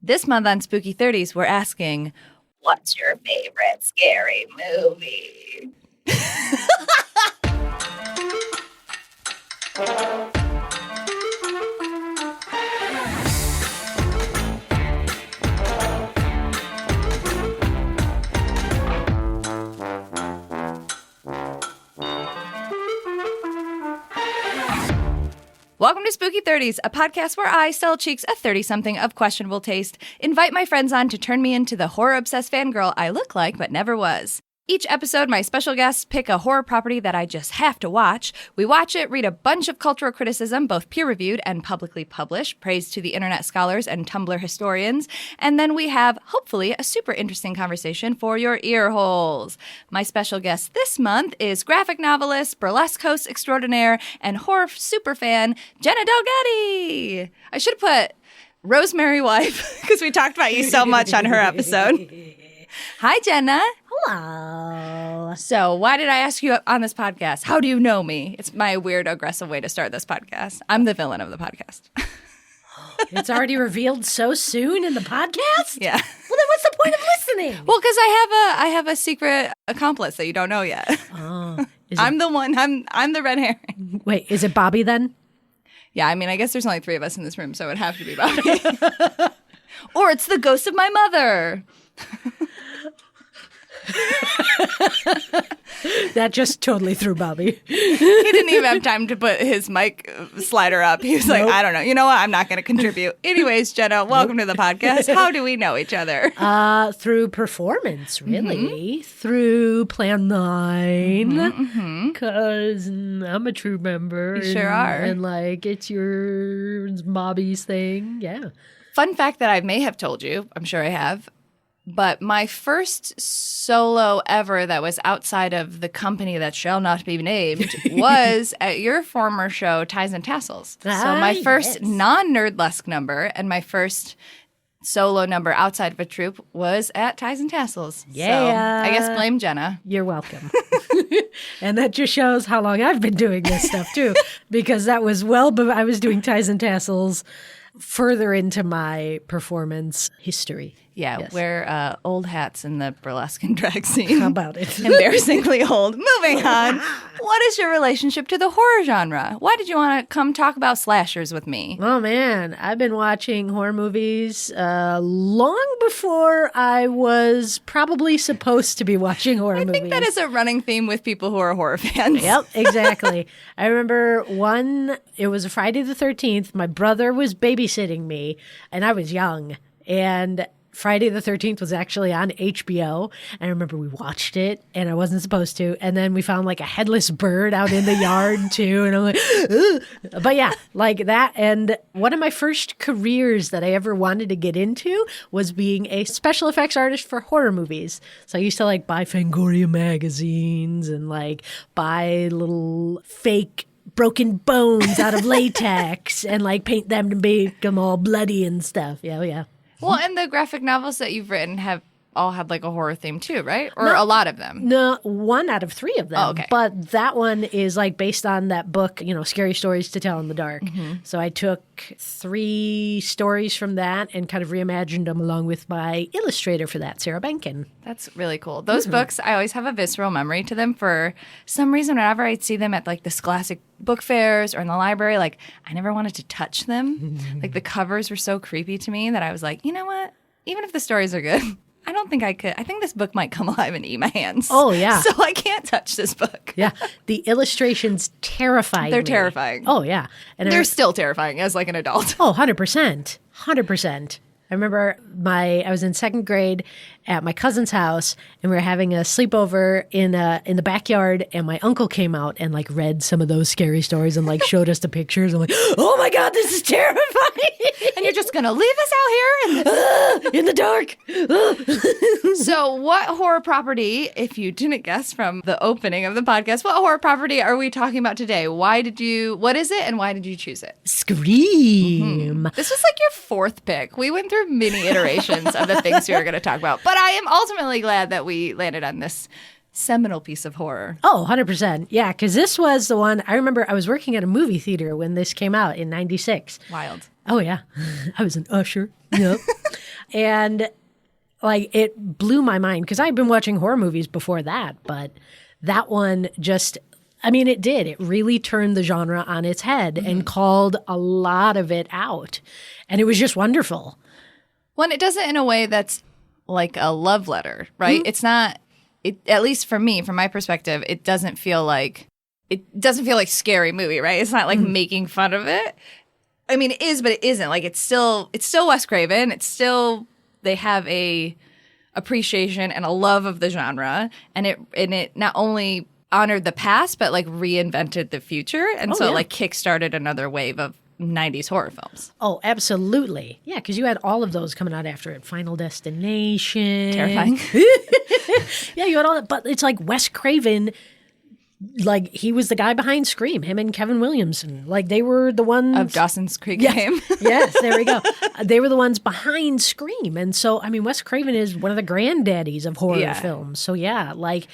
This month on Spooky 30s, we're asking, what's your favorite scary movie? Welcome to Spooky 30s, a podcast where I, Stella Cheeks, a 30-something of questionable taste, invite my friends on to turn me into the horror-obsessed fangirl I look like but never was. Each episode, my special guests pick a horror property that I just have to watch. We watch it, read a bunch of cultural criticism, both peer-reviewed and publicly published, praise to the internet scholars and Tumblr historians, and then we have, hopefully, a super interesting conversation for your ear holes. My special guest this month is graphic novelist, burlesque host extraordinaire, and horror superfan, Jenna Dalgety. I should have put Rosemary Wife, because we talked about you so much on her episode. Hi, Jenna. Hello. So why did I ask you on this podcast? How do you know me? It's my weird, aggressive way to start this podcast. I'm the villain of the podcast. It's already revealed so soon in the podcast? Yeah. Well, then what's the point of listening? Well, because I have a secret accomplice that you don't know yet. Oh, I'm the one. I'm the red herring. Wait, is it Bobby then? Yeah, I mean, I guess there's only 3 of us in this room, so it would have to be Bobby. Or it's the ghost of my mother. That just totally threw Bobby. He didn't even have time to put his mic slider up. He was like, I don't know. You know what? I'm not going to contribute. Anyways, Jenna, welcome to the podcast. How do we know each other? Through performance, really. Through Plan 9. Because I'm a true member. You sure are. And like, it's your Bobby's thing. Yeah. Fun fact that I may have told you, I'm sure I have, but my first solo ever that was outside of the company that shall not be named was at your former show, Ties and Tassels. So my first non-Nerdlesque number and my first solo number outside of a troupe was at Ties and Tassels. Yeah. So I guess blame Jenna. You're welcome. And that just shows how long I've been doing this stuff, too. Because that was I was doing Ties and Tassels further into my performance history. Yeah, yes. Wear old hats in the burlesque and drag scene. How about it? Embarrassingly old. Moving on. What is your relationship to the horror genre? Why did you want to come talk about slashers with me? Oh, man. I've been watching horror movies long before I was probably supposed to be watching horror movies. I think that is a running theme with people who are horror fans. Yep, exactly. I remember it was a Friday the 13th. My brother was babysitting me, and I was young. And Friday the 13th was actually on HBO. And I remember we watched it and I wasn't supposed to. And then we found like a headless bird out in the yard too. And I'm like, ugh. But yeah, like that. And one of my first careers that I ever wanted to get into was being a special effects artist for horror movies. So I used to like buy Fangoria magazines and like buy little fake broken bones out of latex and like paint them to make them all bloody and stuff. Yeah, yeah. Well, and the graphic novels that you've written have all had like a horror theme too, right? Or a lot of them? No, 1 out of 3 of them. Oh, okay. But that one is like based on that book, Scary Stories to Tell in the Dark. Mm-hmm. So I took 3 stories from that and kind of reimagined them along with my illustrator for that, Sarah Benkin. That's really cool. Those books, I always have a visceral memory to them. For some reason, whenever I'd see them at like the Scholastic book fairs or in the library, like I never wanted to touch them. Like the covers were so creepy to me that I was like, you know what? Even if the stories are good, I don't think I could. I think this book might come alive and eat my hands. Oh, yeah. So I can't touch this book. Yeah. The illustrations terrify me. They're terrifying. Oh, yeah. And they're still terrifying as like an adult. Oh, 100%. 100%. I remember I was in 2nd grade at my cousin's house, and we were having a sleepover in the backyard, and my uncle came out and like read some of those scary stories and like showed us the pictures. I'm like, oh my God, this is terrifying. And you're just going to leave us out here in the dark. So what horror property, if you didn't guess from the opening of the podcast, what horror property are we talking about today? What is it, and why did you choose it? Scream. This was like your 4th pick. We went through many iterations of the things we were going to talk about. But I am ultimately glad that we landed on this seminal piece of horror. Oh, 100%. Yeah, because this was the one, I remember I was working at a movie theater when this came out in 96. Wild. Oh, yeah. I was an usher. Yep. And like it blew my mind because I'd been watching horror movies before that, but that one just, I mean, it did. It really turned the genre on its head and called a lot of it out. And it was just wonderful. Well, and it does it in a way that's like a love letter, right? It's not, at least for me, from my perspective, it doesn't feel like scary movie, right? It's not like making fun of it. I mean, it is, but it isn't. Like it's still Wes Craven. It's still, they have a appreciation and a love of the genre, and it not only honored the past but like reinvented the future, and it like kickstarted another wave of 90s horror films. Oh, absolutely. Yeah, because you had all of those coming out after it. Final Destination. Terrifying. Yeah, you had all that. But it's like Wes Craven, like he was the guy behind Scream, him and Kevin Williamson. Like they were the ones. Of Dawson's Creek fame. Yes, there we go. They were the ones behind Scream. And so, I mean, Wes Craven is one of the granddaddies of horror films. So yeah, like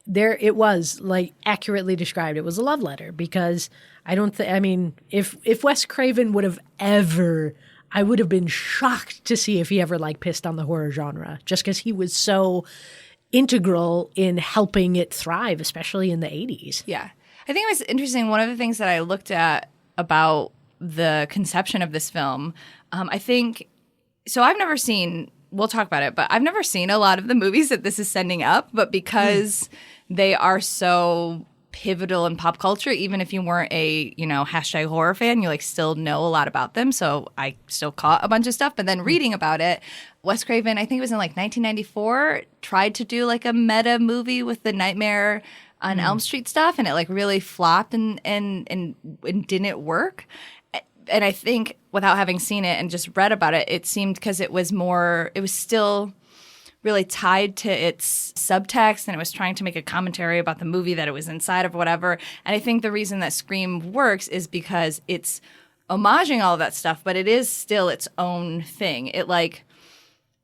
there it was, like accurately described. It was a love letter because I mean, if Wes Craven would have ever, I would have been shocked to see if he ever like pissed on the horror genre, just because he was so integral in helping it thrive, especially in the 80s. Yeah. I think it was interesting. One of the things that I looked at about the conception of this film, I think, so I've never seen, we'll talk about it, but I've never seen a lot of the movies that this is sending up, but because they are so pivotal in pop culture, even if you weren't a, hashtag horror fan, you like still know a lot about them. So I still caught a bunch of stuff. But then reading about it, Wes Craven, I think it was in like 1994, tried to do like a meta movie with the Nightmare on Elm Street stuff, and it like really flopped and didn't work. And I think without having seen it and just read about it, it seemed because it was still really tied to its subtext, and it was trying to make a commentary about the movie that it was inside of, whatever. And I think the reason that Scream works is because it's homaging all of that stuff, but it is still its own thing. It was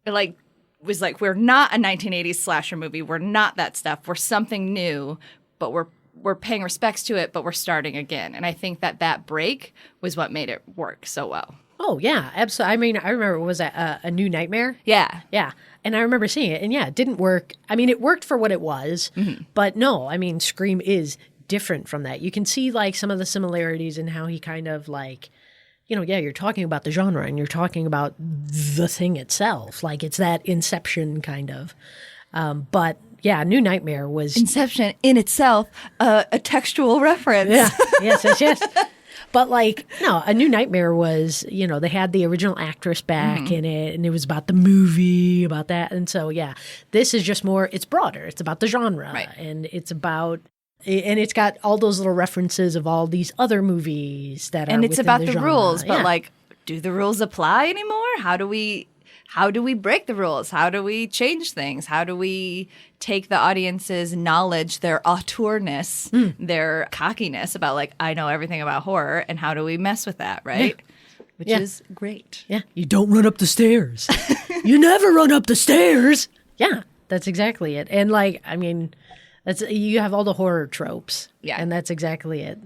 like, we're not a 1980s slasher movie. We're not that stuff. We're something new, but we're paying respects to it, but we're starting again. And I think that break was what made it work so well. Oh, yeah, absolutely. I mean, I remember, was that A New Nightmare? Yeah. Yeah. And I remember seeing it, and yeah, it didn't work. I mean, it worked for what it was, but no, I mean, Scream is different from that. You can see, like, some of the similarities in how he kind of, like, you're talking about the genre, and you're talking about the thing itself. Like, it's that Inception kind of. But, yeah, New Nightmare was... Inception in itself, a textual reference. Yeah, yes. But like, no, A New Nightmare was, they had the original actress back in it, and it was about the movie, about that. And so, yeah, this is just more, it's broader. It's about the genre. Right. And it's got all those little references of all these other movies that are and it's about the genre. rules, but like, do the rules apply anymore? How do we break the rules? How do we change things? How do we take the audience's knowledge, their auteurness, their cockiness about like, I know everything about horror, and how do we mess with that, right? Yeah. Which is great. Yeah. You don't run up the stairs. You never run up the stairs. Yeah, that's exactly it. And like, I mean, you have all the horror tropes. Yeah. And that's exactly it.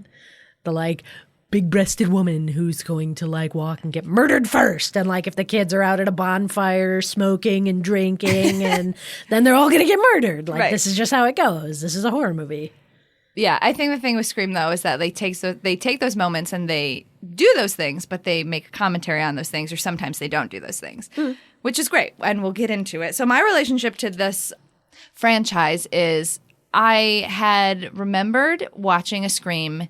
The like, big-breasted woman who's going to like walk and get murdered first, and like if the kids are out at a bonfire smoking and drinking, and then they're all going to get murdered. Like This is just how it goes. This is a horror movie. Yeah, I think the thing with Scream though is that they take those moments and they do those things, but they make a commentary on those things, or sometimes they don't do those things, which is great, and we'll get into it. So my relationship to this franchise is I had remembered watching a Scream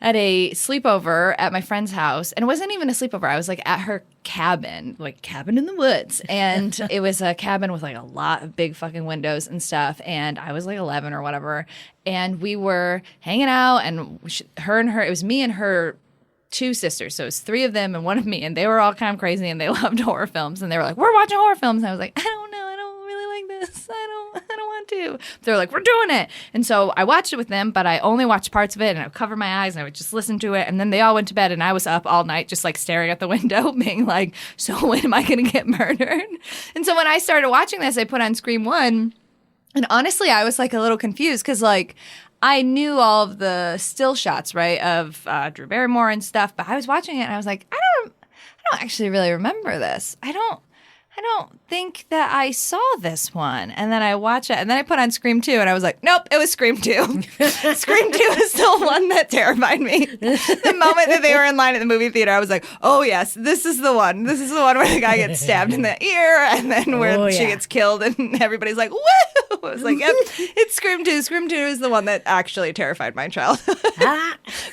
at a sleepover at my friend's house. And it wasn't even a sleepover. I was like at her cabin, like cabin in the woods. And it was a cabin with like a lot of big fucking windows and stuff. And I was like 11 or whatever. And we were hanging out, and it was me and her two sisters. So it was three of them and one of me. And they were all kind of crazy, and they loved horror films. And they were like, we're watching horror films. And I was like, I don't know. I don't really like this. I don't want to. They were like, we're doing it. And so I watched it with them, but I only watched parts of it, and I would cover my eyes and I would just listen to it. And then they all went to bed, and I was up all night just like staring at the window being like, so when am I going to get murdered? And so when I started watching this, I put on Scream 1, and honestly, I was like a little confused because like I knew all of the still shots, right, of Drew Barrymore and stuff, but I was watching it and I was like, I don't actually really remember this. I don't I don't think that I saw this one. And then I watch it, and then I put on Scream 2, and I was like, nope, it was Scream 2. Scream 2 is the one that terrified me. The moment that they were in line at the movie theater, I was like, oh, yes, this is the one. This is the one where the guy gets stabbed in the ear, and then where she gets killed, and everybody's like, woo! I was like, yep, it's Scream 2. Scream 2 is the one that actually terrified my childhood.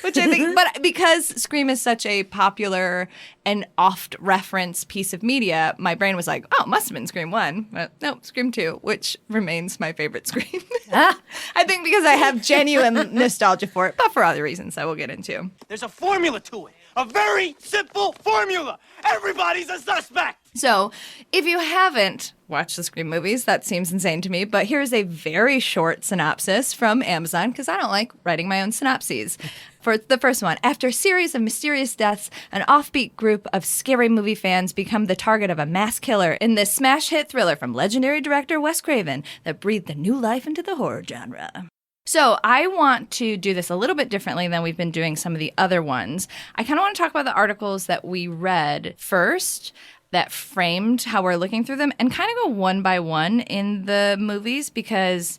Which I think, but because Scream is such a popular and oft-referenced piece of media, my brain was like, oh, it must have been Scream 1. But no, Scream 2, which remains my favorite Scream. I think because I have genuine nostalgia for it, but for other reasons I will get into. There's a formula to it. A very simple formula. Everybody's a suspect. So, if you haven't watched the Scream movies, that seems insane to me, but here's a very short synopsis from Amazon, because I don't like writing my own synopses. For the first one, after a series of mysterious deaths, an offbeat group of scary movie fans become the target of a mass killer in this smash hit thriller from legendary director Wes Craven that breathed a new life into the horror genre. So I want to do this a little bit differently than we've been doing some of the other ones. I kind of want to talk about the articles that we read first that framed how we're looking through them, and kind of go one by one in the movies, because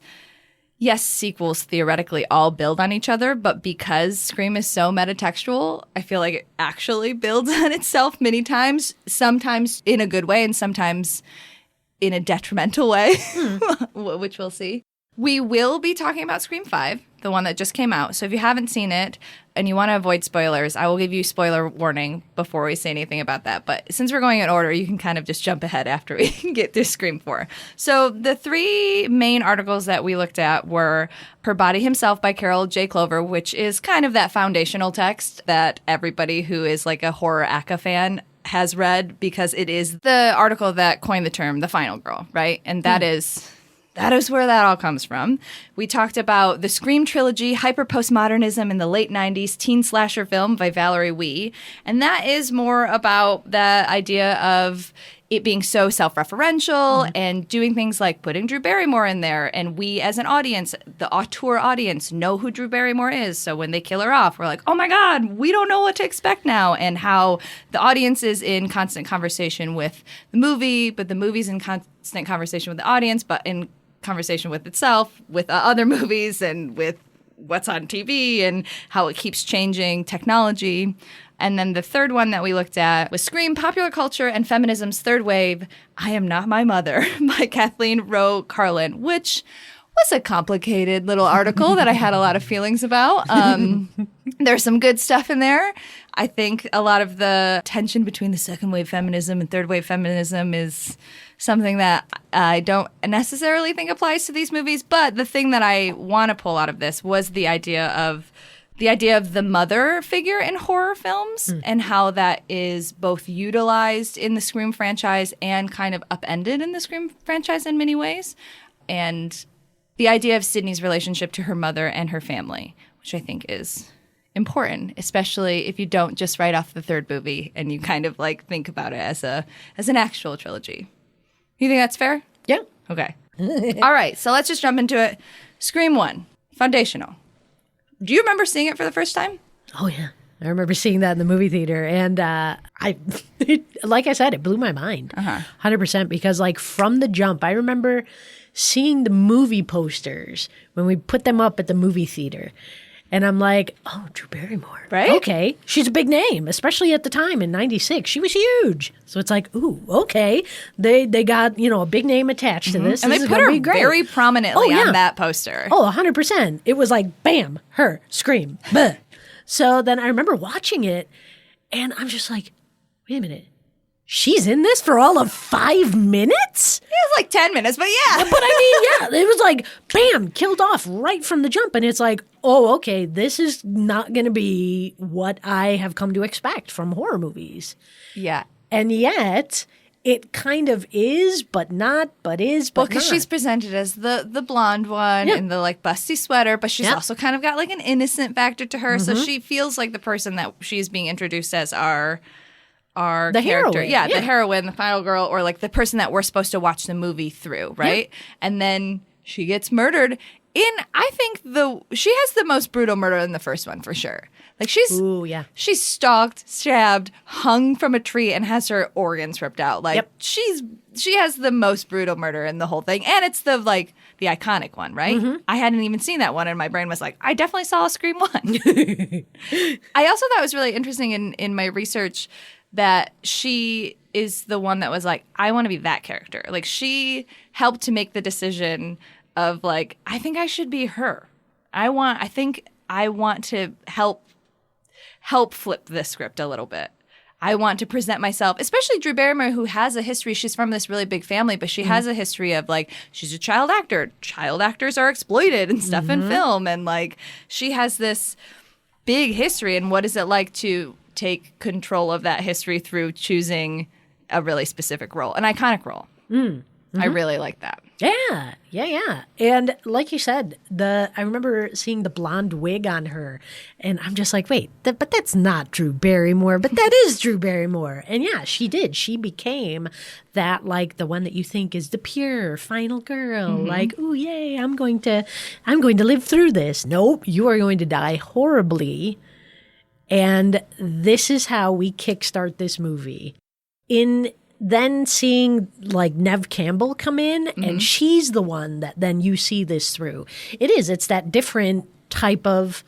yes, sequels theoretically all build on each other, but because Scream is so metatextual, I feel like it actually builds on itself many times, sometimes in a good way and sometimes in a detrimental way, which we'll see. We will be talking about Scream 5, the one that just came out. So if you haven't seen it and you want to avoid spoilers, I will give you spoiler warning before we say anything about that. But since we're going in order, you can kind of just jump ahead after we get through Scream 4. So the three main articles that we looked at were Her Body Himself by Carol J. Clover, which is kind of that foundational text that everybody who is like a horror ACA fan has read, because it is the article that coined the term the final girl, right? And that is where that all comes from. We talked about the Scream trilogy, hyper-postmodernism in the late 90s teen slasher film by Valerie Wee. And that is more about the idea of it being so self-referential and doing things like putting Drew Barrymore in there. And we as an audience, the auteur audience, know who Drew Barrymore is. So when they kill her off, we're like, oh my God, we don't know what to expect now. And how the audience is in constant conversation with the movie, but the movie's in constant conversation with the audience, but in conversation with itself, with other movies, and with what's on TV, and how it keeps changing technology. And then the third one that we looked at was Scream, Popular Culture and Feminism's Third Wave, I Am Not My Mother by Kathleen Rowe Carlin, which was a complicated little article that I had a lot of feelings about. There's some good stuff in there. I think a lot of the tension between the second wave feminism and third wave feminism is something that I don't necessarily think applies to these movies. But the thing that I want to pull out of this was the idea of the mother figure in horror films and how that is both utilized in the Scream franchise and kind of upended in the Scream franchise in many ways. And the idea of Sydney's relationship to her mother and her family, which I think is important, especially if you don't just write off the third movie and you kind of like think about it as an actual trilogy. You think that's fair? Yeah. Okay. All right, so let's just jump into it. Scream 1, foundational. Do you remember seeing it for the first time? Oh, yeah. I remember seeing that in the movie theater. And like I said, it blew my mind. 100%. Because like from the jump, I remember seeing the movie posters when we put them up at the movie theater. And I'm like, oh, Drew Barrymore. Right? Okay. She's a big name, especially at the time in 96. She was huge. So it's like, ooh, okay. They got, a big name attached to this. And this they put her very prominently on that poster. Oh, 100%. It was like, bam, her, Scream. Bleh. So then I remember watching it, and I'm just like, wait a minute. She's in this for all of 5 minutes? Yeah, it's like 10 minutes, but yeah. But I mean, yeah, it was like, bam, killed off right from the jump. And it's like, oh, okay, this is not going to be what I have come to expect from horror movies. Yeah. And yet, it kind of is, but not, but is, but not. Well, because she's presented as the blonde one in the like busty sweater, but she's also kind of got like an innocent factor to her. So she feels like the person that she's being introduced as our the character. Heroine. Yeah, the heroine, the final girl, or like the person that we're supposed to watch the movie through, right? And then she gets murdered I think she has the most brutal murder in the first one for sure. Like she's stalked, stabbed, hung from a tree, and has her organs ripped out. Like she has the most brutal murder in the whole thing, and it's the iconic one, right? Mm-hmm. I hadn't even seen that one, and my brain was like, I definitely saw a Scream 1. I also thought it was really interesting in my research that she is the one that was like, I want to be that character. Like she helped to make the decision of like, I think I should be her. I think I want to help flip this script a little bit. I want to present myself, especially Drew Barrymore, who has a history. She's from this really big family, but she has a history of like, she's a child actor. Child actors are exploited and stuff in film. And like, she has this big history. And what is it like to take control of that history through choosing a really specific role, an iconic role? I really like that. Yeah. And like you said, I remember seeing the blonde wig on her, and I'm just like, wait, but that's not Drew Barrymore, but that is Drew Barrymore. And yeah, she did. She became that, like, the one that you think is the pure final girl. Like, oh yay, I'm going to live through this. Nope, you are going to die horribly. And this is how we kickstart this movie. Then seeing like Neve Campbell come in, and she's the one that then you see this through. It's that different type of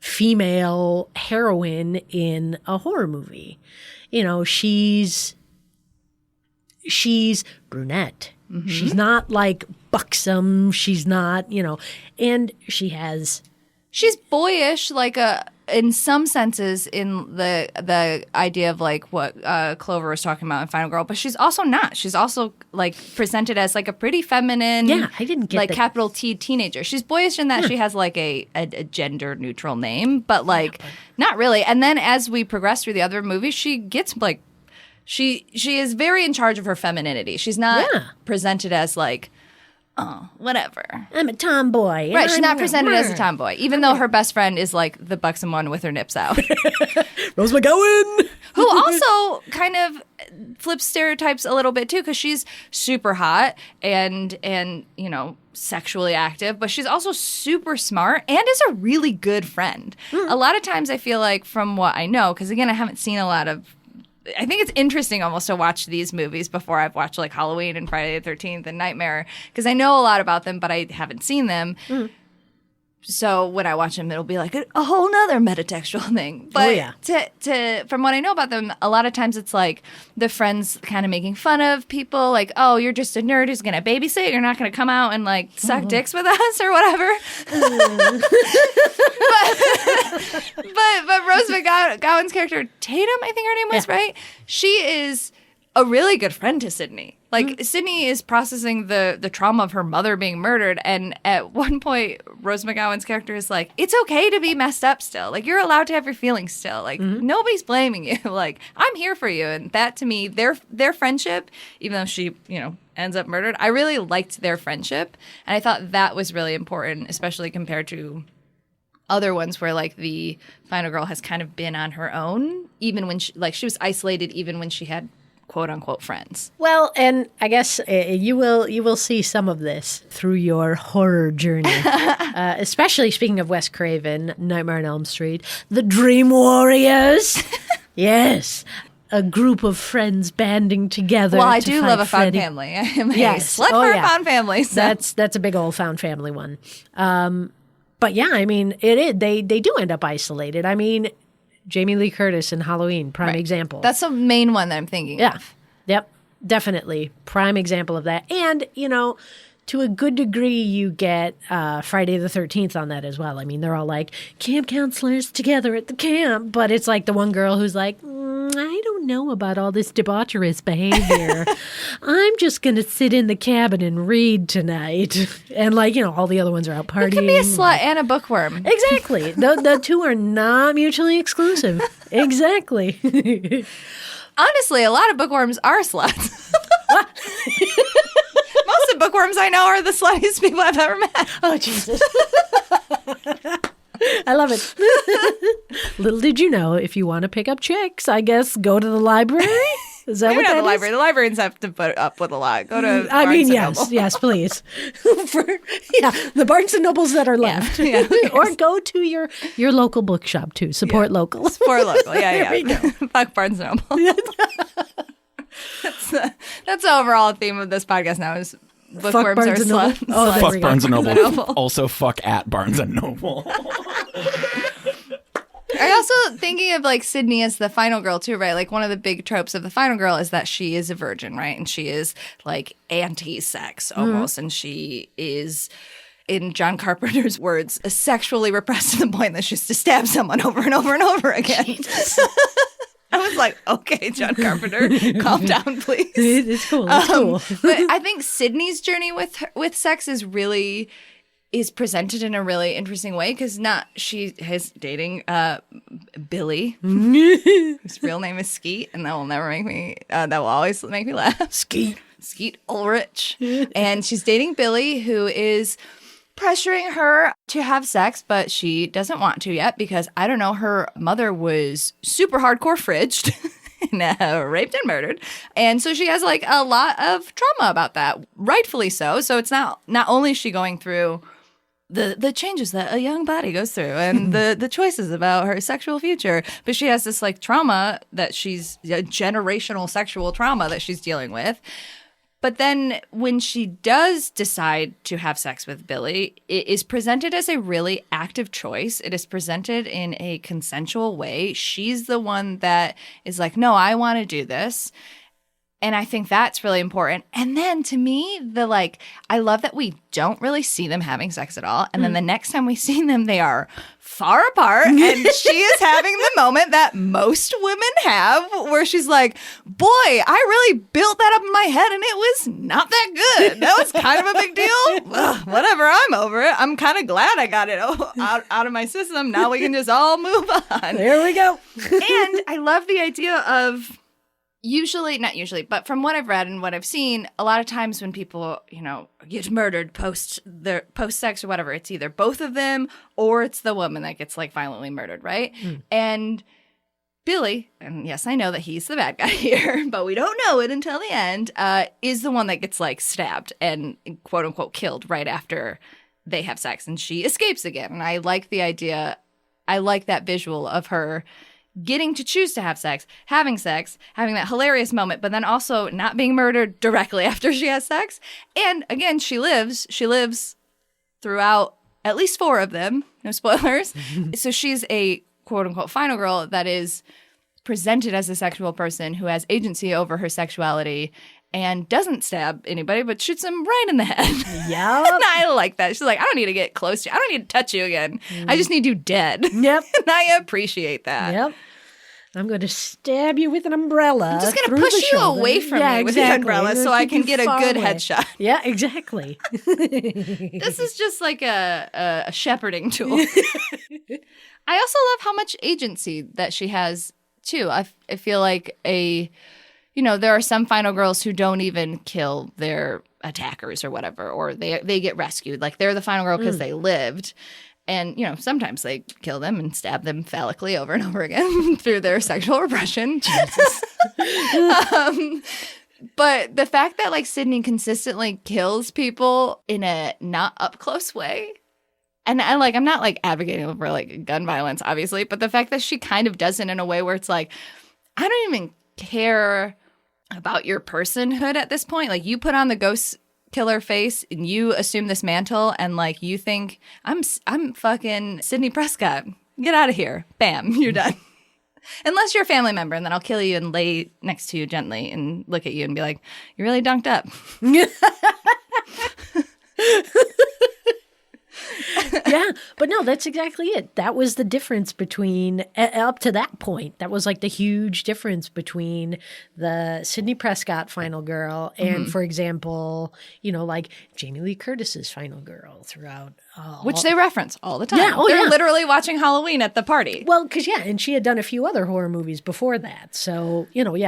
female heroine in a horror movie. You know, she's brunette. She's not like buxom. She's not, and she's boyish, like in some senses, in the idea of like what Clover was talking about in Final Girl, but she's also not. She's also like presented as like a pretty feminine, I didn't get like that. capital T teenager. She's boyish in that she has like a gender neutral name, but like not really. And then as we progress through the other movies, she gets like she is very in charge of her femininity. She's not presented as like, oh, whatever, I'm a tomboy. Right, she's not presented as a tomboy, even though her best friend is like the buxom one with her nips out. Rose McGowan! Who also kind of flips stereotypes a little bit too, because she's super hot and sexually active, but she's also super smart and is a really good friend. A lot of times I feel like, from what I know, because again, I haven't seen a lot of, I think it's interesting almost to watch these movies before I've watched like Halloween and Friday the 13th and Nightmare, because I know a lot about them, but I haven't seen them. So when I watch them, it'll be like a whole nother metatextual thing. But from what I know about them, a lot of times it's like the friends kind of making fun of people, like, oh, you're just a nerd who's going to babysit. You're not going to come out and like suck dicks with us or whatever. but Rose McGowan's character, Tatum, I think her name was, right? She is a really good friend to Sydney. Like, Sydney is processing the trauma of her mother being murdered, and at one point, Rose McGowan's character is like, it's okay to be messed up still. Like, you're allowed to have your feelings still. Like, nobody's blaming you. Like, I'm here for you. And that, to me, their friendship, even though she, ends up murdered, I really liked their friendship. And I thought that was really important, especially compared to other ones where, like, the final girl has kind of been on her own, even when she was isolated, even when she had quote unquote friends. Well, and I guess you will see some of this through your horror journey, especially speaking of Wes Craven, Nightmare on Elm Street, the Dream Warriors. Yes. A group of friends banding together. Well, I do love a found family. I am a slut for a found family. So. That's a big old found family one. But yeah, I mean, they do end up isolated. I mean, Jamie Lee Curtis in Halloween, prime example. That's the main one that I'm thinking of. Yep, definitely. Prime example of that. And, to a good degree, you get Friday the 13th on that as well. I mean, they're all like camp counselors together at the camp, but it's like the one girl who's like, I don't know about all this debaucherous behavior. I'm just going to sit in the cabin and read tonight. And like, all the other ones are out partying. You can be a slut and a bookworm. Exactly. The two are not mutually exclusive. Exactly. Honestly, a lot of bookworms are sluts. Most of the bookworms I know are the sluttiest people I've ever met. Oh, Jesus. I love it. Little did you know, if you want to pick up chicks, I guess go to the library. Is that Maybe what not that the is? library. The librarians have to put up with a lot. Go to I mean, Barnes and yes, Noble. please. The Barnes and Nobles that are left. Yeah. Or go to your local bookshop too. Support local. Support local. Yeah, There we yeah. Fuck Barnes and Noble. That's the overall theme of this podcast now is bookworms Barnes are and Noble. sluts. Oh, there Fuck we go. Barnes and Noble. Also, fuck at Barnes and Noble. I also thinking of like Sydney as the final girl too, right? Like one of the big tropes of the final girl is that she is a virgin, right? And she is like anti-sex almost, and she is, in John Carpenter's words, sexually repressed to the point that she has to stab someone over and over and over again. I was like, okay, John Carpenter, calm down, please. It's cool. It's cool. But I think Sydney's journey with sex is presented in a really interesting way because she is dating Billy, whose real name is Skeet, and that will never make me that will always make me laugh. Skeet Ulrich, and she's dating Billy, who is pressuring her to have sex, but she doesn't want to yet because, I don't know, her mother was super hardcore fridged and raped and murdered. And so she has like a lot of trauma about that, rightfully so. So it's not only is she going through the changes that a young body goes through and the choices about her sexual future, but she has this like trauma that she's generational sexual trauma that she's dealing with. But then when she does decide to have sex with Billy, it is presented as a really active choice. It is presented in a consensual way. She's the one that is like, no, I want to do this. And I think that's really important. And then to me, I love that we don't really see them having sex at all. And then the next time we see them, they are far apart. And she is having the moment that most women have where she's like, boy, I really built that up in my head and it was not that good. That was kind of a big deal. Ugh, whatever, I'm over it. I'm kind of glad I got it out of my system. Now we can just all move on. There we go. And I love the idea of not usually, but from what I've read and what I've seen, a lot of times when people, get murdered post sex or whatever, it's either both of them or it's the woman that gets like violently murdered, right? And Billy, and yes, I know that he's the bad guy here, but we don't know it until the end, is the one that gets like stabbed and quote unquote killed right after they have sex, and she escapes again. And I like the idea, I like that visual of her getting to choose to have sex, having that hilarious moment, but then also not being murdered directly after she has sex. And again, she lives throughout at least 4 of them. No spoilers. So she's a quote unquote final girl that is presented as a sexual person who has agency over her sexuality and doesn't stab anybody, but shoots him right in the head. Yeah. And I like that. She's like, I don't need to get close to you. I don't need to touch you again. I just need you dead. Yep. And I appreciate that. Yep. I'm going to stab you with an umbrella. I'm just going through to push the you shoulder. away from me with the umbrella so I can get a good headshot. Yeah, exactly. This is just like a shepherding tool. I also love how much agency that she has, too. I feel like there are some final girls who don't even kill their attackers or whatever, or they get rescued. Like, they're the final girl because they lived. And, sometimes they kill them and stab them phallically over and over again through their sexual repression. Jesus. But the fact that, like, Sydney consistently kills people in a not up-close way, and I'm not, like, advocating for, like, gun violence, obviously, but the fact that she kind of does it in a way where it's like, I don't even care about your personhood at this point. Like, you put on the ghost killer face and you assume this mantle and like you think I'm fucking Sidney Prescott, get out of here, bam, you're done. Unless you're a family member, and then I'll kill you and lay next to you gently and look at you and be like, you're really dunked up. Yeah, but no, that's exactly it. That was the difference between, up to that point, that was like the huge difference between the Sidney Prescott final girl and, for example, like Jamie Lee Curtis's final girl throughout. Which they reference all the time. Yeah, They're literally watching Halloween at the party. Well, because, and she had done a few other horror movies before that. So,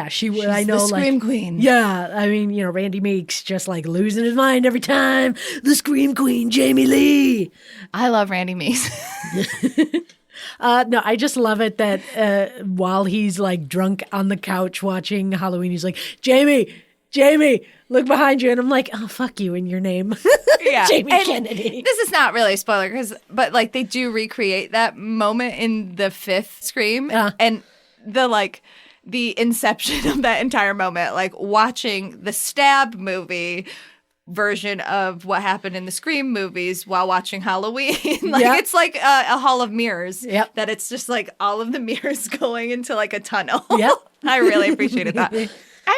she's I know, the Scream Queen. Yeah, I mean, Randy Meeks just like losing his mind every time. The Scream Queen, Jamie Lee. I love Randy Meeks. No, I just love it that while he's like drunk on the couch watching Halloween, he's like, Jamie, look behind you. And I'm like, oh, fuck you and your name. Yeah. Jamie And Kennedy. This is not really a spoiler, but like they do recreate that moment in the 5th Scream. And the inception of that entire moment, like watching the Stab movie version of what happened in the Scream movies while watching Halloween. It's like a hall of mirrors. Yep. That it's just like all of the mirrors going into like a tunnel. Yep. I really appreciated that. I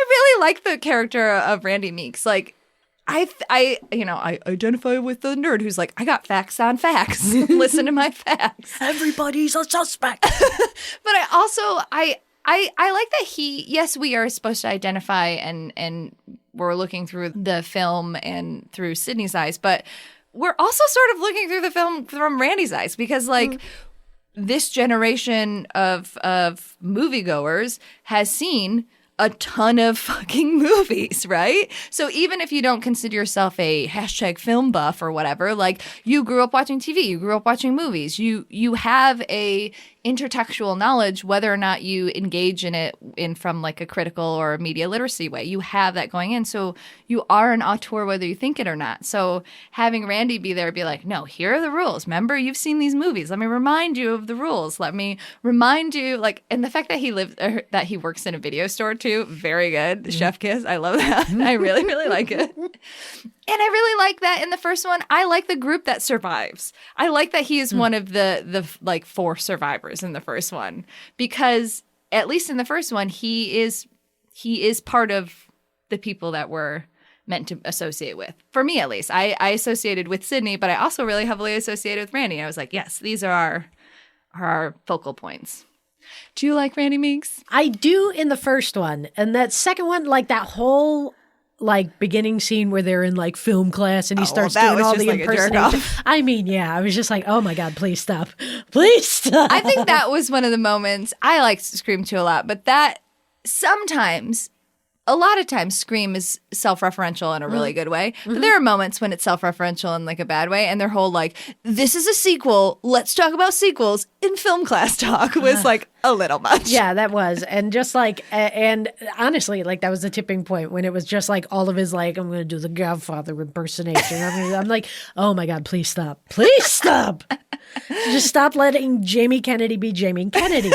really like the character of Randy Meeks. Like, I identify with the nerd who's like, I got facts on facts. Listen to my facts. Everybody's a suspect. But I also, I like that yes, we are supposed to identify and we're looking through the film and through Sydney's eyes, but we're also sort of looking through the film from Randy's eyes because like this generation of moviegoers has seen a ton of fucking movies, right? So even if you don't consider yourself a #film buff or whatever, like you grew up watching TV, you grew up watching movies, you have a intertextual knowledge, whether or not you engage in it from like a critical or a media literacy way. You have that going in. So you are an auteur whether you think it or not. So having Randy be there, be like, no, here are the rules. Remember, you've seen these movies. Let me remind you of the rules. Let me remind you, like, and the fact that that he works in a video store too, very good. The chef kiss. I love that. I really, really like it. And I really like that in the first one. I like the group that survives. I like that he is one of the like 4 survivors in the first one because at least in the first one he is part of the people that we're meant to associate with. For me, at least, I associated with Sydney, but I also really heavily associated with Randy. I was like, yes, these are our focal points. Do you like Randy Meeks? I do in the first one, and that second one, like that whole like beginning scene where they're in like film class and he starts doing all the like impersonation. I mean, yeah, I was just like, oh my God, please stop. Please stop. I think that was one of the moments. I liked Scream 2 a lot, but that a lot of times Scream is self-referential in a really good way. But there are moments when it's self-referential in like a bad way. And their whole like, this is a sequel. Let's talk about sequels in film class talk was like a little much. Yeah, that was. And just like, and honestly, like that was the tipping point when it was just like all of his like, I'm going to do the Godfather impersonation. I'm like, oh my God, please stop. Please stop. Just stop letting Jamie Kennedy be Jamie Kennedy.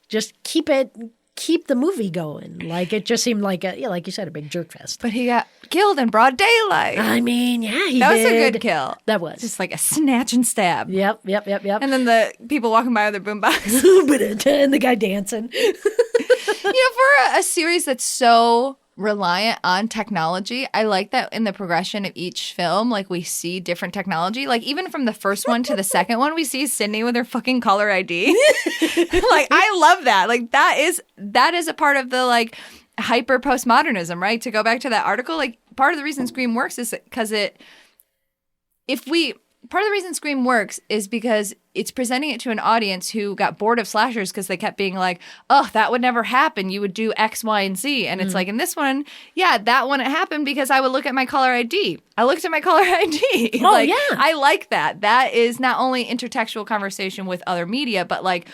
Just keep the movie going. Like it just seemed like like you said, a big jerk fest. But he got killed in broad daylight. I mean, yeah, he that did. was a good kill. That was just like a snatch and stab. Yep. And then the people walking by with their boombox. And the guy dancing. For a series that's so reliant on technology, I like that in the progression of each film, like we see different technology. Like even from the first one to the second one, we see Sydney with her fucking caller ID. Like I love that. Like that is a part of the like hyper postmodernism, right? To go back to that article, like part of the reason Scream works is because part of the reason Scream works is because it's presenting it to an audience who got bored of slashers because they kept being like, oh, that would never happen. You would do X, Y, and Z. And it's like in this one, yeah, that wouldn't happen because I would look at my caller ID. I looked at my caller ID. Oh, like, yeah. I like that. That is not only intertextual conversation with other media, but like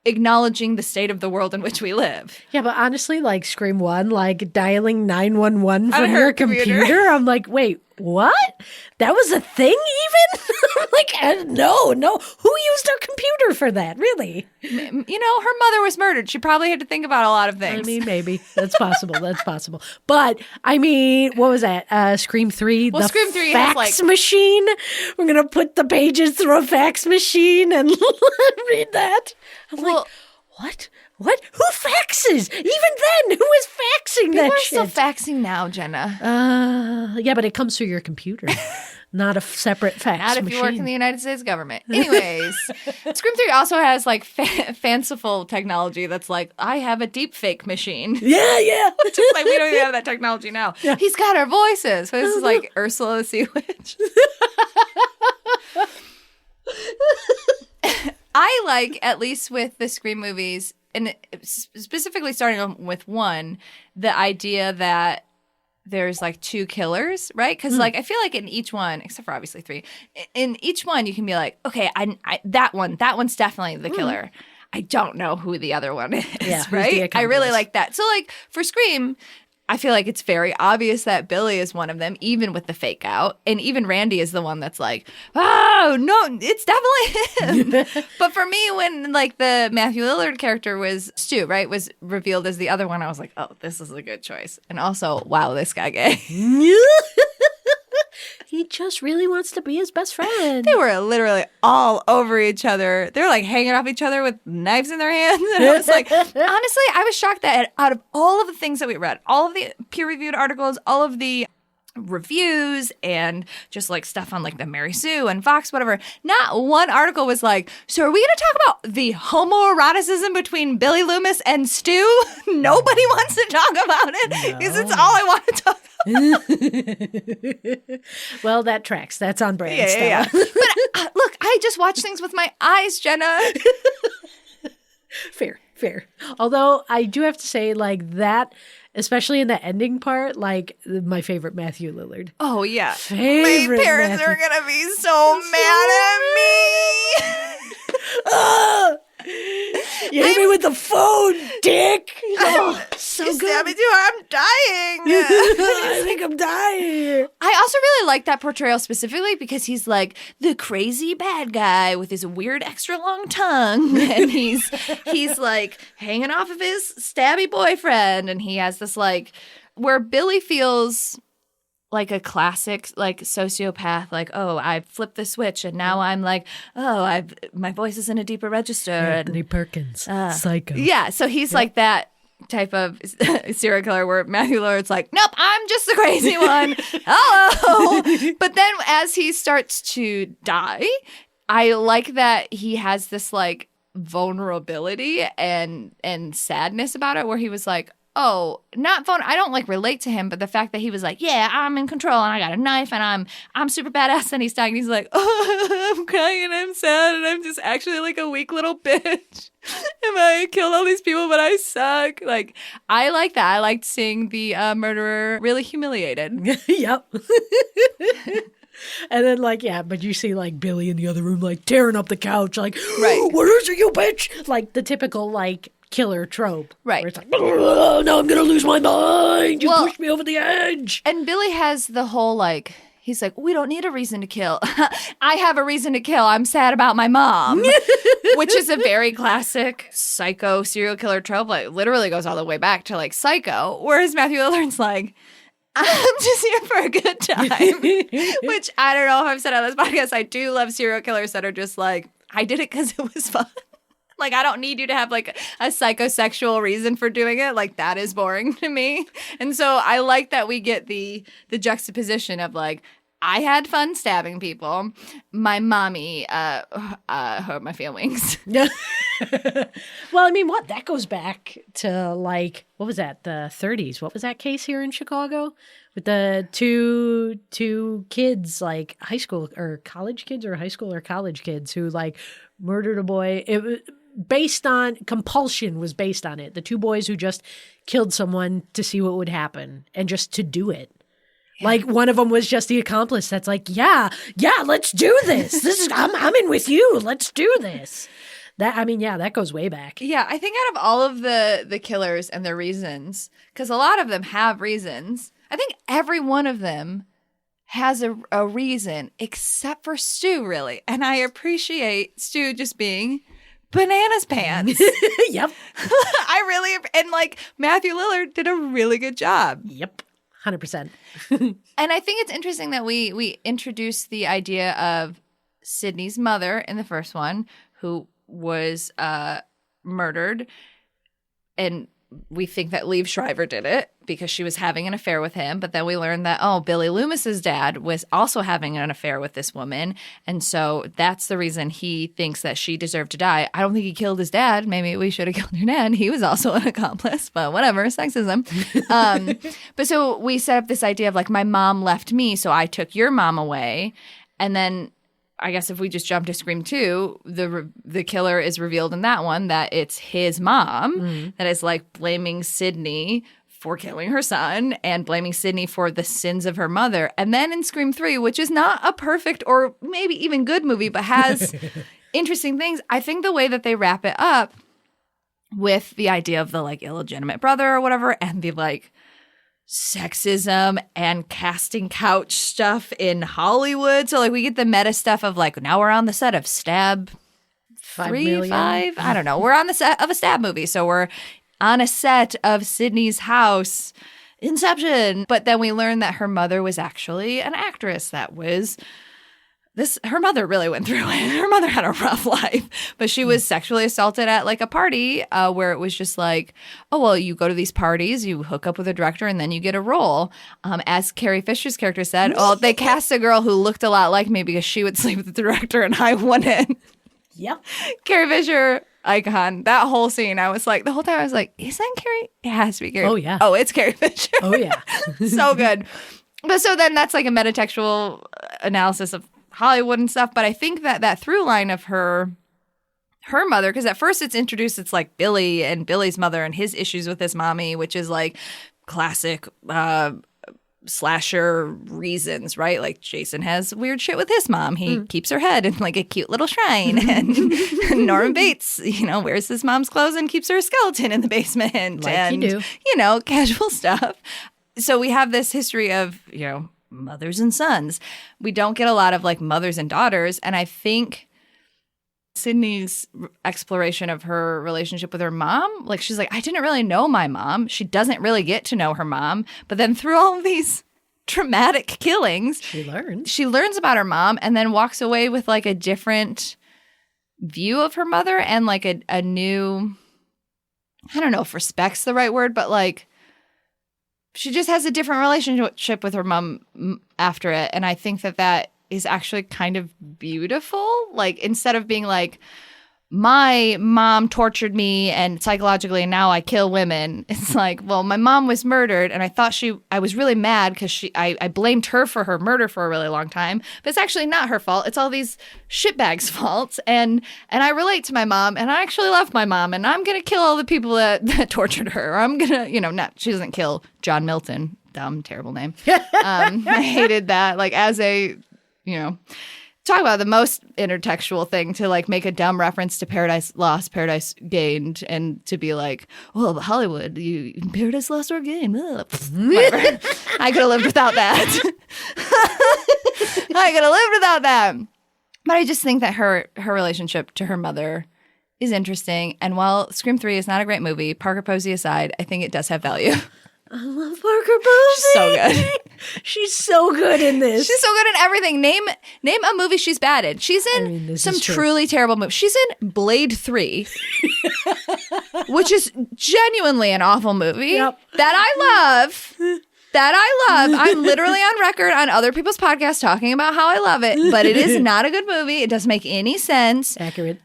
acknowledging the state of the world in which we live. Yeah, but honestly, like Scream 1, like dialing 911 from On her your computer, I'm like, wait, what? That was a thing even? I'm like, no. Who used our computer for that, really? Her mother was murdered. She probably had to think about a lot of things. I mean, maybe. That's possible. But, I mean, what was that? Scream 3? Well, the Scream 3 fax has like machine? We're going to put the pages through a fax machine and read that? I'm like, what? What? Who faxes? Even then, who is faxing that shit? People are still faxing now, Jenna. Yeah, but it comes through your computer, not a separate fax Not if machine. you work in the United States government. Anyways, Scream 3 also has like fanciful technology that's like, I have a deep fake machine. Yeah. Just like we don't even have that technology now. Yeah. He's got our voices. So this is like Ursula the Sea Witch. I like, at least with the Scream movies, and specifically starting with one, the idea that there's like 2 killers, right? Because like I feel like in each one, except for obviously 3, in each one you can be like, okay, that one's definitely the killer. I don't know who the other one is, right? I really like that. So like for Scream, I feel like it's very obvious that Billy is one of them, even with the fake out. And even Randy is the one that's like, oh, no, it's definitely him. But for me, when like the Matthew Lillard character was Stu, right, was revealed as the other one, I was like, oh, this is a good choice. And also, wow, this guy gay. He just really wants to be his best friend. They were literally all over each other. They were like hanging off each other with knives in their hands. And I was like, honestly, I was shocked that out of all of the things that we read, all of the peer-reviewed articles, all of the reviews and just like stuff on like the Mary Sue and Fox, whatever, not one article was like, so are we going to talk about the homoeroticism between Billy Loomis and Stu? Nobody wants to talk about it because it's all I want to talk about. Well, that tracks. That's on brand. Yeah. But look, I just watch things with my eyes, Jenna. Fair. Although I do have to say, like that, especially in the ending part, like my favorite Matthew Lillard. Oh yeah, Favorite my parents are gonna be so mad at me. You hit me with the phone, dick. Oh, so you good. stabbed me too hard. I'm dying. I think I'm dying. I also really like that portrayal specifically because he's like the crazy bad guy with his weird extra long tongue, and he's like hanging off of his stabby boyfriend, and he has this like where Billy feels like a classic like sociopath, like, oh, I flipped the switch and now I'm like, oh, my voice is in a deeper register. Anthony Perkins, psycho. Yeah, so he's like that type of serial killer where Matthew Lillard's like, nope, I'm just the crazy one. Hello. But then as he starts to die, I like that he has this like vulnerability and sadness about it where he was like, oh, not phone. I don't like relate to him, but the fact that he was like, yeah, I'm in control and I got a knife and I'm super badass, and he's dying. He's like, oh, I'm crying and I'm sad and I'm just actually like a weak little bitch. And I killed all these people, but I suck. Like, I like that. I liked seeing the murderer really humiliated. Yep. And then, like, yeah, but you see, like, Billy in the other room, like, tearing up the couch, like, right. What is it, you bitch? Like, the typical, like, killer trope. Right. Where it's like, oh, now I'm going to lose my mind. You pushed me over the edge. And Billy has the whole, like, he's like, we don't need a reason to kill. I have a reason to kill. I'm sad about my mom. Which is a very classic psycho serial killer trope. Like, literally goes all the way back to, like, Psycho. Whereas Matthew Lillard's like, I'm just here for a good time. Which I don't know if I've said on this podcast. I do love serial killers that are just like, I did it because it was fun. Like, I don't need you to have, like, a psychosexual reason for doing it. Like, that is boring to me. And so I like that we get the juxtaposition of, like, I had fun stabbing people. My mommy hurt my feelings. Well, I mean, what? That goes back to, like, what was that? The 30s. What was that case here in Chicago? With the two kids, like, high school or college kids or high school or college kids who, like, murdered a boy. It was based on compulsion was based on it. The 2 boys who just killed someone to see what would happen and just to do it. Yeah. Like, one of them was just the accomplice that's like, yeah, let's do this. I'm in with you. Let's do this. That, I mean, yeah, that goes way back. Yeah, I think out of all of the killers and their reasons, because a lot of them have reasons, I think every one of them has a reason, except for Stu, really. And I appreciate Stu just being bananas pants. Yep. I really, and like Matthew Lillard did a really good job. Yep. 100%. And I think it's interesting that we introduced the idea of Sydney's mother in the first one, who was murdered, and we think that Liev Schreiber did it because she was having an affair with him. But then we learned that, oh, Billy Loomis's dad was also having an affair with this woman. And so that's the reason he thinks that she deserved to die. I don't think he killed his dad. Maybe we should have killed her dad. He was also an accomplice, but whatever, sexism. But so we set up this idea of like, my mom left me, so I took your mom away. And then I guess if we just jump to Scream 2, the killer is revealed in that one that it's his mom that is like blaming Sydney for killing her son and blaming Sydney for the sins of her mother. And then in Scream 3, which is not a perfect or maybe even good movie, but has interesting things, I think the way that they wrap it up with the idea of the like illegitimate brother or whatever, and the like sexism and casting couch stuff in Hollywood. So like we get the meta stuff of like, now we're on the set of Stab 5. I don't know. We're on the set of a Stab movie. So we're on a set of Sydney's house, Inception. But then we learn that her mother was actually an actress that was her mother really went through it. Her mother had a rough life, but she was sexually assaulted at like a party where it was just like, oh, well, you go to these parties, you hook up with a director, and then you get a role. As Carrie Fisher's character said, oh, they cast a girl who looked a lot like me because she would sleep with the director and I wouldn't. Yep. Carrie Fisher, icon. That whole scene, I was like, the whole time I was like, is that Carrie? It has to be Carrie. Oh, yeah. Oh, it's Carrie Fisher. Oh, yeah. So good. But so then that's like a metatextual analysis of Hollywood and stuff. But I think that through line of her mother, because at first it's introduced, it's like Billy and Billy's mother and his issues with his mommy, which is like classic slasher reasons, right? Like Jason has weird shit with his mom. He keeps her head in like a cute little shrine. And Norman Bates, wears his mom's clothes and keeps her skeleton in the basement. Like and, you do. Casual stuff. So we have this history of, mothers and sons. We don't get a lot of like mothers and daughters. And I think Sydney's exploration of her relationship with her mom, like she's like, I didn't really know my mom. She doesn't really get to know her mom. But then through all of these traumatic killings, she learns about her mom and then walks away with like a different view of her mother and like a new, I don't know if respect's the right word, but like she just has a different relationship with her mom after it. And I think that is actually kind of beautiful. Like, instead of being like, my mom tortured me and psychologically, and now I kill women. It's like, well, my mom was murdered, and I was really mad because I blamed her for her murder for a really long time. But it's actually not her fault. It's all these shitbags' faults. And I relate to my mom, and I actually love my mom, and I'm gonna kill all the people that tortured her. Or I'm gonna, she doesn't kill John Milton. Dumb, terrible name. I hated that. Like, as a, talk about the most intertextual thing to like make a dumb reference to Paradise Lost, Paradise Gained, and to be like, well, Hollywood, Paradise Lost or Gained. Whatever. I could have lived without that. I could have lived without that. But I just think that her relationship to her mother is interesting. And while Scream 3 is not a great movie, Parker Posey aside, I think it does have value. I love Parker Posey. She's so good. She's so good in this. She's so good in everything. Name a movie she's bad in. She's in some truly terrible movies. She's in Blade 3, which is genuinely an awful movie that I love. I'm literally on record on other people's podcasts talking about how I love it, but it is not a good movie. It doesn't make any sense. Accurate.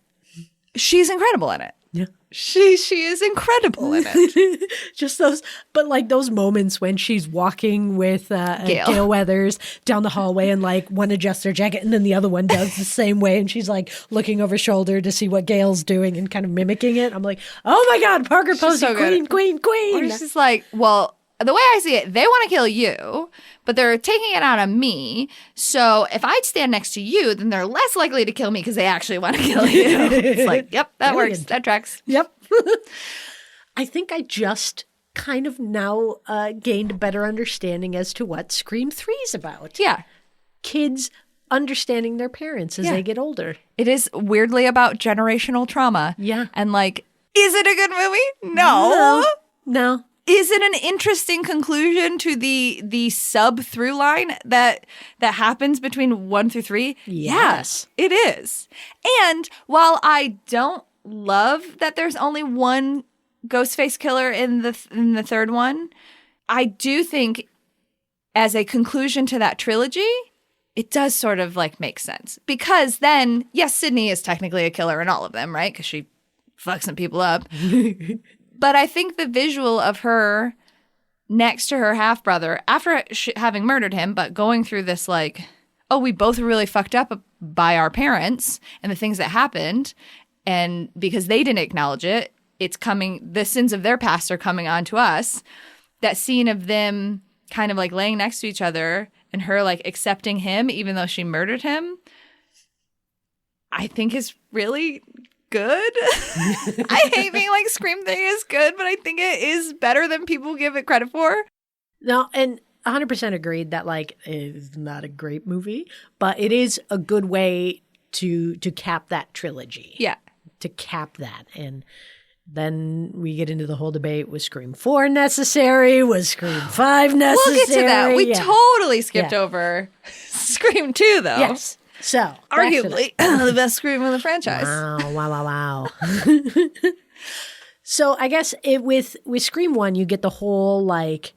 She's incredible in it. Yeah. She is incredible in it. Just those moments when she's walking with Gail Weathers down the hallway and like one adjusts her jacket and then the other one does the same way and she's like looking over her shoulder to see what Gail's doing and kind of mimicking it. I'm like, oh my God, Parker Posey, so queen. Or she's just like, well, the way I see it, they want to kill you, but they're taking it out on me. So if I stand next to you, then they're less likely to kill me because they actually want to kill you. It's like, yep, that works. That tracks. Yep. I think I just kind of now gained a better understanding as to what Scream 3 is about. Yeah. Kids understanding their parents as they get older. It is weirdly about generational trauma. Yeah. And like, is it a good movie? No. Is it an interesting conclusion to the sub through line that happens between 1 through 3? Yes. Yeah, it is. And while I don't love that there's only one Ghostface killer in the third one, I do think as a conclusion to that trilogy, it does sort of like make sense. Because then, yes, Sydney is technically a killer in all of them, right? Because she fucks some people up. But I think the visual of her next to her half-brother, after having murdered him, but going through this like, oh, we both were really fucked up by our parents and the things that happened. And because they didn't acknowledge it, it's coming, the sins of their past are coming on to us. that scene of them kind of like laying next to each other and her like accepting him even though she murdered him, I think is really good. I hate being like Scream thing is good, but I think it is better than people give it credit for. No, and 100% agreed that like it is not a great movie, but it is a good way to cap that trilogy. Yeah. To cap that. And then we get into the whole debate, was Scream 4 necessary? Was Scream 5 necessary? We'll get to that. We Yeah. totally skipped over Scream 2 though. Yes. So, back to Arguably the best Scream in the franchise. Wow. So I guess with Scream 1, you get the whole like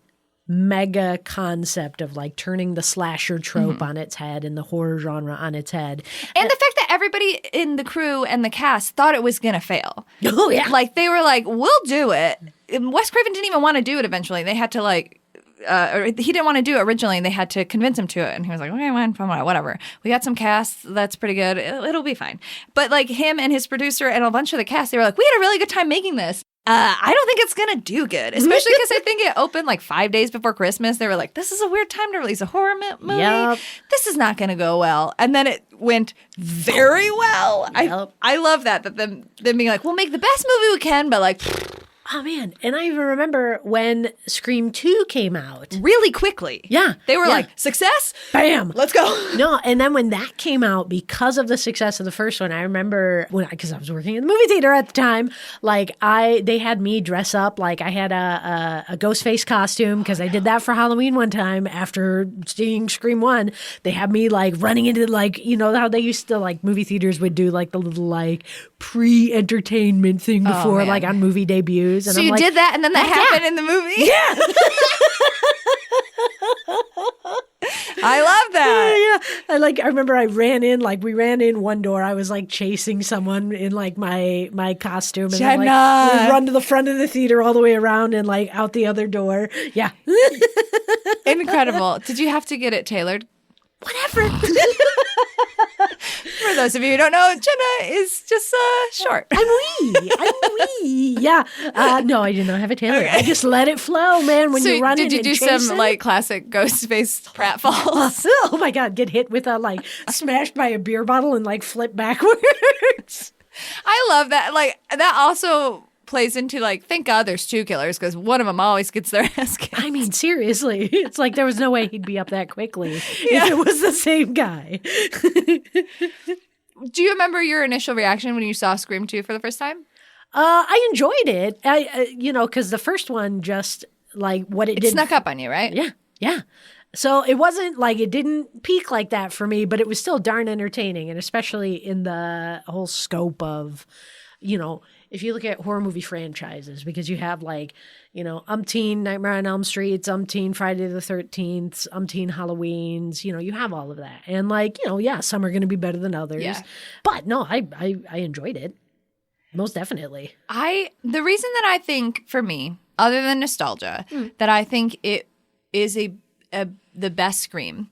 mega concept of like turning the slasher trope on its head and the horror genre on its head. And the fact that everybody in the crew and the cast thought it was going to fail. Oh, yeah. Like, they were like, we'll do it. And Wes Craven didn't even want to do it eventually. They had to, like, or he didn't want to do it originally. And they had to convince him to it. And he was like, okay, fine, whatever. We got some casts. That's pretty good. It'll be fine. But, like, him and his producer and a bunch of the cast, they were like, we had a really good time making this. I don't think it's going to do good, especially because I think it opened like 5 days before Christmas. They were like, this is a weird time to release a horror movie. Yep. This is not going to go well. And then it went very well. Yep. I love that them being like, we'll make the best movie we can, but like, Oh, man. And I even remember when Scream 2 came out. really quickly. Yeah. They were yeah. like, success? Bam. Let's go. No, and then when that came out, because of the success of the first one, I remember because I was working in the movie theater at the time, like they had me dress up like I had a Ghostface costume because I did that for Halloween one time after seeing Scream 1. They had me like running into like, you know how they used to like movie theaters would do like the little like pre-entertainment thing before man. like on movie debuts. And So I'm you like, did that and then that happened in the movie? Yeah. I love that. Yeah. I remember we ran in one door. I was like chasing someone in like my costume. And then, Jenna. we run to the front of the theater all the way around and like out the other door. Yeah. Incredible. Did you have to get it tailored? Whatever. For those of you who don't know, Jenna is just short. I'm wee. Yeah. No, I did not have a tailor. Okay. I just let it flow, man. When So you run did you and do chase some it. like classic Ghostface pratfalls? Oh my God, get hit with smashed by a beer bottle and like flip backwards. I love that. Like that also plays into like, thank God there's two killers because one of them always gets their ass kicked. I mean, seriously, it's like there was no way he'd be up that quickly if it was the same guy. Do you remember your initial reaction when you saw Scream 2 for the first time? I enjoyed it. Because the first one just like what it did Snuck up on you, right? Yeah. So it wasn't like it didn't peak like that for me, but it was still darn entertaining, and especially in the whole scope of, if you look at horror movie franchises, because you have like, umpteen Nightmare on Elm Street, umpteen Friday the 13th, umpteen Halloweens, you have all of that. And like, some are going to be better than others. Yeah. But no, I enjoyed it. Most definitely. The reason that I think, for me, other than nostalgia, that I think it is the best Scream,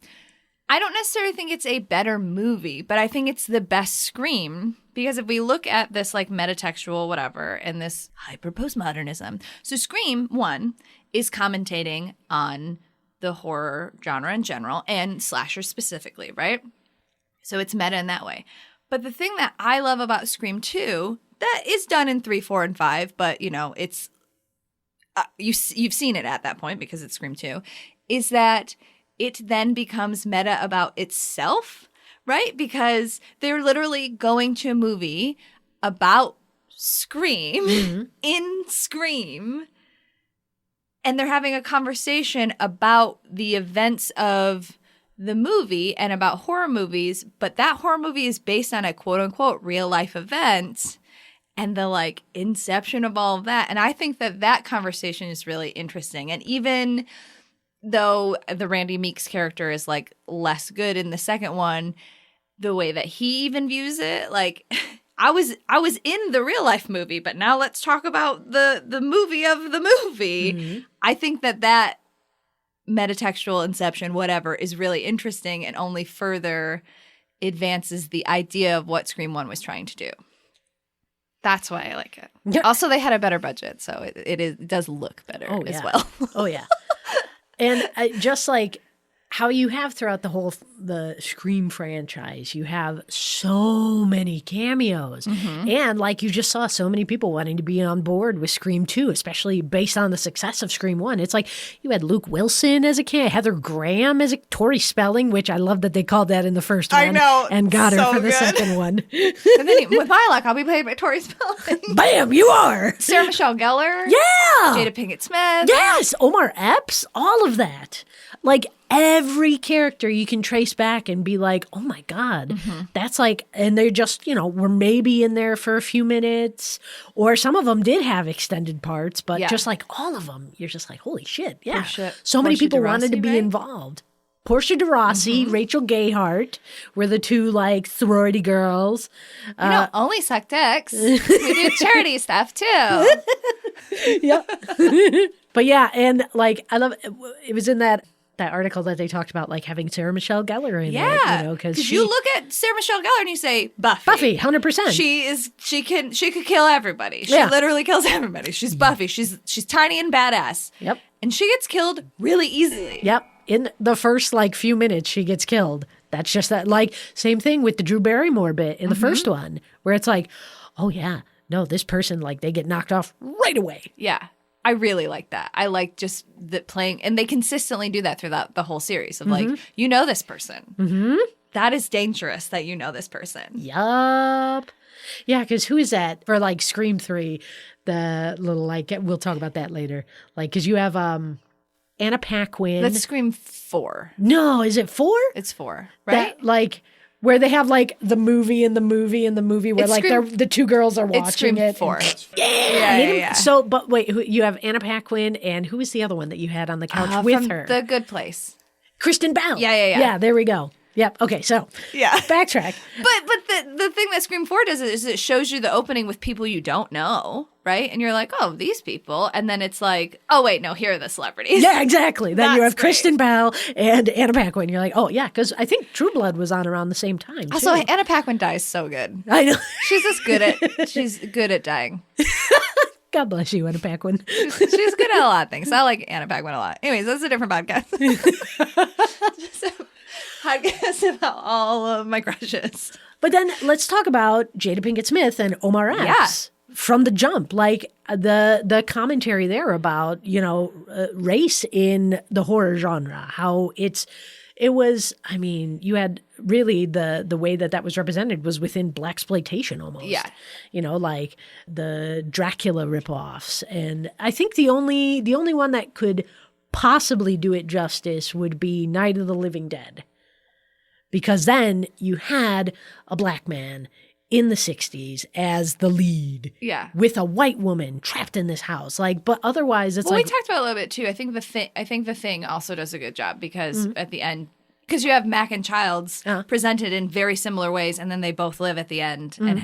I don't necessarily think it's a better movie, but I think it's the best Scream because if we look at this like metatextual whatever and this hyper postmodernism, so Scream 1 is commentating on the horror genre in general and slasher specifically, right? So it's meta in that way. But the thing that I love about Scream 2 that is done in 3, 4, and 5, but it's you've seen it at that point because it's Scream 2, is that it then becomes meta about itself, right? Because they're literally going to a movie about Scream in Scream, and they're having a conversation about the events of the movie and about horror movies, but that horror movie is based on a quote-unquote real-life event and the like inception of all of that. And I think that conversation is really interesting. And even though the Randy Meeks character is like less good in the second one, the way that he even views it, like I was in the real life movie, but now let's talk about the movie of the movie. Mm-hmm. I think that metatextual inception, whatever, is really interesting and only further advances the idea of what Scream 1 was trying to do. That's why I like it. Also, they had a better budget, so it does look better as well. Oh, yeah. And just like how you have throughout the Scream franchise, you have so many cameos. And like you just saw so many people wanting to be on board with Scream 2, especially based on the success of Scream 1. It's like you had Luke Wilson as a cameo, Heather Graham as a Tori Spelling, which I love that they called that in the first one. I know. And got her so for the good. second one. And then with my luck, I'll be played by Tori Spelling. Bam, you are. Sarah Michelle Gellar. Yeah. Jada Pinkett Smith. Yes. Omar Epps. All of that. Like every character you can trace back and be like, oh my God, that's like, and they just, were maybe in there for a few minutes, or some of them did have extended parts, but just like all of them, you're just like, holy shit. Yeah. So many people wanted to be involved. Portia de Rossi, Rachel Gayheart were the two like sorority girls. Only suck dicks. We do charity stuff too. Yeah. But yeah, and like I love it was in that article that they talked about like having Sarah Michelle Gellar in it, because you look at Sarah Michelle Gellar and you say Buffy. Buffy, 100%. She could kill everybody. She literally kills everybody. She's Buffy. She's tiny and badass. Yep. And she gets killed really easily. Yep. In the first like few minutes she gets killed. That's just that like same thing with the Drew Barrymore bit in the first one where it's like, oh yeah, no, this person like they get knocked off right away. Yeah. I really like that. I like just the playing, and they consistently do that throughout the whole series of like, this person. That is dangerous that you know this person. Yup. Yeah, because who is that for like Scream 3? The little like, we'll talk about that later. Like, because you have Anna Paquin. That's Scream 4. No, is it 4? It's 4, right? That, like, where they have like the movie and the movie and the movie where It's like the two girls are watching it's Scream it. 4. Yeah. So, but wait, you have Anna Paquin and who was the other one that you had on the couch with from her? The Good Place. Kristen Bell. Yeah. Yeah, there we go. Yep. Okay, so backtrack. But the thing that Scream 4 does is it shows you the opening with people you don't know, right? And you're like, oh, these people. And then it's like, oh, wait, no, here are the celebrities. Yeah, exactly. Then you That's have Kristen Bell and Anna Paquin. You're like, oh, yeah, because I think True Blood was on around the same time, Also, too. Anna Paquin dies so good. I know. She's good at dying. God bless you, Anna Paquin. She's good at a lot of things. I like Anna Paquin a lot. Anyways, that's a different podcast. Just a podcast about all of my crushes. But then let's talk about Jada Pinkett Smith and Omar Epps. Yeah. From the jump, like the commentary there about, race in the horror genre, how it was, I mean, you had really the way that was represented was within blaxploitation almost. Yeah. Like the Dracula ripoffs. And I think the only one that could possibly do it justice would be Night of the Living Dead. Because then you had a black man in the 60s as the lead. Yeah. With a white woman trapped in this house. Like, but otherwise it's we like talked about it a little bit too. I think the thing also does a good job because at the end, because you have Mac and Childs presented in very similar ways, and then they both live at the end and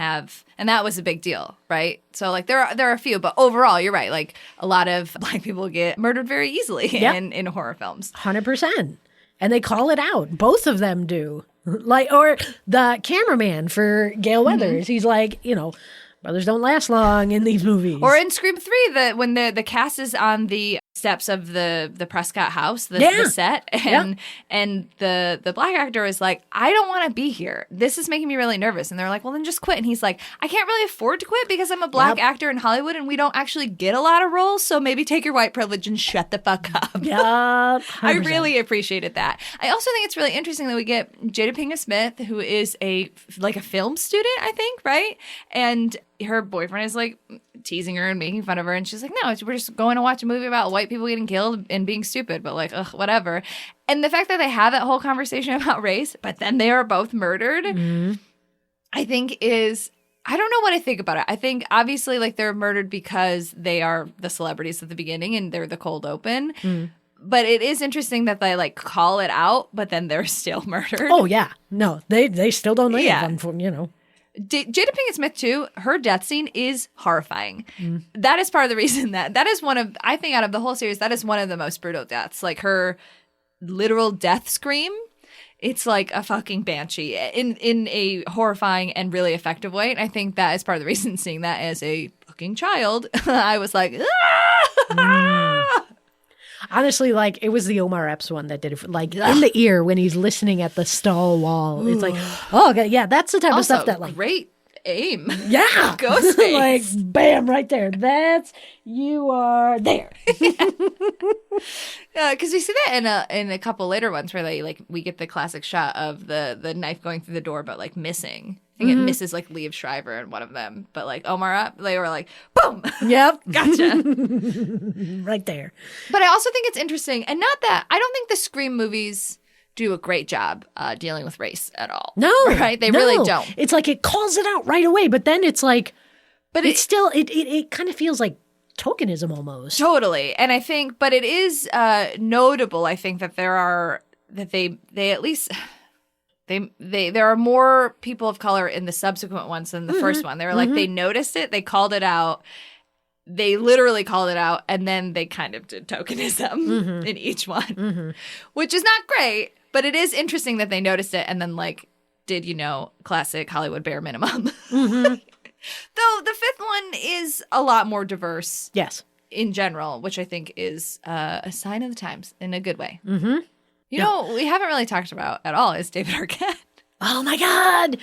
that was a big deal, right? So like there are a few, but overall you're right. Like a lot of black people get murdered very easily in horror films. 100%. And they call it out. Both of them do. Like, or the cameraman for Gale Weathers. He's like, brothers don't last long in these movies. Or in Scream 3, when the cast is on the steps of the Prescott house, the set, and the black actor is like, I don't want to be here. This is making me really nervous. And they're like, well, then just quit. And he's like, I can't really afford to quit because I'm a black actor in Hollywood and we don't actually get a lot of roles. So maybe take your white privilege and shut the fuck up. Yeah, I really appreciated that. I also think it's really interesting that we get Jada Pinkett Smith, who is a film student, I think, right? And her boyfriend is like teasing her and making fun of her, and she's like, no, we're just going to watch a movie about white people getting killed and being stupid, but like, ugh, whatever. And the fact that they have that whole conversation about race, but then they are both murdered, I think I don't know what I think about it. I think obviously like they're murdered because they are the celebrities at the beginning and they're the cold open. But it is interesting that they like call it out, but then they're still murdered. Oh yeah, no, they still don't live. Yeah. Jada Pinkett Smith too, her death scene is horrifying. That is part of the reason that is one of, I think out of the whole series, that is one of the most brutal deaths. Like her literal death scream it's like a fucking banshee in a horrifying and really effective way. And I think that is part of the reason seeing that as a fucking child, I was like, ah! Honestly, like, it was the Omar Epps one that did it. Like, in the ear when he's listening at the stall wall. It's like, oh, okay, yeah, that's the type of stuff that, like... Great aim. Yeah. Ghostface. Like, bam, right there. You are there. Because we see that in a couple later ones where we get the classic shot of the knife going through the door, but like missing. I think it misses like Liev Schreiber in one of them, but like Omar up, they were like, boom. Yep. Gotcha. Right there. But I also think it's interesting, and not that I don't think the Scream movies do a great job dealing with race at all. No. Right? They really don't. It's like it calls it out right away, but then it's like, but it's still, it kind of feels like tokenism almost. Totally. And I think, but it is notable, I think, that there are, that they at least... there are more people of color in the subsequent ones than the first one. They were like, they noticed it, they called it out, they literally called it out, and then they kind of did tokenism in each one, which is not great, but it is interesting that they noticed it and then like did, classic Hollywood bare minimum. Though the fifth one is a lot more diverse. Yes. In general, which I think is a sign of the times in a good way. You know, we haven't really talked about at all is David Arquette. Oh my God.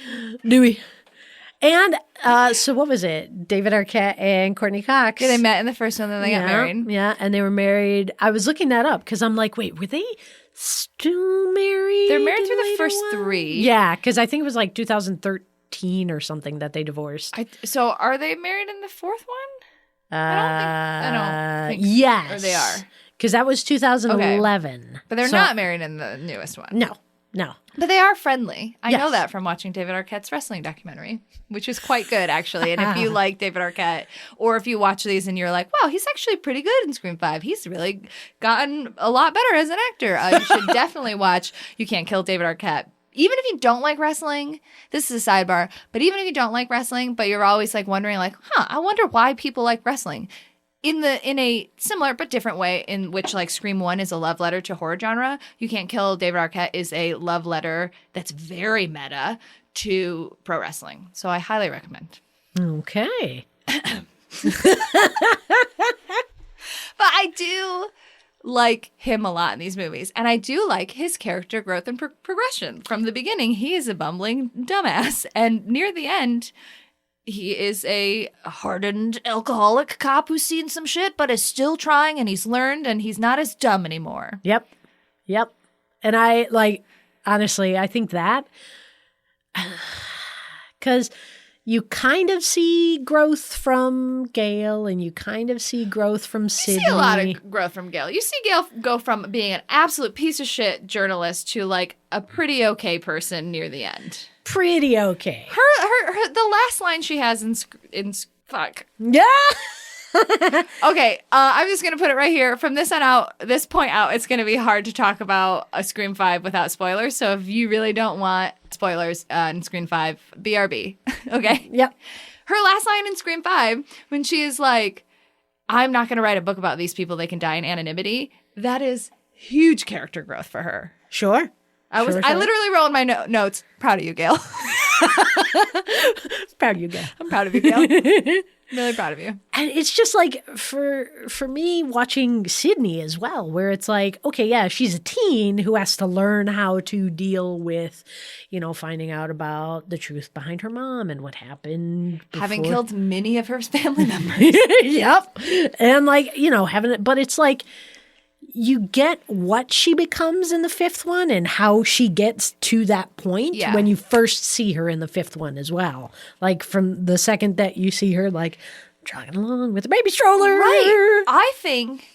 Do we? And so what was it? David Arquette and Courtney Cox. Yeah, they met in the first one, then they got married. Yeah, and they were married. I was looking that up because I'm like, wait, were they still married? They're married through the first three. Yeah, because I think it was like 2013 or something that they divorced. So are they married in the fourth one? I don't think yes. Or they are. Because that was 2011. Okay. But they're not married in the newest one. No. But they are friendly. I Yes. know that from watching David Arquette's wrestling documentary, which is quite good, actually. And if you like David Arquette, or if you watch these and you're like, wow, he's actually pretty good in Scream 5. He's really gotten a lot better as an actor. You should definitely watch You Can't Kill David Arquette. Even if you don't like wrestling, this is a sidebar, but even if you don't like wrestling, but you're always like wondering like, I wonder why people like wrestling. In a similar but different way in which like Scream 1 is a love letter to horror genre, You Can't Kill David Arquette is a love letter that's very meta to pro wrestling. So I highly recommend. Okay. But I do like him a lot in these movies. And I do like his character growth and progression. From the beginning, he is a bumbling dumbass. And near the end... he is a hardened alcoholic cop who's seen some shit, but is still trying, and he's learned, and he's not as dumb anymore. Yep. And I, like, honestly, I think that, because you kind of see growth from Gail, and you kind of see growth from Sydney. You see a lot of growth from Gail. You see Gail go from being an absolute piece of shit journalist to, like, a pretty okay person near the end. Pretty okay. Her the last line she has in fuck. Yeah. Okay, I'm just gonna put it right here. From this point out, it's gonna be hard to talk about a Scream 5 without spoilers. So if you really don't want spoilers in Scream 5, BRB. Okay. Yep. Her last line in Scream 5, when she is like, "I'm not gonna write a book about these people. They can die in anonymity." That is huge character growth for her. Sure. I literally wrote in my notes, proud of you, Gail. Proud of you, Gail. I'm proud of you, Gail. Really proud of you. And it's just like, for me, watching Sydney as well, where it's like, okay, yeah, she's a teen who has to learn how to deal with, finding out about the truth behind her mom and what happened before. Having killed many of her family members. Yep. And like, having it, but it's like, you get what she becomes in the fifth one and how she gets to that point when you first see her in the fifth one as well. Like from the second that you see her like jogging along with a baby stroller. Right. I think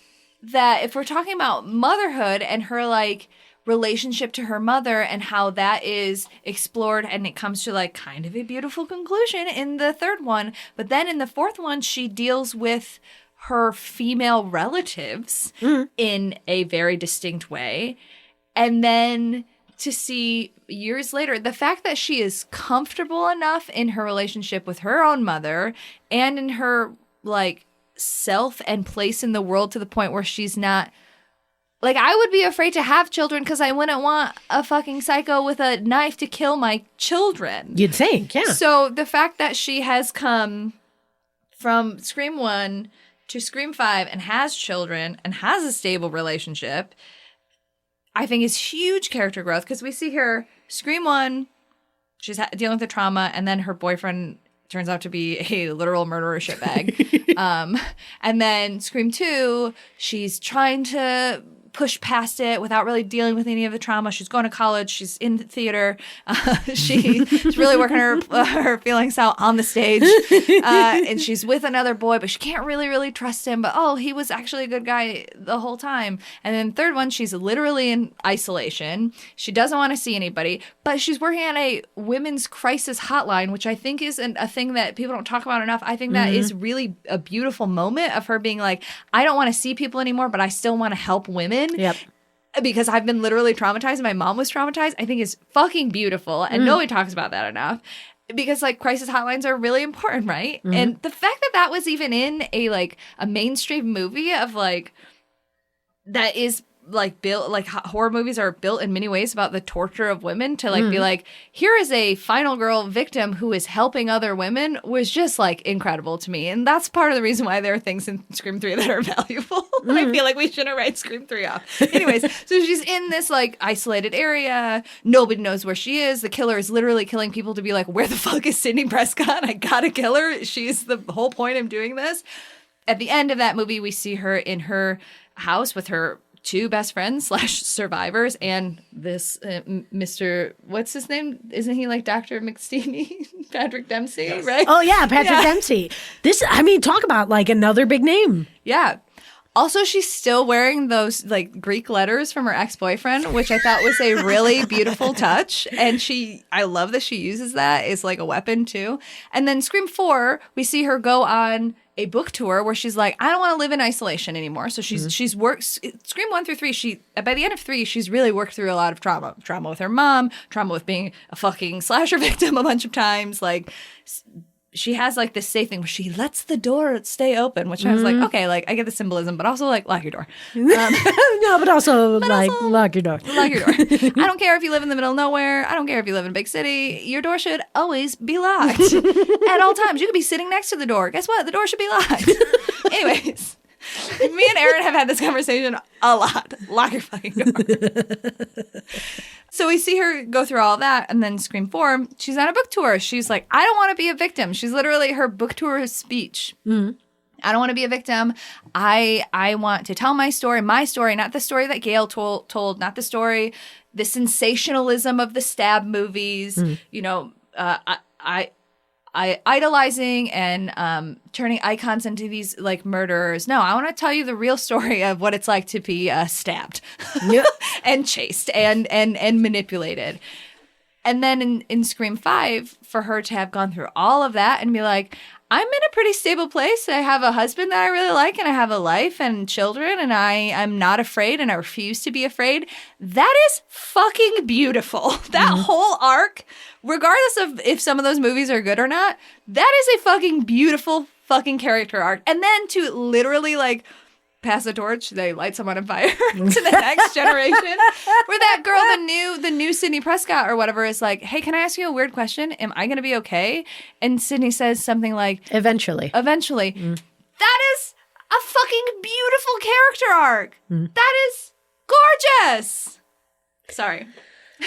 that if we're talking about motherhood and her like relationship to her mother and how that is explored and it comes to like kind of a beautiful conclusion in the third one. But then in the fourth one, she deals with her female relatives in a very distinct way. And then to see years later, the fact that she is comfortable enough in her relationship with her own mother and in her like self and place in the world to the point where she's not Like, I would be afraid to have children because I wouldn't want a fucking psycho with a knife to kill my children. You'd think, yeah. So the fact that she has come from Scream 1 to Scream 5 and has children and has a stable relationship, I think is huge character growth, because we see her Scream 1, she's dealing with the trauma, and then her boyfriend turns out to be a literal murderer shitbag. And then Scream 2, she's trying to push past it without really dealing with any of the trauma. She's going to college. She's in theater. She's really working her feelings out on the stage. And she's with another boy, but she can't really trust him. But, oh, he was actually a good guy the whole time. And then third one, she's literally in isolation. She doesn't want to see anybody, but she's working at a women's crisis hotline, which I think is a thing that people don't talk about enough. I think that is really a beautiful moment of her being like, I don't want to see people anymore, but I still want to help women. Yep. Because I've been literally traumatized. My mom was traumatized. I think is fucking beautiful. And nobody talks about that enough. Because, like, crisis hotlines are really important, right? And the fact that that was even in a mainstream movie of, like, that is, like, built, like, horror movies are built in many ways about the torture of women to, like, be like, here is a final girl victim who is helping other women was just, like, incredible to me. And that's part of the reason why there are things in Scream 3 that are valuable. And I feel like we shouldn't write Scream 3 off. Anyways, so she's in this, like, isolated area. Nobody knows where she is. The killer is literally killing people to be like, where the fuck is Sidney Prescott? I gotta kill her. She's the whole point of doing this. At the end of that movie, we see her in her house with her two best friends / survivors and this Mr. What's his name? Isn't he like Dr. McSteamy? Patrick Dempsey, right? Oh, yeah, Patrick Dempsey. This, I mean, talk about like another big name. Yeah. Also, she's still wearing those like Greek letters from her ex-boyfriend, which I thought was a really beautiful touch. And I love that she uses that as like a weapon too. And then Scream 4, we see her go on a book tour where she's like, I don't want to live in isolation anymore. So she's worked Scream 1 through 3. By the end of 3, she's really worked through a lot of trauma with her mom, trauma with being a fucking slasher victim a bunch of times. Like, she has like this safe thing where she lets the door stay open, which I was like, okay, like I get the symbolism, but also like lock your door. No, but also lock your door. Lock your door. I don't care if you live in the middle of nowhere. I don't care if you live in a big city. Your door should always be locked at all times. You could be sitting next to the door. Guess what? The door should be locked. Anyways, me and Erin have had this conversation a lot. Lock your fucking door. So we see her go through all that, and then Scream 4, she's on a book tour. She's like, I don't want to be a victim. She's literally her book tour speech. I don't want to be a victim. I want to tell my story, not the story that Gail told, not the story, the sensationalism of the stab movies, you know, I idolizing and turning icons into these like murderers. No, I want to tell you the real story of what it's like to be stabbed and chased and manipulated. And then in Scream 5, for her to have gone through all of that and be like, I'm in a pretty stable place. I have a husband that I really like, and I have a life and children, and I'm not afraid, and I refuse to be afraid. That is fucking beautiful. That whole arc, regardless of if some of those movies are good or not, that is a fucking beautiful fucking character arc. And then to literally like pass the torch, they light someone on fire to the next generation. Where that girl, the new Sidney Prescott or whatever, is like, hey, can I ask you a weird question? Am I going to be okay? And Sidney says something like, Eventually. That is a fucking beautiful character arc. That is gorgeous. Sorry.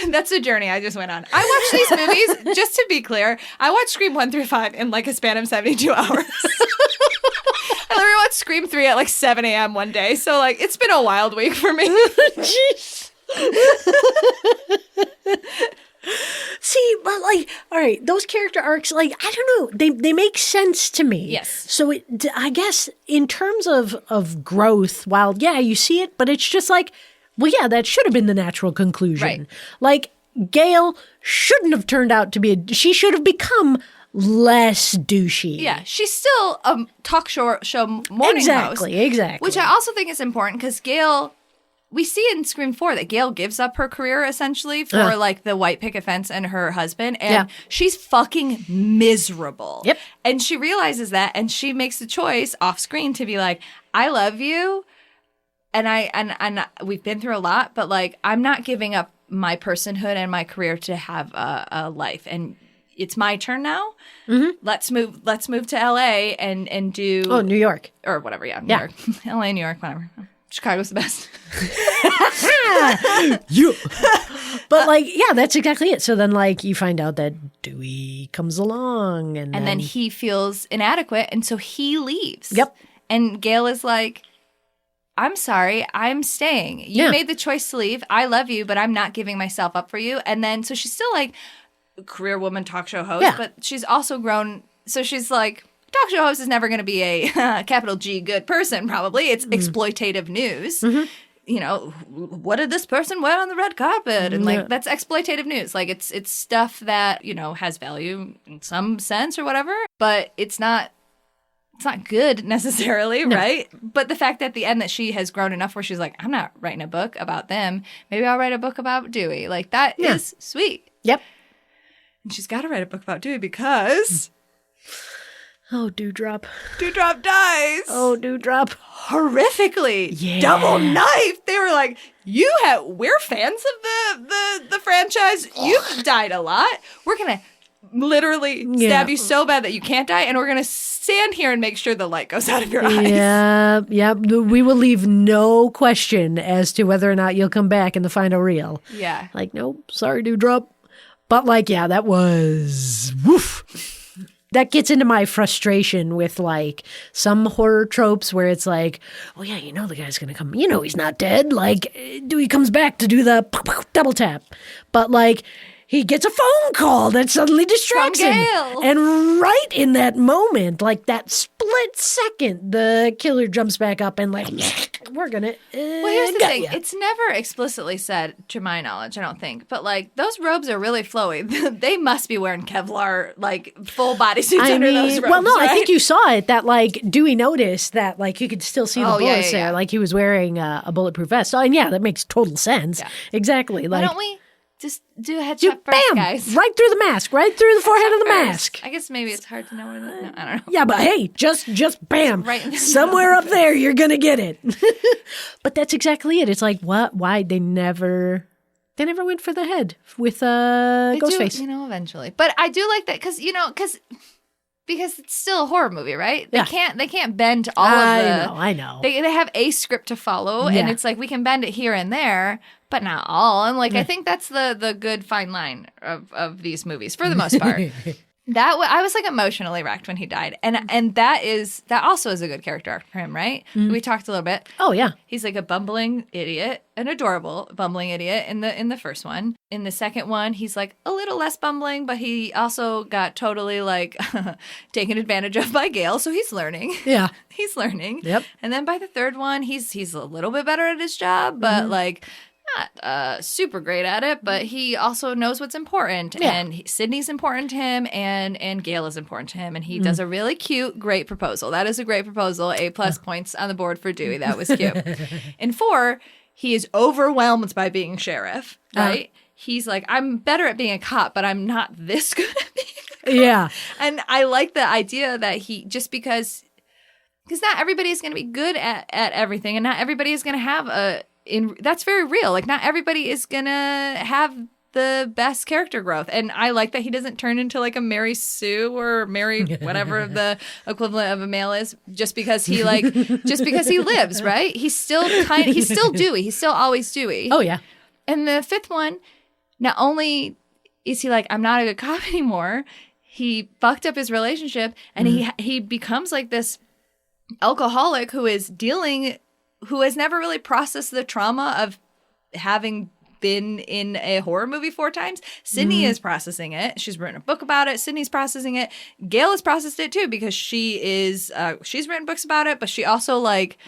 That's the journey I just went on. I watched these movies, just to be clear, I watched Scream 1 through 5 in like a span of 72 hours. I literally watched Scream 3 at like 7 a.m. one day. So like, it's been a wild week for me. Jeez. See, but like, all right, those character arcs, like, I don't know, they make sense to me. Yes. So I guess in terms of growth, while, yeah, you see it, but it's just like, well, yeah, that should have been the natural conclusion. Right. Like, Gail shouldn't have turned out to be she should have become less douchey. Yeah, she's still a talk show morning host. Exactly. Which I also think is important because Gail, we see in Scream 4 that Gail gives up her career essentially for like the white picket fence and her husband, and she's fucking miserable. Yep. And she realizes that, and she makes the choice off screen to be like, I love you, and we've been through a lot, but like I'm not giving up my personhood and my career to have a life, and it's my turn now. Mm-hmm. Let's move to LA and do New York or whatever. Yeah, New York, LA, New York, whatever. Chicago's the best. You. But like, yeah, that's exactly it. So then like you find out that Dewey comes along and then he feels inadequate, and so he leaves. Yep. And Gail is like, I'm sorry, I'm staying. You made the choice to leave. I love you, but I'm not giving myself up for you. And then, so she's still like a career woman, talk show host, but she's also grown. So she's like, talk show host is never going to be a capital G good person, probably. It's exploitative news. Mm-hmm. You know, what did this person wear on the red carpet? And like, that's exploitative news. Like, it's stuff that, you know, has value in some sense or whatever, but it's not good necessarily, right? But the fact at the end that she has grown enough where she's like, I'm not writing a book about them. Maybe I'll write a book about Dewey. Like, that is sweet. Yep. And she's got to write a book about Dewey because... Oh, Dewdrop. Dewdrop dies. Oh, Dewdrop. Horrifically. Yeah. Double knife. They were like, we're fans of the franchise. You've died a lot. We're going to literally stab you so bad that you can't die, and we're going to stand here and make sure the light goes out of your eyes. Yeah. We will leave no question as to whether or not you'll come back in the final reel. Yeah. Like, nope, sorry, Dewdrop. But like, yeah, that was woof. That gets into my frustration with like some horror tropes where it's like, oh yeah, you know the guy's going to come. You know he's not dead. Like, Dewey comes back to do the double tap. But like, he gets a phone call that suddenly distracts him. And right in that moment, like that split second, the killer jumps back up and like, we're going to Well, here's the thing. It's never explicitly said, to my knowledge, I don't think. But like, those robes are really flowy. They must be wearing Kevlar, like full bodysuits under those robes. Well, no, right? I think you saw it that like Dewey noticed that like you could still see the bullets there. Like he was wearing a bulletproof vest. Oh, and yeah, that makes total sense. Yeah. Exactly. Like, why don't we just do a headshot first, guys? Right through the mask, right through the forehead of the mask. I guess maybe it's hard to know where no, I don't know. Yeah, but hey, just bam. Right somewhere up there, you're going to get it. But that's exactly it. It's like, what? Why? They never went for the head with Ghostface. You know, eventually. But I do like that because it's still a horror movie, right? They can't bend all of the... I know. They have a script to follow, and it's like we can bend it here and there, but not all. And like I think that's the good fine line of these movies for the most part. I was like emotionally wrecked when he died, and that also is a good character arc for him, right? Mm-hmm. We talked a little bit. Oh yeah, he's like a bumbling idiot, an adorable bumbling idiot in the first one. In the second one, he's like a little less bumbling, but he also got totally like taken advantage of by Gail, so he's learning. Yeah, he's learning. Yep. And then by the third one, he's a little bit better at his job, but like. Not super great at it, but he also knows what's important. Yeah. And Sydney's important to him, and Gail is important to him. And he does a really cute, great proposal. That is a great proposal. A+ points on the board for Dewey. That was cute. In 4, he is overwhelmed by being sheriff, right? He's like, I'm better at being a cop, but I'm not this good at being a cop. Yeah. And I like the idea that he, just because not everybody is going to be good at everything, and not everybody is going to have that's very real. Like, not everybody is gonna have the best character growth. And I like that he doesn't turn into like a Mary Sue or Mary whatever the equivalent of a male is just because he lives, right? He's still Dewey. He's still always Dewey. Oh yeah. And the 5th one, not only is he like, I'm not a good cop anymore, he fucked up his relationship, and he becomes like this alcoholic who has never really processed the trauma of having been in a horror movie 4 times. Sydney is processing it. She's written a book about it. Sydney's processing it. Gail has processed it too, because she's written books about it, but she also like...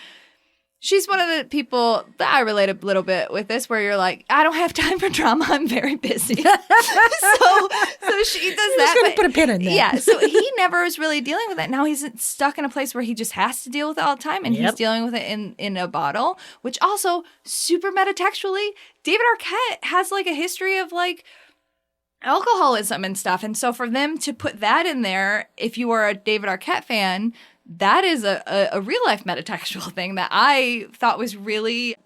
She's one of the people that I relate a little bit with this, where you're like, I don't have time for drama. I'm very busy. so she does that. I'm just going to put a pin in that. Yeah. So he never is really dealing with it. Now he's stuck in a place where he just has to deal with it all the time. And he's dealing with it in a bottle, which also super metatextually, David Arquette has like a history of like alcoholism and stuff. And so for them to put that in there, if you are a David Arquette fan, that is a real life metatextual thing that I thought was really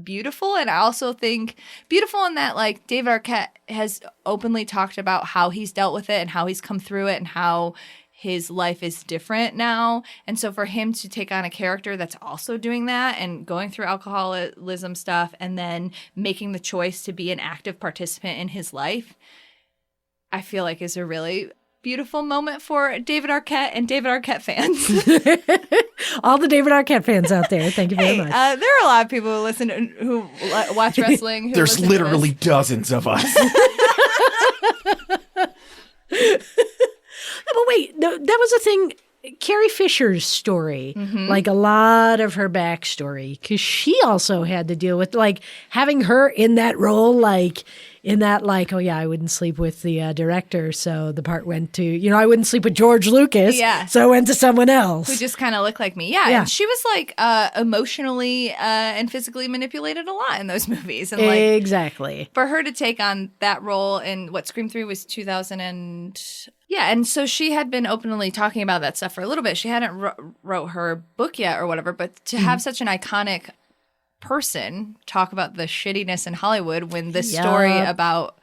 beautiful. And I also think beautiful in that, like, David Arquette has openly talked about how he's dealt with it and how he's come through it and how his life is different now. And so for him to take on a character that's also doing that and going through alcoholism stuff and then making the choice to be an active participant in his life, I feel like is a really beautiful moment for David Arquette and David Arquette fans. All the David Arquette fans out there, thank you very much. There are a lot of people who listen, who watch wrestling. Who There's literally dozens of us. But wait, that was a thing. Carrie Fisher's story, like a lot of her backstory, because she also had to deal with like having her in that role, like in that, like, oh yeah, I wouldn't sleep with the director, so the part went to, I wouldn't sleep with George Lucas, so it went to someone else. Who just kind of looked like me. Yeah, and she was like emotionally and physically manipulated a lot in those movies. And like, exactly. For her to take on that role in what Scream 3 was 2000 and... Yeah, and so she had been openly talking about that stuff for a little bit. She hadn't wrote her book yet or whatever, but to have such an iconic person talk about the shittiness in Hollywood when the story about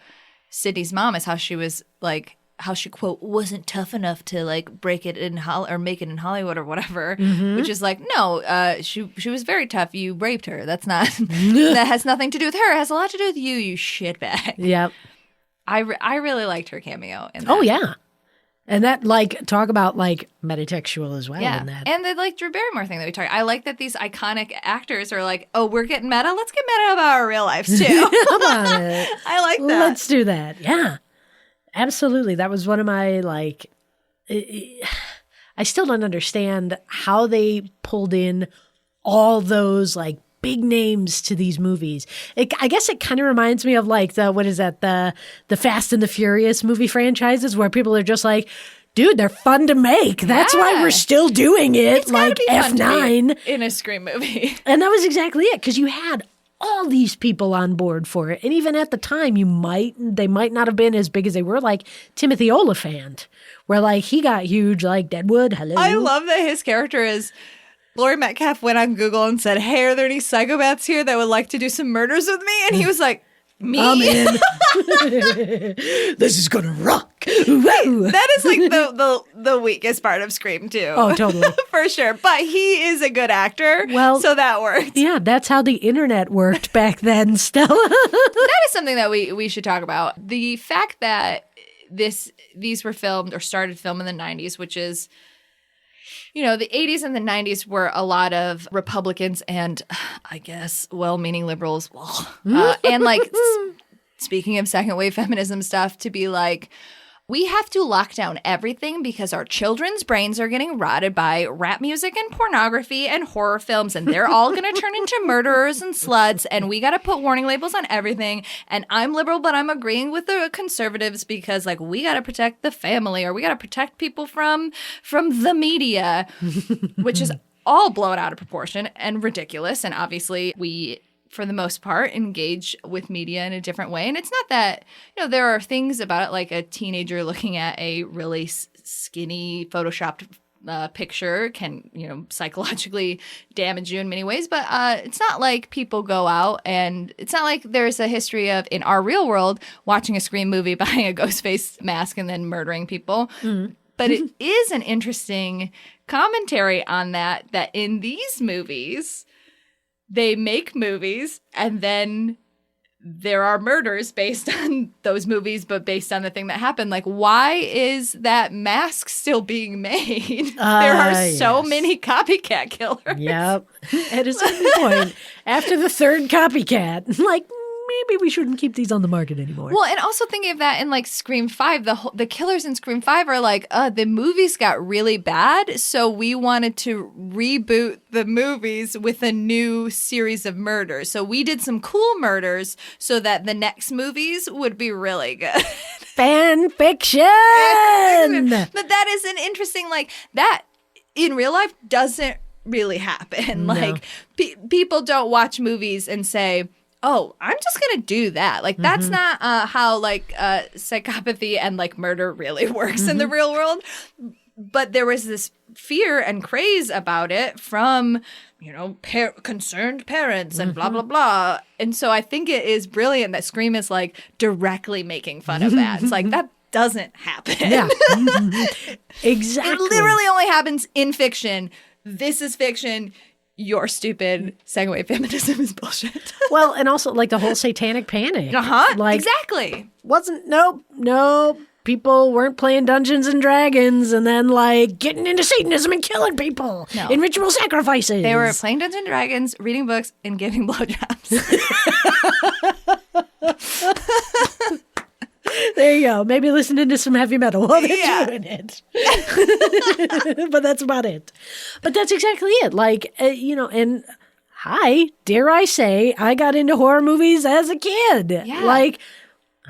Sydney's mom is how she was like, how she, quote, wasn't tough enough to like break it in or make it in Hollywood or whatever, which is like, no, she was very tough. You raped her. That's not, that has nothing to do with her. It has a lot to do with you shitbag. Yep. I really liked her cameo in that. Oh, yeah. And that, like, talk about, like, metatextual as well in that. And the, like, Drew Barrymore thing that we talked. I like that these iconic actors are like, oh, we're getting meta? Let's get meta about our real lives, too. How about it? I like that. Let's do that. Yeah. Absolutely. That was one of my, like... I still don't understand how they pulled in all those, like, big names to these movies. I guess it kind of reminds me of like the Fast and the Furious movie franchises where people are just like, dude, they're fun to make. That's why we're still doing it. It's like F9 in a Scream movie. And that was exactly it, because you had all these people on board for it. And even at the time, they might not have been as big as they were, like Timothy Olyphant, where like he got huge, like Deadwood. Hello. I love that his character is... Laurie Metcalf went on Google and said, hey, are there any psychopaths here that would like to do some murders with me? And he was like, me? I'm in. This is going to rock. That is like the weakest part of Scream 2. Oh, totally. For sure. But he is a good actor. Well, so that worked. Yeah, that's how the internet worked back then, Stella. That is something that we should talk about. The fact that these were filmed or started film in the 90s, which is... the 80s and the 90s were a lot of Republicans and, I guess, well-meaning liberals. And, like, speaking of second-wave feminism stuff, to be like, we have to lock down everything because our children's brains are getting rotted by rap music and pornography and horror films, and they're all going to turn into murderers and sluts, and we got to put warning labels on everything. And I'm liberal, but I'm agreeing with the conservatives because, like, we got to protect the family, or we got to protect people from the media, which is all blown out of proportion and ridiculous. And obviously we, for the most part, engage with media in a different way. And it's not that, there are things about it, like a teenager looking at a really skinny photoshopped picture can, psychologically damage you in many ways. But it's not like people go out, and it's not like there's a history of, in our real world, watching a Scream movie, buying a Ghostface mask, and then murdering people. But it is an interesting commentary on that in these movies, they make movies, and then there are murders based on those movies, but based on the thing that happened. Like, why is that mask still being made? There are so many copycat killers. Yep. At a certain point, after the third copycat, like, maybe we shouldn't keep these on the market anymore. Well, and also thinking of that in like Scream 5, the killers in Scream 5 are like, the movies got really bad, so we wanted to reboot the movies with a new series of murders. So we did some cool murders so that the next movies would be really good. Fan fiction! But that is an interesting, like, that in real life doesn't really happen. No. Like, people don't watch movies and say, oh, I'm just going to do that. Like, that's not how, like, psychopathy and, like, murder really works in the real world. But there was this fear and craze about it from, concerned parents and blah, blah, blah. And so I think it is brilliant that Scream is like directly making fun of that. It's like, that doesn't happen. Yeah. Exactly. It literally only happens in fiction. This is fiction. You're stupid. Saying away feminism is bullshit. Well, and also like the whole satanic panic. Like, exactly. Nope. People weren't playing Dungeons and Dragons and then like getting into Satanism and killing people in ritual sacrifices. They were playing Dungeons and Dragons, reading books, and giving blowjobs. There you go. Maybe listening to some heavy metal while they're doing it. But that's about it. But that's exactly it. Like, and dare I say, I got into horror movies as a kid. Yeah. Like,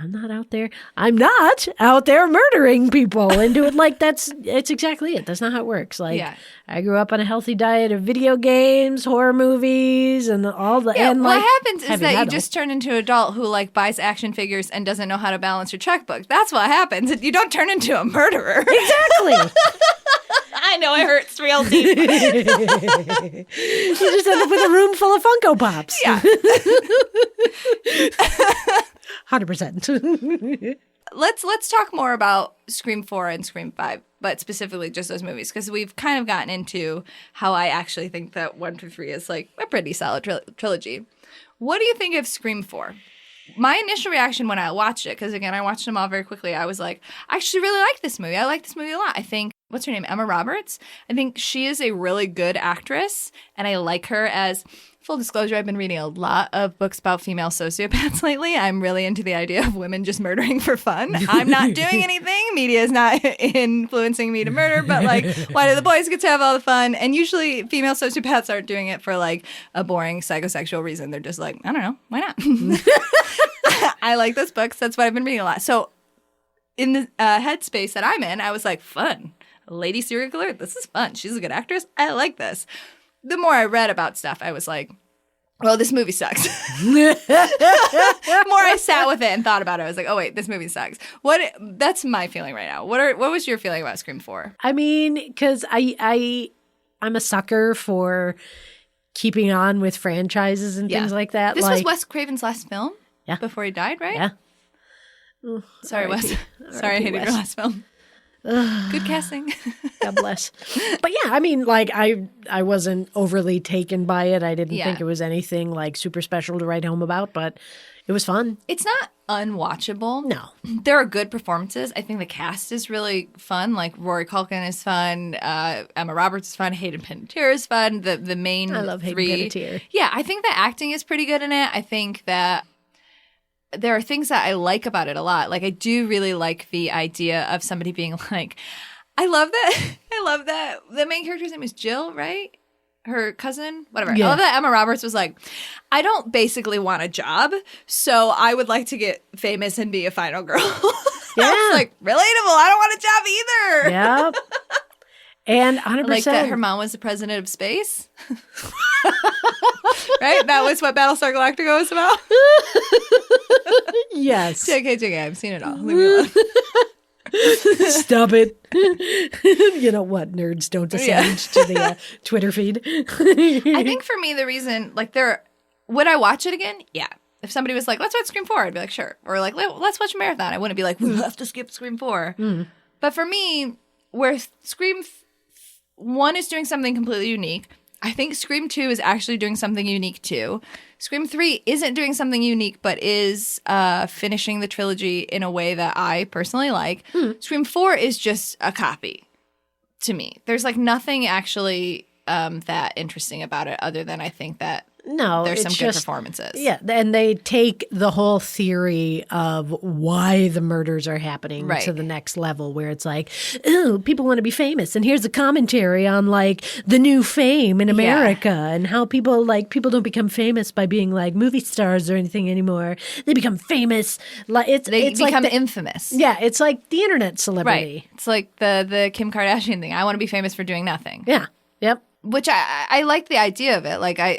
I'm not out there murdering people and doing it's exactly it. That's not how it works. Like, I grew up on a healthy diet of video games, horror movies, and all the. Yeah, and what happens is that metal. you just turn into an adult who like buys action figures and doesn't know how to balance your checkbook. That's what happens. You don't turn into a murderer. Exactly. I know it hurts real deep. You just end up with a room full of Funko Pops. Yeah. 100%. Let's talk more about Scream 4 and Scream 5, but specifically just those movies, because we've kind of gotten into how I actually think that 1 through 3 is like a pretty solid trilogy. What do you think of Scream 4? My initial reaction when I watched it, because again, I watched them all very quickly, I was like, I actually really like this movie. I like this movie a lot. I think, what's her name? Emma Roberts? I think she is a really good actress, and I like her as... Full disclosure, I've been reading a lot of books about female sociopaths lately. I'm really into the idea of women just murdering for fun. I'm not doing anything. Media is not influencing me to murder, but like, why do the boys get to have all the fun? And usually female sociopaths aren't doing it for like a boring psychosexual reason. They're just like, I don't know, why not? I like those books. That's what I've been reading a lot. So in the headspace that I'm in, I was like, fun. Lady serial killer, this is fun. She's a good actress. I like this. The more I read about stuff, I was like, well, this movie sucks. The more I sat with it and thought about it, I was like, oh, wait, this movie sucks. That's my feeling right now. What was your feeling about Scream 4? I mean, because I'm a sucker for keeping on with franchises and things like that. This was Wes Craven's last film? Yeah. Before he died, right? Yeah. Sorry, Wes. Sorry, I hated your last film. Good casting. God bless. But yeah, I mean, like, I wasn't overly taken by it. I didn't think it was anything like super special to write home about, but it was fun. It's not unwatchable. No. There are good performances. I think the cast is really fun. Like, Rory Culkin is fun. Emma Roberts is fun. Hayden Panettiere is fun. The main I love Hayden three. Panettiere. Yeah, I think the acting is pretty good in it. I think that there are things that I like about it a lot. Like, I do really like the idea of somebody being like, I love that. The main character's name is Jill, right? Her cousin? Whatever. Yeah. I love that Emma Roberts was like, I don't basically want a job, so I would like to get famous and be a final girl. Yeah. I was like, relatable. I don't want a job either. Yeah. And 100%. Like that her mom was the president of space. Right? That was what Battlestar Galactica was about? Yes. JK, I've seen it all. Leave me alone. Stop it. You know what? Nerds don't descend to the Twitter feed. I think for me, the reason, like, would I watch it again? Yeah. If somebody was like, let's watch Scream 4, I'd be like, sure. Or like, let's watch Marathon. I wouldn't be like, we'll have to skip Scream 4. But for me, where Scream 1 is doing something completely unique, I think Scream 2 is actually doing something unique too. Scream 3 isn't doing something unique, but is finishing the trilogy in a way that I personally like. Scream 4 is just a copy to me. There's like nothing actually that interesting about it other than I think that there's some good performances. Yeah, and they take the whole theory of why the murders are happening to the next level, where it's like, oh, people want to be famous, and here's a commentary on like the new fame in America and how people don't become famous by being like movie stars or anything anymore. They become famous. They become like infamous. Yeah, it's like the internet celebrity. Right. It's like the Kim Kardashian thing. I want to be famous for doing nothing. Yeah. Yep. Which I like the idea of it. Like, I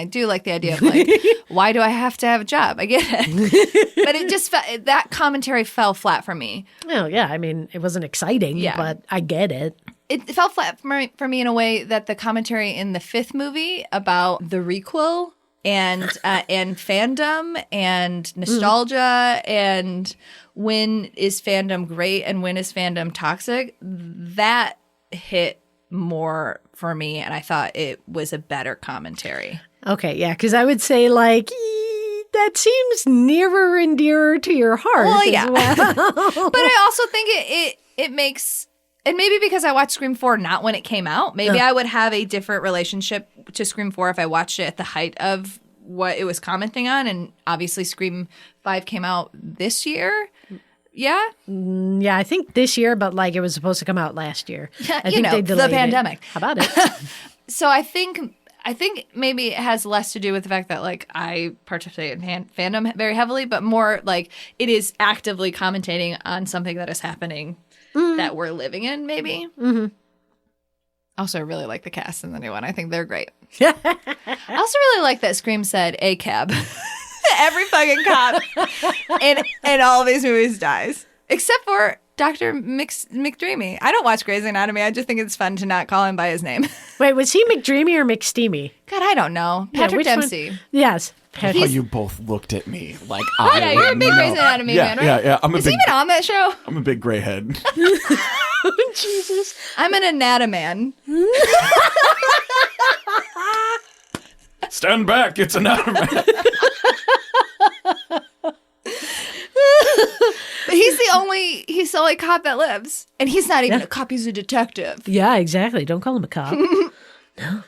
do like the idea of, like, why do I have to have a job? I get it. But it just, that commentary fell flat for me. Well, yeah, I mean, it wasn't exciting, but I get it. It fell flat for me in a way that the commentary in the 5th movie about the requel and fandom and nostalgia and when is fandom great and when is fandom toxic, that hit more for me, and I thought it was a better commentary. Okay, yeah, because I would say, like, that seems nearer and dearer to your heart. Well, yeah. As well. But I also think it makes, and maybe because I watched Scream 4 not when it came out, maybe I would have a different relationship to Scream 4 if I watched it at the height of what it was commenting on, and obviously Scream 5 came out this year. Yeah? Yeah, I think this year, but like it was supposed to come out last year. I think they delayed the pandemic. How about it? So I think maybe it has less to do with the fact that, like, I participate in fandom very heavily, but more like it is actively commentating on something that is happening that we're living in, maybe. Mm-hmm. Also, I really like the cast in the new one. I think they're great. I also really like that Scream said a cab. Every fucking cop in all of these movies dies. Except for Dr. McDreamy. I don't watch Grey's Anatomy. I just think it's fun to not call him by his name. Wait, was he McDreamy or McSteamy? God, I don't know. Patrick Dempsey. One? Yes. How you both looked at me like I yeah, you're a big Grey's Anatomy fan, right? Yeah. Is he even on that show? I'm a big gray head. Oh, Jesus. I'm an anatoman. Stand back. It's anatoman. But he's the only cop that lives. And he's not even a cop, he's a detective. Yeah, exactly. Don't call him a cop. No.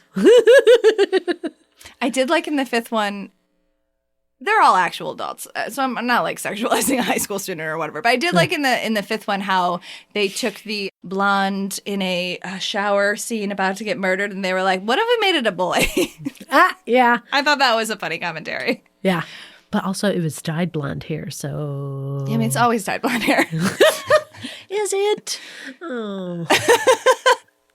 I did like in the 5th one, they're all actual adults. So I'm not like sexualizing a high school student or whatever. But I did like in the 5th one how they took the blonde in a shower scene about to get murdered and they were like, what if we made it a boy? Yeah. I thought that was a funny commentary. Yeah. But also, it was dyed blonde hair, so... Yeah, I mean, it's always dyed blonde hair. Is it? Oh.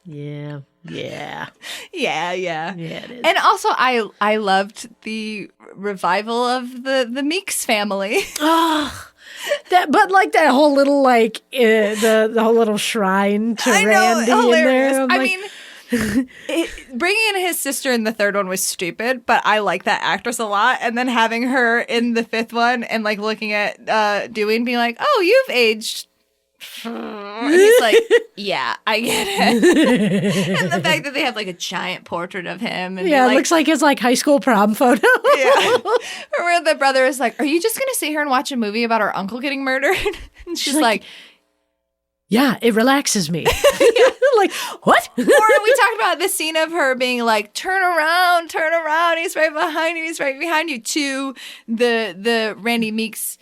Yeah. Yeah, it is. And also, I loved the revival of the Meeks family. Oh, but like that whole little the whole little shrine to Randy in there. I mean, bringing in his sister in the 3rd one was stupid, but I like that actress a lot. And then having her in the 5th one and like looking at Dewey and being like, "Oh, you've aged." And he's like, "Yeah, I get it." And the fact that they have like a giant portrait of him, and it looks like his like high school prom photo. Yeah, or where the brother is like, "Are you just gonna sit here and watch a movie about our uncle getting murdered?" And she's like, "Yeah, it relaxes me." Like, what? Or we talked about this scene of her being like, turn around, he's right behind you, to the Randy Meeks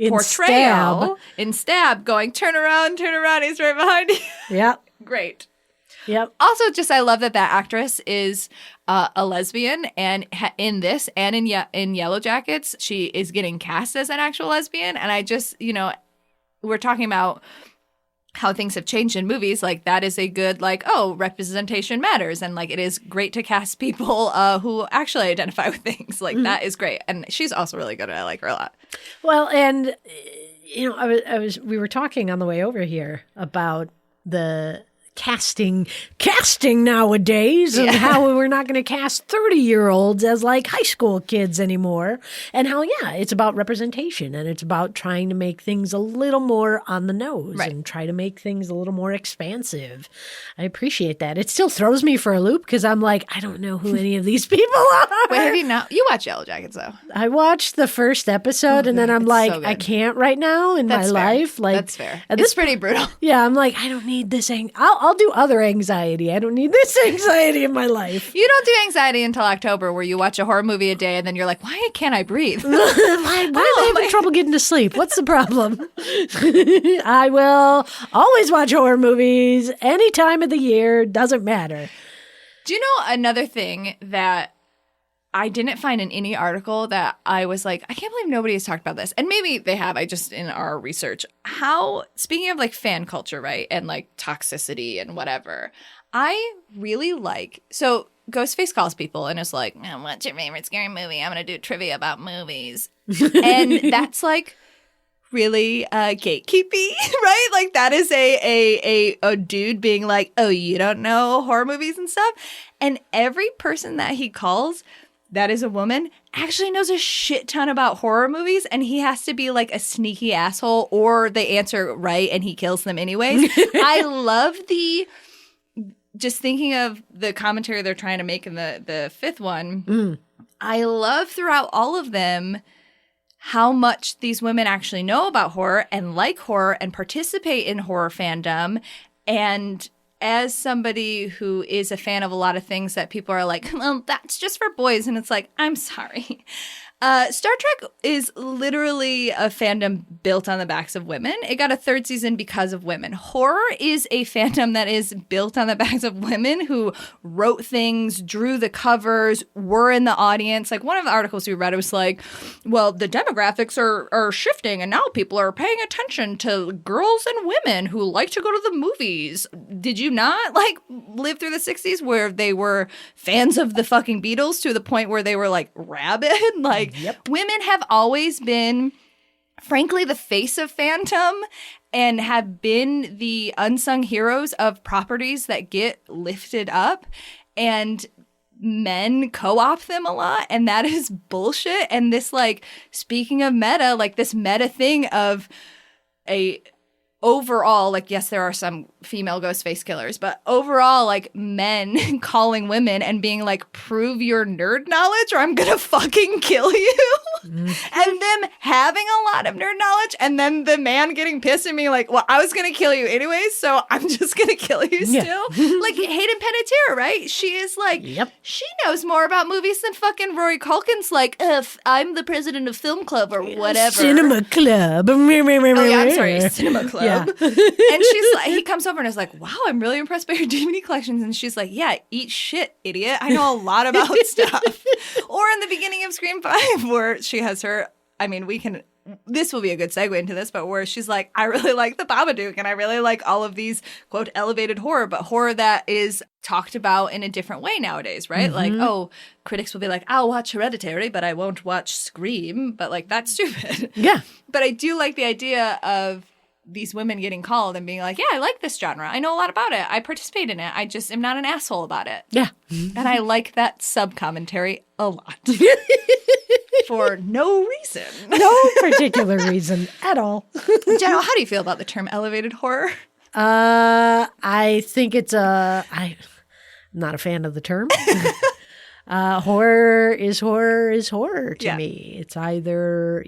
portrayal in Stab going, turn around, he's right behind you. Yep. Great. Yep. Also, just I love that actress is a lesbian, and in this and in Yellow Jackets, she is getting cast as an actual lesbian. And I just, we're talking about how things have changed in movies. Like, that is a good, like, representation matters. And like, it is great to cast people who actually identify with things. Like, that is great. And she's also really good. I like her a lot. Well, and, we were talking on the way over here about the casting nowadays and how we're not going to cast 30-year-olds as like high school kids anymore, and how it's about representation and it's about trying to make things a little more on the nose and try to make things a little more expansive. I appreciate that. It still throws me for a loop because I'm like, I don't know who any of these people are. Wait, have you not? You watch Yellow Jackets though? I watched the first episode and then I'm like, so I can't right now in my life. Like, that's fair. It's pretty brutal. Yeah, I'm like, I don't need this. I'll do other anxiety. I don't need this anxiety in my life. You don't do anxiety until October, where you watch a horror movie a day and then you're like, why can't I breathe? why am I having trouble getting to sleep? What's the problem? I will always watch horror movies any time of the year. Doesn't matter. Do you know another thing that I didn't find in any article that I was like, I can't believe nobody has talked about this. And maybe they have, I just, in our research, how, speaking of like fan culture, right? And like toxicity and whatever, I really like, so Ghostface calls people and is like, oh, what's your favorite scary movie? I'm going to do trivia about movies. And that's like really gatekeeping, right? Like that is a dude being like, oh, you don't know horror movies and stuff? And every person that he calls that is a woman actually knows a shit ton about horror movies, and he has to be like a sneaky asshole, or they answer right and he kills them anyways. I love just thinking of the commentary they're trying to make in the fifth one. I love throughout all of them how much these women actually know about horror and like horror and participate in horror fandom. And as somebody who is a fan of a lot of things that people are like, well, that's just for boys. And it's like, I'm sorry. Star Trek is literally a fandom built on the backs of women. It got a third season because of women. Horror is a fandom that is built on the backs of women who wrote things, drew the covers, were in the audience. Like one of the articles we read, it was like, well, the demographics are shifting and now people are paying attention to girls and women who like to go to the movies. Did you not like live through the 60s where they were fans of the fucking Beatles to the point where they were like rabid? Like, yep. Women have always been, frankly, the face of fandom and have been the unsung heroes of properties that get lifted up, and men co-opt them a lot, and that is bullshit. And this, like, speaking of meta, like this meta thing of a overall, like, yes, there are some female Ghostface killers, but overall, like, men calling women and being like, prove your nerd knowledge or I'm gonna fucking kill you. And them having a lot of nerd knowledge, and then the man getting pissed at me like, well, I was gonna kill you anyways, so I'm just gonna kill you still. Like Hayden Panettiere, right? She is like, she knows more about movies than fucking Rory Culkin's like, I'm the president of Film Club or whatever. Cinema Club. Oh yeah, I'm sorry, Cinema Club. Yeah. And she's like, he comes over and is like, wow, I'm really impressed by your DVD collections. And she's like, yeah, eat shit, idiot. I know a lot about stuff. Or in the beginning of Scream 5, where she has her, I mean, this will be a good segue into this, but where she's like, I really like The Babadook and I really like all of these, quote, elevated horror, but horror that is talked about in a different way nowadays, right? Like, oh, critics will be like, I'll watch Hereditary, but I won't watch Scream. But like, that's stupid. Yeah. But I do like the idea of these women getting called and being like, yeah, I like this genre. I know a lot about it. I participate in it. I just am not an asshole about it. Yeah. And I like that sub-commentary a lot. For no reason. No particular reason at all. Jenna, how do you feel about the term elevated horror? I think it's I'm not a fan of the term. Horror is horror to me. It's either,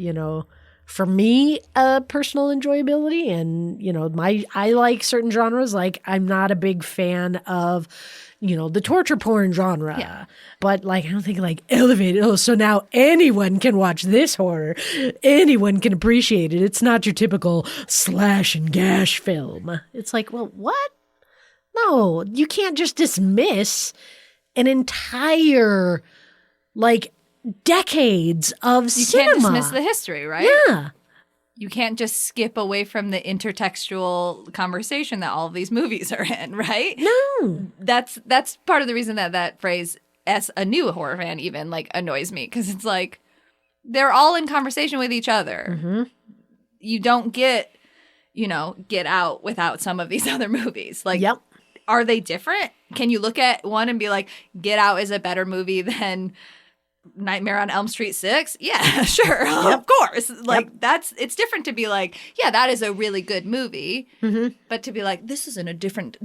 for me, personal enjoyability, and I like certain genres. Like, I'm not a big fan of the torture porn genre, but like I don't think like elevated. Oh, so now anyone can watch this horror. Anyone can appreciate it. It's not your typical slash and gash film. It's like, well, what? No, you can't just dismiss an entire like decades of cinema. You can't dismiss the history, right? Yeah. You can't just skip away from the intertextual conversation that all of these movies are in, right? No. That's part of the reason that phrase, as a new horror fan even, like, annoys me. Because it's like, they're all in conversation with each other. You don't get Out without some of these other movies. Like, are they different? Can you look at one and be like, Get Out is a better movie than Nightmare on Elm Street 6? Yeah, sure. Of course. Like, it's different to be like, yeah, that is a really good movie. But to be like, this is a different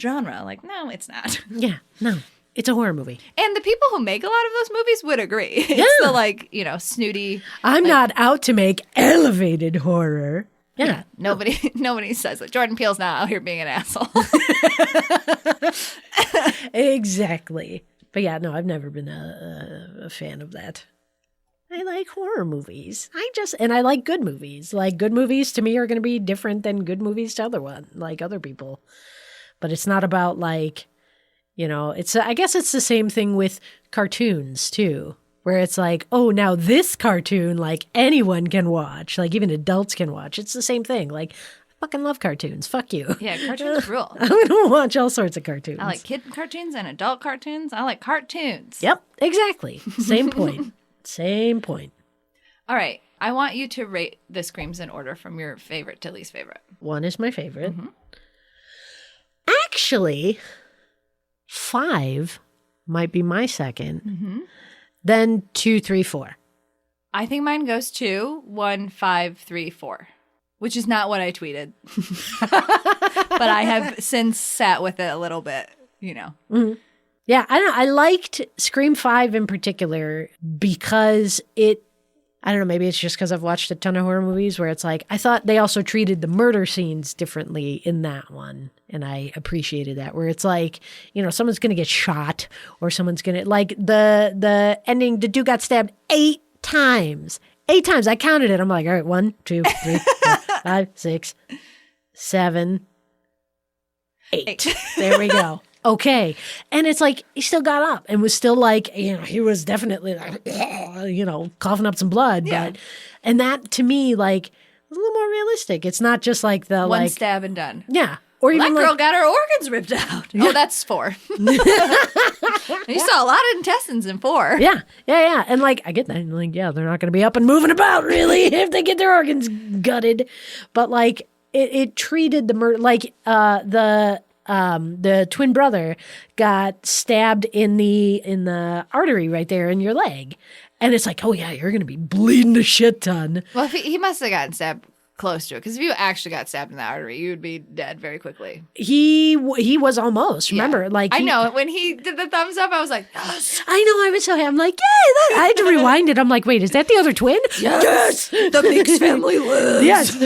genre. Like, no, it's not. Yeah, no. It's a horror movie. And the people who make a lot of those movies would agree. It's the, like, snooty. I'm not out to make elevated horror. Yeah. Nobody says that. Jordan Peele's not out here being an asshole. Exactly. But yeah, no, I've never been a fan of that. I like horror movies. And I like good movies. Like, good movies to me are going to be different than good movies to other people. But it's not about like, I guess it's the same thing with cartoons too, where it's like, oh, now this cartoon, like anyone can watch, like even adults can watch. It's the same thing. Like, I fucking love cartoons. Fuck you. Yeah, cartoons rule. I'm going to watch all sorts of cartoons. I like kid cartoons and adult cartoons. I like cartoons. Yep, exactly. Same point. Same point. All right. I want you to rate the screams in order from your favorite to least favorite. 1 is my favorite. Actually, 5 might be my second. Then 2, 3, 4. I think mine goes 2, 1, 5, 3, 4, which is not what I tweeted. But I have since sat with it a little bit, you know. Yeah, I liked Scream 5 in particular because I don't know, maybe it's just because I've watched a ton of horror movies where it's like, I thought they also treated the murder scenes differently in that one. And I appreciated that, where it's like, you know, someone's going to get shot or someone's going to, like the ending, the dude got stabbed 8 times. 8 times. I counted it. I'm like, all right, 1, 2, 3, 4, 5, 6, 7, 8. There we go. Okay. And it's like, he still got up and was still like, you know, he was definitely like, you know, coughing up some blood. Yeah. But, and that to me, like, was a little more realistic. It's not just like the, One like, stab and done. yeah. Or even That girl like, got her organs ripped out. Oh, that's 4. You saw a lot of intestines in 4. yeah. And like, I get that. Like, yeah, they're not going to be up and moving about really if they get their organs gutted. But like, it treated the murder, like, the twin brother got stabbed in the artery right there in your leg. And it's like, oh yeah, you're going to be bleeding a shit ton. Well, if he must have gotten stabbed close to it, because if you actually got stabbed in the artery, you would be dead very quickly. He was almost, remember? Yeah. Like I know. When he did the thumbs up, I was like, yes. I know, I was so happy. I'm like, yay! I had to rewind it. I'm like, wait, is that the other twin? Yes! The Meeks family lives! Yes.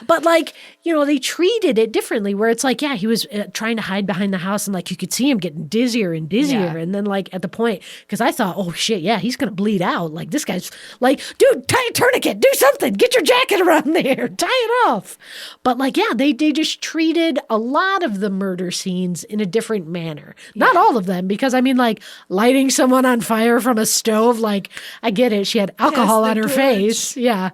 But like, you know, they treated it differently where it's like, yeah, he was trying to hide behind the house and like you could see him getting dizzier and dizzier. Yeah. And then like at the point, because I thought, oh shit, yeah, he's going to bleed out. Like this guy's like, dude, tie a tourniquet, do something, get your jacket around there, tie it off. But like, yeah, they just treated a lot of the murder scenes in a different manner. Not all of them, because I mean like lighting someone on fire from a stove, like I get it. She had alcohol on her face. Yeah.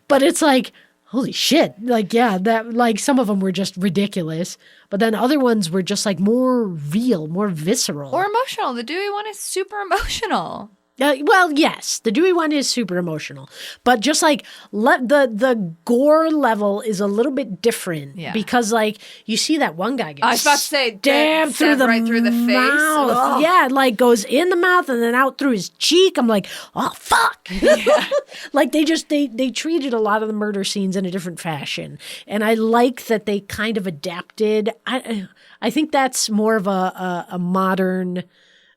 But it's like, holy shit. Like, yeah, that like some of them were just ridiculous, but then other ones were just like more real, more visceral. Or emotional. The Dewey one is super emotional. Well, yes, the Dewey one is super emotional, but just like the gore level is a little bit different because like you see that one guy get I was about to say, stabbed through the right through the face. mouth. Ugh. Yeah, it like goes in the mouth and then out through his cheek. I'm like, oh fuck. Yeah. Like they treated a lot of the murder scenes in a different fashion, and I like that they kind of adapted. I think that's more of a modern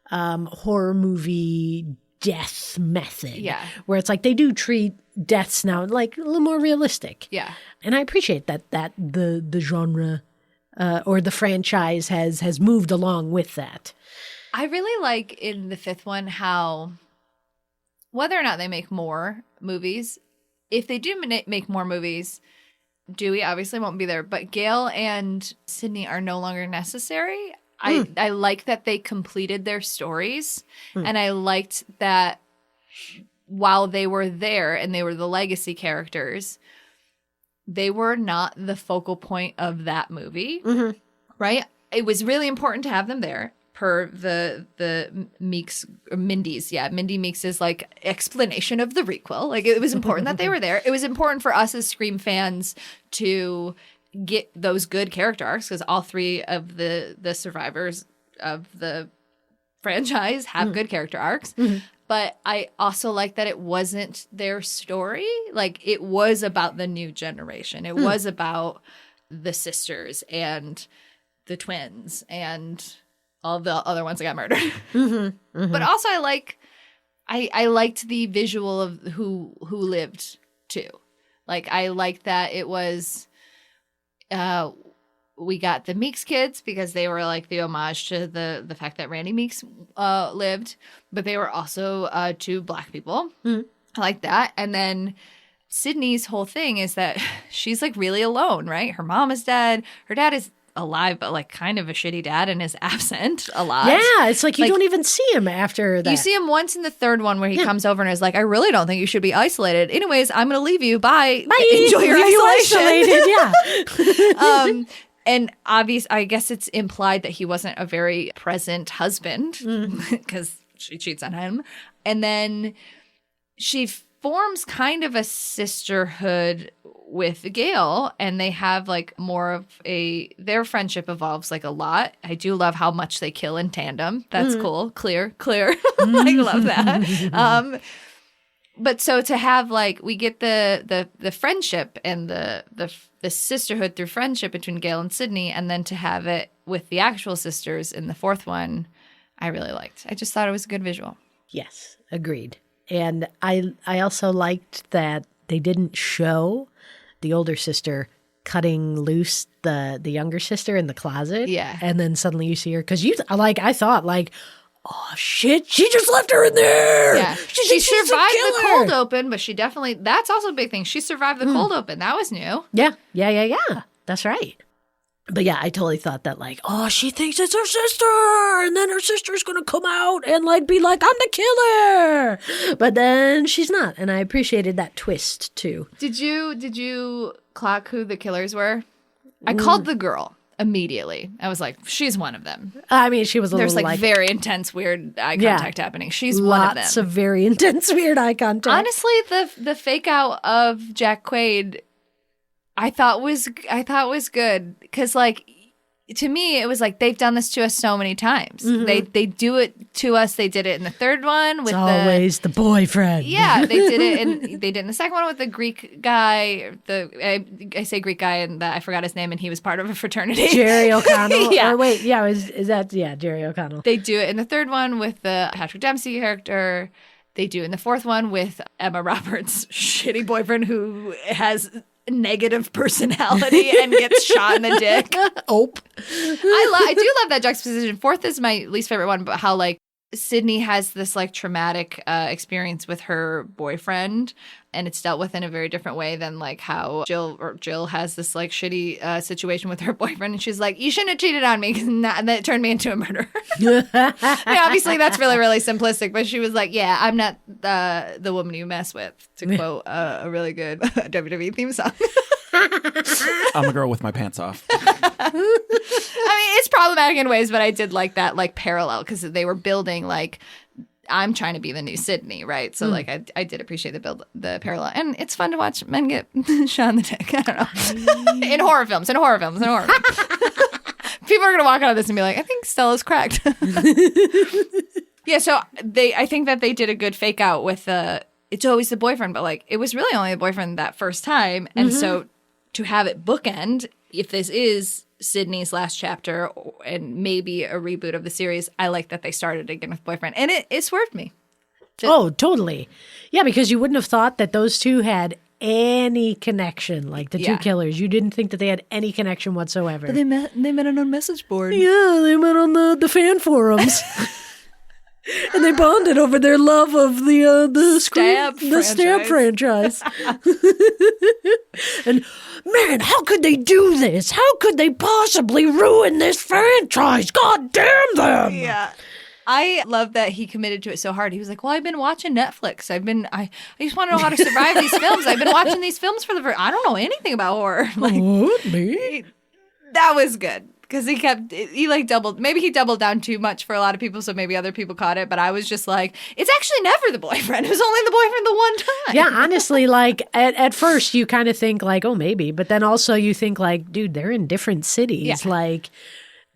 horror movie death method. Yeah. Where it's like they do treat deaths now like a little more realistic. Yeah. And I appreciate that the genre or the franchise has moved along with that. I really like in the 5th one how whether or not they make more movies, if they do make more movies, Dewey obviously won't be there, but Gail and Sydney are no longer necessary. I like that they completed their stories, and I liked that while they were there and they were the legacy characters, they were not the focal point of that movie, right? It was really important to have them there per the Meeks, Mindy's. Yeah, Mindy Meeks' like explanation of the requel. Like it was important that they were there. It was important for us as Scream fans to get those good character arcs because all 3 of the survivors of the franchise have good character arcs. But I also like that it wasn't their story. Like it was about the new generation. It was about the sisters and the twins and all the other ones that got murdered. But also I liked the visual of who lived too. Like I liked that it was we got the Meeks kids because they were like the homage to the fact that Randy Meeks lived, but they were also 2 Black people. I like that. And then Sydney's whole thing is that she's like really alone, right? Her mom is dead. Her dad is alive, but like kind of a shitty dad and is absent a lot. Yeah, it's like you don't even see him after that. You see him once in the third one where he comes over and is like, I really don't think you should be isolated. Anyways, I'm going to leave you. Bye. Enjoy your isolation. Yeah. And obvious, I guess it's implied that he wasn't a very present husband because she cheats on him. And then she forms kind of a sisterhood with Gail, and they have like more of their friendship evolves like a lot. I do love how much they kill in tandem. That's cool. Clear. I love that. But so to have like, we get the friendship and the sisterhood through friendship between Gail and Sydney, and then to have it with the actual sisters in the fourth one, I really liked. I just thought it was a good visual. Yes, agreed. And I also liked that they didn't show the older sister cutting loose the younger sister in the closet. Yeah. And then suddenly you see her, because I thought like, oh shit, she just left her in there. Yeah. She survived the cold open, but she definitely, that's also a big thing. She survived the cold open. That was new. Yeah. That's right. But yeah, I totally thought that like, oh, she thinks it's her sister, and then her sister's going to come out and like be like, I'm the killer. But then she's not, and I appreciated that twist too. Did you clock who the killers were? I called the girl immediately. I was like, she's one of them. I mean, she was a There's little like very intense, weird eye contact happening. She's one of them. Lots of very intense, weird eye contact. Honestly, the fake out of Jack Quaid, I thought was good, because like, to me it was like, they've done this to us so many times. They do it to us. They did it in the third one with always the boyfriend. Yeah, they did it in the second one with the Greek guy. I say Greek guy, and I forgot his name, and he was part of a fraternity. Jerry O'Connell. Yeah. Or wait, yeah, is that Jerry O'Connell? They do it in the third one with the Patrick Dempsey character. They do it in the fourth one with Emma Roberts' shitty boyfriend who has negative personality and gets shot in the dick. I do love that juxtaposition. Fourth is my least favorite one, but how like Sydney has this like traumatic experience with her boyfriend, and it's dealt with in a very different way than like how Jill has this like shitty situation with her boyfriend, and she's like, you shouldn't have cheated on me, and that turned me into a murderer. I mean, obviously that's really, really simplistic, but she was like, yeah, I'm not the woman you mess with, to quote a really good WWE theme song. I'm a girl with my pants off. I mean, it's problematic in ways, but I did like that like parallel, because they were building like, I'm trying to be the new Sydney, right? So like I did appreciate the parallel, and it's fun to watch men get shot in the dick. I don't know. in horror films. People are gonna walk out of this and be like, I think Stella's cracked. Yeah, so I think that they did a good fake out with it's always the boyfriend, but like it was really only the boyfriend that first time, and so to have it bookend, if this is Sydney's last chapter and maybe a reboot of the series, I like that they started again with boyfriend, and it swerved me. Oh, totally. Yeah, because you wouldn't have thought that those two had any connection, like the two killers. You didn't think that they had any connection whatsoever. But they met on a message board. Yeah, they met on the fan forums. And they bonded over their love of the Stab franchise. And man, how could they do this? How could they possibly ruin this franchise? God damn them! Yeah. I love that he committed to it so hard. He was like, well, I've been watching Netflix. I just want to know how to survive these films. I've been watching these films for I don't know anything about horror. Like, me? That was good. Because he doubled down too much for a lot of people, so maybe other people caught it. But I was just like, it's actually never the boyfriend. It was only the boyfriend the one time. Yeah, honestly, like at first you kind of think like, oh, maybe. But then also you think like, dude, they're in different cities. Yeah. Like,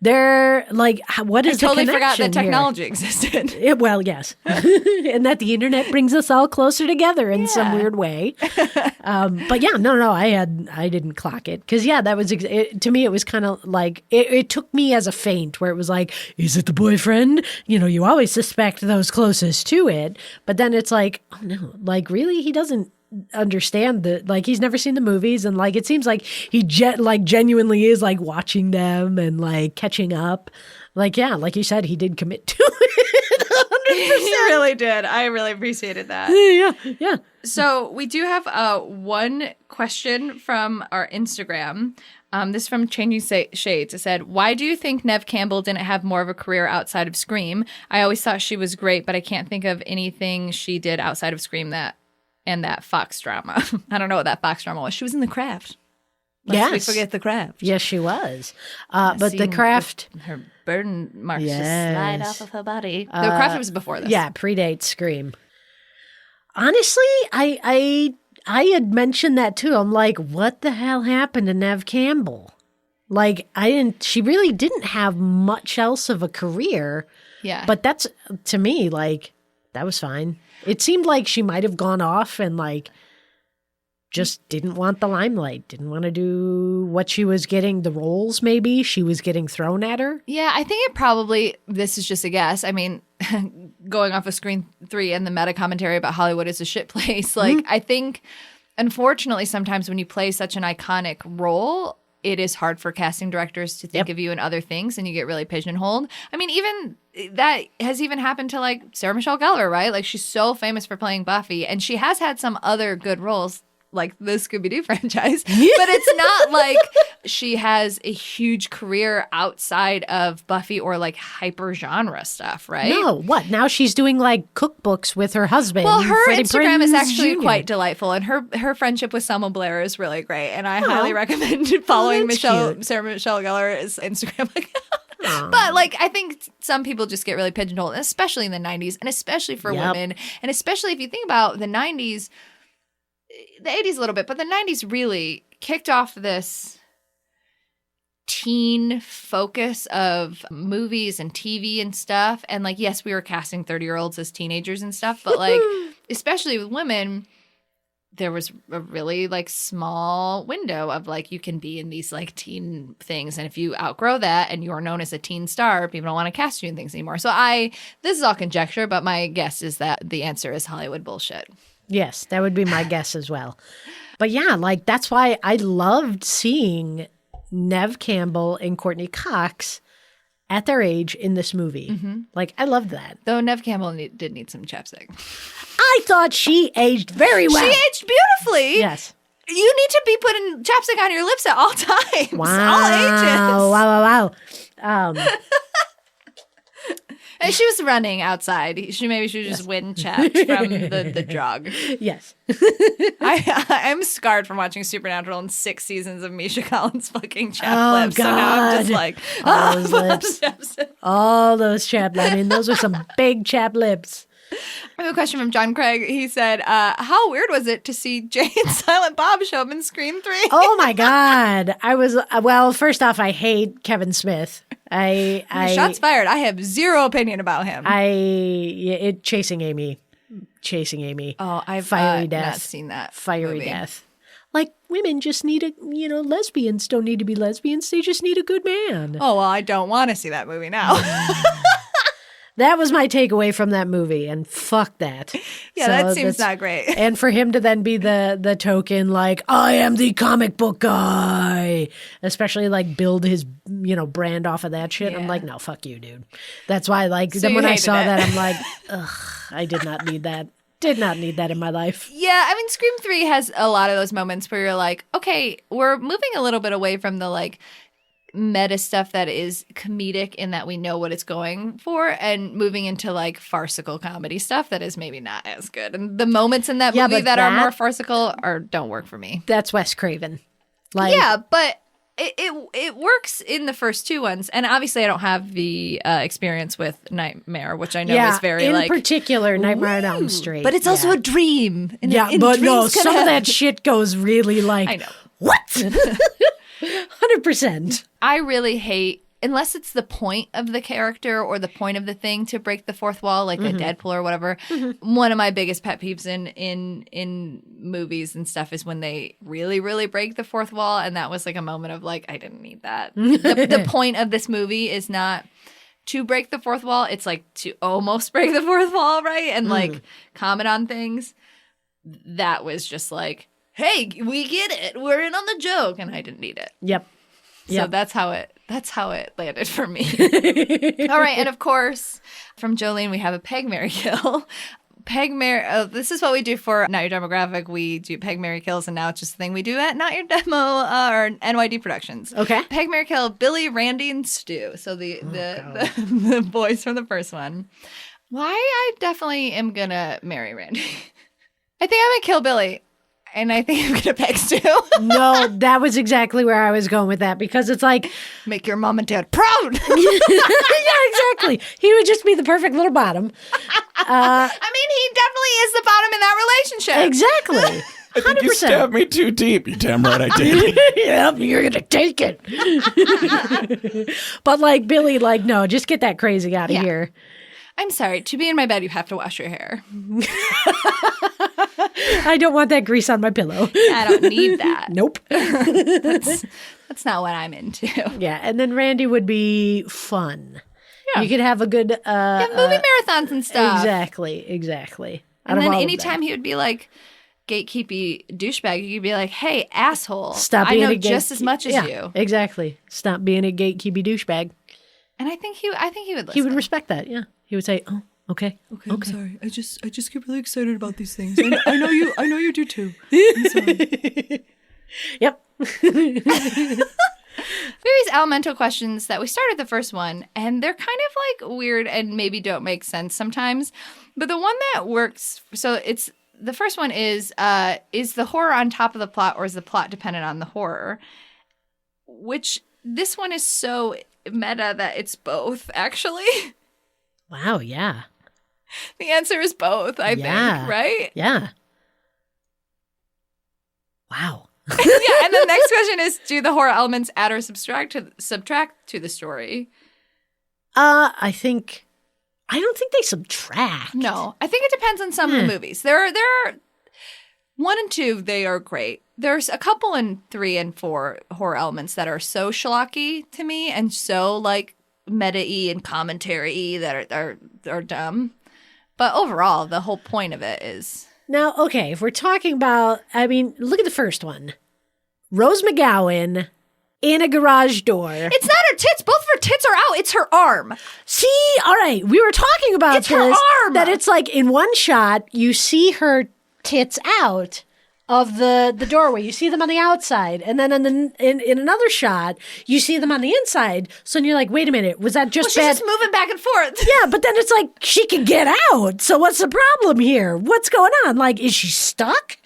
they're like, what is the connection? I totally forgot that technology existed. Well, yes. And that the internet brings us all closer together in some weird way. But yeah, no, I didn't clock it. Because that was, to me, it was kind of like, it took me as a feint where it was like, is it the boyfriend? You always suspect those closest to it. But then it's like, oh no, like really? He doesn't understand he's never seen the movies, and like it seems like he genuinely is like watching them and like catching up. Like like you said, he did commit to it 100%. He really did. I really appreciated that. Yeah. So we do have one question from our Instagram. This is from Changing Shades. It said, why do you think Neve Campbell didn't have more of a career outside of Scream? I always thought she was great, but I can't think of anything she did outside of Scream and that Fox drama. I don't know what that Fox drama was. She was in The Craft. Lest we forget The Craft. Yes, she was. But The Craft... Her burn marks just slide off of her body. The Craft was before this. Yeah, predates Scream. Honestly, I had mentioned that too. I'm like, what the hell happened to Neve Campbell? Like, she really didn't have much else of a career. Yeah. But that's, to me, like, that was fine. It seemed like she might have gone off and, like, just didn't want the limelight, didn't want to do what she was getting, the roles maybe she was getting thrown at her. Yeah, I think it probably, this is just a guess. I mean, going off of Screen 3 and the meta commentary about Hollywood is a shit place. Like, I think, unfortunately, sometimes when you play such an iconic role, it is hard for casting directors to think of you in other things and you get really pigeonholed. I mean, even that has even happened to like Sarah Michelle Gellar, right? Like she's so famous for playing Buffy and she has had some other good roles like the Scooby-Doo franchise, but it's not like she has a huge career outside of Buffy or like hyper genre stuff, right? No, what? Now she's doing like cookbooks with her husband. Well, her Freddie Instagram Prinze is actually Jr. quite delightful, and her friendship with Selma Blair is really great, and I highly recommend following that's Sarah Michelle Gellar's Instagram account. But like, I think some people just get really pigeonholed, especially in the 90s, and especially for women, and especially if you think about the 90s, the 80s a little bit, but the 90s really kicked off this teen focus of movies and TV and stuff. And like, yes, we were casting 30-year-olds as teenagers and stuff, but like, especially with women, there was a really like small window of like, you can be in these like teen things. And if you outgrow that and you're known as a teen star, people don't want to cast you in things anymore. So this is all conjecture, but my guess is that the answer is Hollywood bullshit. Yes, that would be my guess as well. But yeah, like that's why I loved seeing Neve Campbell and Courtney Cox at their age in this movie. Like, I loved that. Though Neve Campbell did need some chapstick. I thought she aged very well. She aged beautifully. Yes. You need to be putting chapstick on your lips at all times. Wow. All ages. Wow. And she was running outside. Maybe she was just wind chapped from the jog. Yes. I'm scarred from watching Supernatural and 6 seasons of Misha Collins fucking chapped lips. God. So now I'm just like, all those lips. All those chapped lips. I mean, those were some big chapped lips. I have a question from John Craig. He said, how weird was it to see Jay and Silent Bob show up in Scream 3? Oh my God. Well, first off, I hate Kevin Smith. Shots fired. I have zero opinion about him. Chasing Amy. Oh, I've Fiery not death. seen that Fiery movie. death. Like, women just need lesbians don't need to be lesbians. They just need a good man. Oh, well, I don't want to see that movie now. That was my takeaway from that movie, and fuck that. Yeah, So that seems not great. And for him to then be the token, like, I am the comic book guy, especially like build his, brand off of that shit. Yeah. I'm like, no, fuck you, dude. That's why, like, So then you when I hated saw it. that, I'm like, ugh, I did not need that. Did not need that in my life. Yeah, I mean, Scream 3 has a lot of those moments where you're like, okay, we're moving a little bit away from the, like, meta stuff that is comedic in that we know what it's going for and moving into like farcical comedy stuff that is maybe not as good. And the moments in that movie that are more farcical don't work for me. That's Wes Craven. Like, Yeah, but it works in the first 2 ones. And obviously I don't have the experience with Nightmare, which I know is very in like... particular, Nightmare on Elm Street. But it's also a dream. And but no, dreams can some of that happen. shit goes really like, I know. What? 100%. I really hate, unless it's the point of the character or the point of the thing to break the fourth wall, like a Deadpool or whatever. One of my biggest pet peeves in movies and stuff is when they really, really break the fourth wall. And that was like a moment of like, I didn't need that. The point of this movie is not to break the fourth wall. It's like to almost break the fourth wall, right? And like comment on things. That was just like, hey, we get it. We're in on the joke. And I didn't need it. Yep. So that's how it landed for me. All right. And of course, from Jolene, we have a Peg, Marry, Kill. Peg, Marry, this is what we do for Not Your Demographic. We do Peg, Marry, Kills, and now it's just a thing we do at Not Your Demo or NYD Productions. Okay. Peg, Marry, Kill, Billy, Randy, and Stu. So the boys from the first one. Why I definitely am going to marry Randy. I think I'm going to kill Billy. And I think I'm going to peg Stu. No, that was exactly where I was going with that because it's like... Make your mom and dad proud. Yeah, exactly. He would just be the perfect little bottom. I mean, he definitely is the bottom in that relationship. Exactly. I think you 100%. stabbed me too deep. You're damn right I did. Yep, you're going to take it. But like Billy, like, no, just get that crazy out of here. I'm sorry. To be in my bed, you have to wash your hair. I don't want that grease on my pillow. I don't need that. Nope. That's not what I'm into. Yeah, and then Randy would be fun. Yeah. You could have a good... movie marathons and stuff. Exactly. And then anytime he would be like gatekeepy douchebag, you could be like, hey, asshole. Stop I being know a just as much as you. Exactly. Stop being a gatekeepy douchebag. And I think he would listen. He would respect that, yeah. He would say, "Oh, okay. I'm sorry. I just get really excited about these things. I know you do too. I'm sorry. Yep. We have these elemental questions that we started the first one, and they're kind of like weird and maybe don't make sense sometimes. But the one that works, so it's the first one is the horror on top of the plot, or is the plot dependent on the horror? Which this one is so meta that it's both, actually. Wow, yeah. The answer is both, I think, right? Yeah. Wow. Yeah, and the next question is, do the horror elements add or subtract to the story? I don't think they subtract. No, I think it depends on some of the movies. There are 1 and 2, they are great. There's a couple in 3 and 4 horror elements that are so schlocky to me and so like meta-y and commentary-y that are dumb. But overall, the whole point of it is... Now, okay, if we're talking about, I mean, look at the first one. Rose McGowan in a garage door. It's not her tits. Both of her tits are out. It's her arm. See, all right, we were talking about It's her arm. that it's like in one shot, you see her tits out of the doorway. You see them on the outside. And then in another shot, you see them on the inside. So then you're like, wait a minute, was that just She's bad? just moving back and forth. Yeah, but then it's like, she can get out. So what's the problem here? What's going on? Like, is she stuck?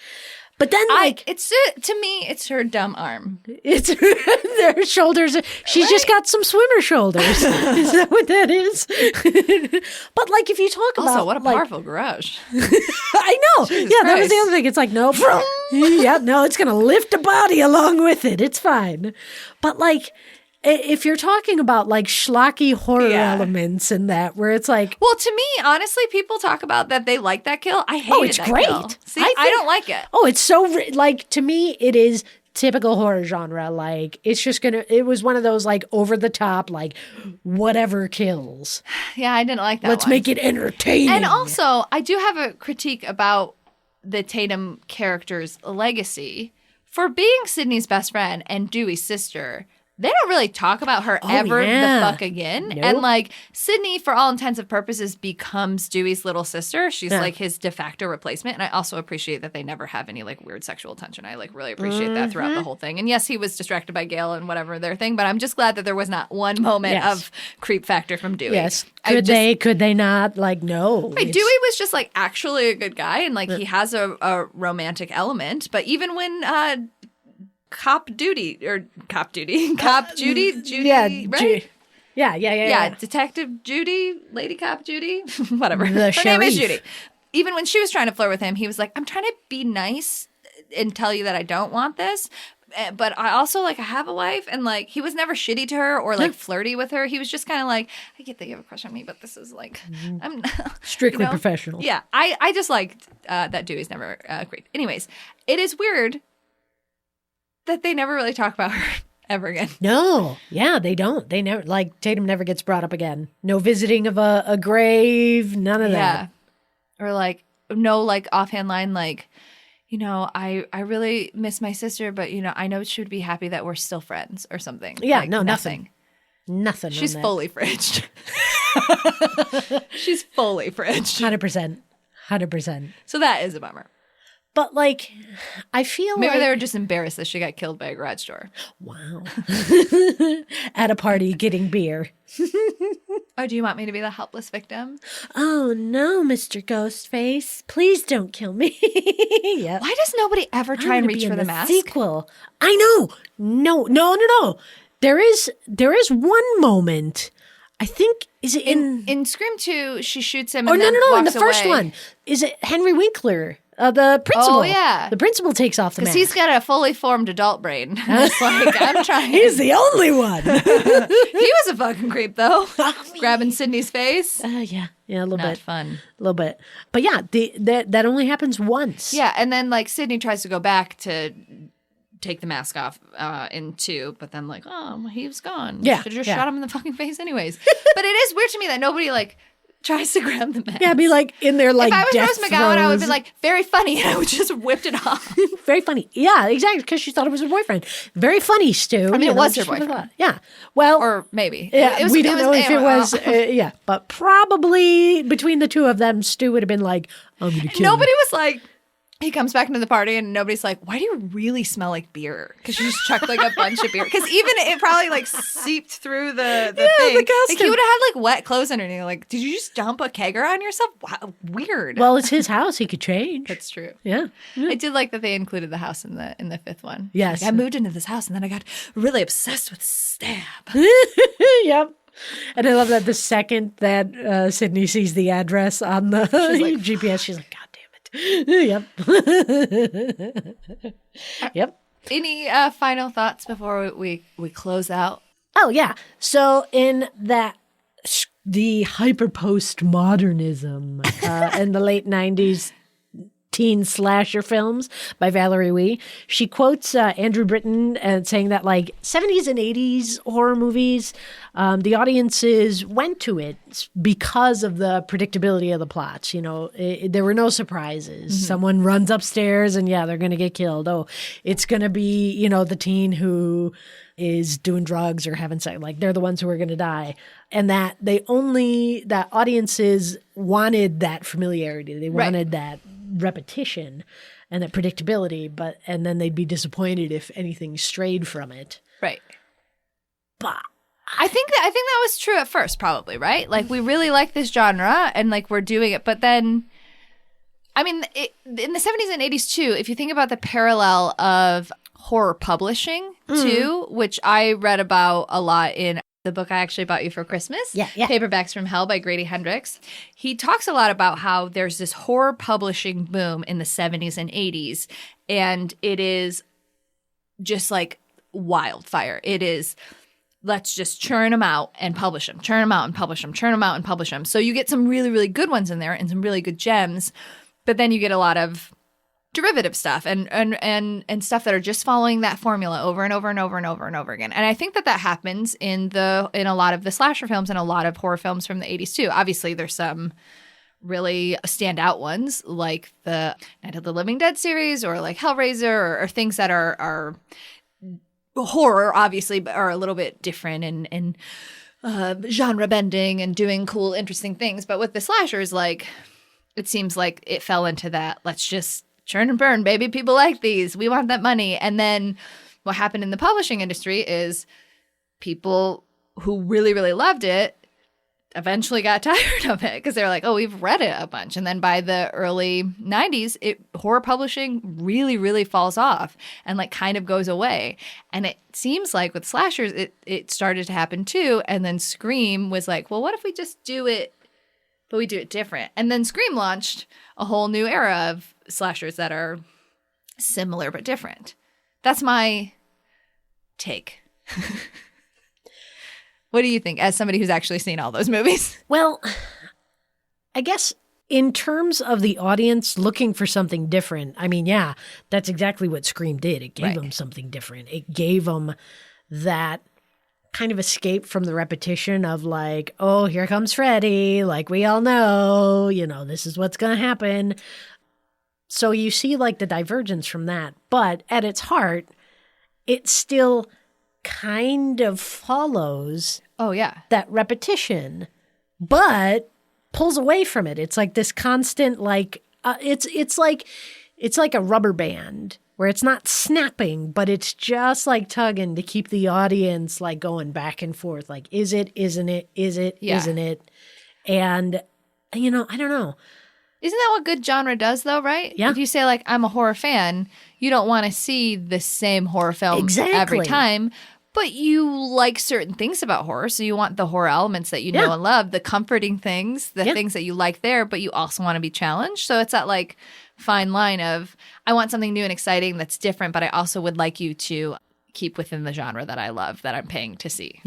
But then, like, It's to me, it's her dumb arm. it's their shoulders. She's just got some swimmer shoulders. Is that what that is? But like, if you talk about Also, what a like, powerful garage. I know. Jesus Yeah, that was the Christ. other thing. It's like, no, yeah, no, it's gonna lift a body along with it. It's fine. But like, if you're talking about like schlocky horror elements and that, where it's like, Well, to me, honestly, people talk about that they like that kill. I hated it's that great. kill. See, I I think- don't like it. oh, it's so like to me, it is typical horror genre. Like, it's just it was one of those like over the top, like whatever kills. Yeah, I didn't like that Let's one. make it entertaining. And also, I do have a critique about the Tatum character's legacy. For being Sydney's best friend and Dewey's sister, they don't really talk about her ever yeah. the fuck again. Nope. And like Sydney, for all intents and purposes, becomes Dewey's little sister. She's like his de facto replacement. And I also appreciate that they never have any like weird sexual tension. I like really appreciate that throughout the whole thing. And yes, he was distracted by Gail and whatever their thing, but I'm just glad that there was not one moment of creep factor from Dewey. yes, could they not? Like, no. Wait, Dewey was just like actually a good guy, and like he has a romantic element. But even when Cop Judy, right? Yeah. Detective Judy, Lady Cop Judy, whatever. The Her name is sheriff. Judy. Even when she was trying to flirt with him, he was like, "I'm trying to be nice and tell you that I don't want this." But I also like I have a wife, and like he was never shitty to her or like flirty with her. He was just kind of like, I get that you have a crush on me, but this is like I'm Strictly professional. Yeah, I just liked that Dewey's never great. Anyways, it is weird that they never really talk about her ever again. No, yeah, they don't. They never, like, Tatum never gets brought up again. No visiting of a grave, none of that. Or like no like offhand line like, you know, I really miss my sister, but you know, I know she would be happy that we're still friends or something. Yeah, like, no, nothing. Nothing. She's on that. fully fridged. She's fully fridged. 100%. 100%. So that is a bummer. But, like, I feel Maybe like... they were just embarrassed that she got killed by a garage door. Wow. At a party getting beer. Oh, do you want me to be the helpless victim? Oh, no, Mr. Ghostface. Please don't kill me. Yep. Why does nobody ever try and reach for the mask? Sequel. I know. No. There is one moment. I think, is it In Scream 2, she shoots him Oh, and then no. In the walks first away. one. Is it Henry Winkler? The principal. Oh, yeah. The principal takes off the Because mask. he's got a fully formed adult brain. It's like, I'm trying. He's the only one. He was a fucking creep, though. Grabbing Sydney's face. Yeah, a little Not bit. fun. A little bit. But yeah, that only happens once. Yeah, and then like Sydney tries to go back to take the mask off in 2, but then like, oh, he was gone. Yeah, Should have just yeah. shot him in the fucking face anyways. But it is weird to me that nobody like tries to grab the mask. Yeah, be like in there like if I was death Rose McGowan, I would be throes. like, very funny, and I would just whipped it off. Very funny. Yeah, exactly, because she thought it was her boyfriend. Very funny, Stu. I mean, it was her she would've boyfriend. thought. Yeah. Well, Or maybe. yeah, It was, we don't know if it was. anyway, Yeah, but probably between the two of them, Stu would have been like, "I'm gonna kill Nobody you." was like, he comes back into the party and nobody's like, why do you really smell like beer? Because you just chucked like a bunch of beer. Because even it probably like seeped through the thing. the Like costume. he would have had like wet clothes underneath. Like, did you just dump a kegger on yourself? Wow, weird. Well, it's his house. He could change. That's true. Yeah. I did like that they included the house in the 5th one. Yes. Like, I moved into this house and then I got really obsessed with Stab. Yep. And I love that the second that Sydney sees the address on the like, GPS, she's like, God damn it. Yep. Yep. Any final thoughts before we close out? Oh, yeah. So in the hyper postmodernism in the late 90s teen slasher films by Valerie Wee, she quotes Andrew Britton saying that like 70s and 80s horror movies, the audiences went to it because of the predictability of the plots. You know, there were no surprises. Mm-hmm. Someone runs upstairs and yeah, they're going to get killed. Oh, it's going to be, you know, the teen who is doing drugs or having sex. Like they're the ones who are going to die. And that that audiences wanted that familiarity. They wanted that repetition and that predictability, and then they'd be disappointed if anything strayed from it. Right. But I think that was true at first, probably, right? Like we really like this genre and like we're doing it, but then I mean, in the 70s and 80s too, if you think about the parallel of horror publishing too, which I read about a lot in the book I actually bought you for Christmas, Yeah. Paperbacks from Hell by Grady Hendrix. He talks a lot about how there's this horror publishing boom in the 70s and 80s, and it is just like wildfire. It is, let's just churn them out and publish them, churn them out and publish them, churn them out and publish them. So you get some really, really good ones in there and some really good gems, but then you get a lot of derivative stuff and stuff that are just following that formula over and over and over and over and over again. And I think that happens in a lot of the slasher films and a lot of horror films from the 80s too. Obviously, there's some really standout ones like the Night of the Living Dead series or like Hellraiser or things that are horror, obviously, but are a little bit different and genre bending and doing cool, interesting things. But with the slashers, like it seems like it fell into that. Let's just churn and burn, baby. People like these. We want that money. And then what happened in the publishing industry is people who really, really loved it eventually got tired of it because they're like, oh, we've read it a bunch. And then by the early 90s, horror publishing really, really falls off and like kind of goes away. And it seems like with slashers, it started to happen too. And then Scream was like, well, what if we just do it, but we do it different? And then Scream launched a whole new era of slashers that are similar but different. That's my take. What do you think as somebody who's actually seen all those movies? well, I guess in terms of the audience looking for something different, I mean, yeah, that's exactly what Scream did. It gave them something different. It gave them that kind of escape from the repetition of like, oh, here comes Freddy. Like we all know, you know, this is what's going to happen. So you see like the divergence from that. But at its heart, it still kind of follows Oh, yeah. that repetition, but pulls away from it. It's like this constant, like, it's like a rubber band where it's not snapping, but it's just like tugging to keep the audience like going back and forth. Like, is it, isn't it, is it, isn't it? And, I don't know. Isn't that what good genre does, though, right? Yeah. If you say, like, I'm a horror fan, you don't want to see the same horror film every time, but you like certain things about horror, so you want the horror elements that you know and love, the comforting things, the things that you like there, but you also want to be challenged. So it's that, like, fine line of, I want something new and exciting that's different, but I also would like you to keep within the genre that I love, that I'm paying to see.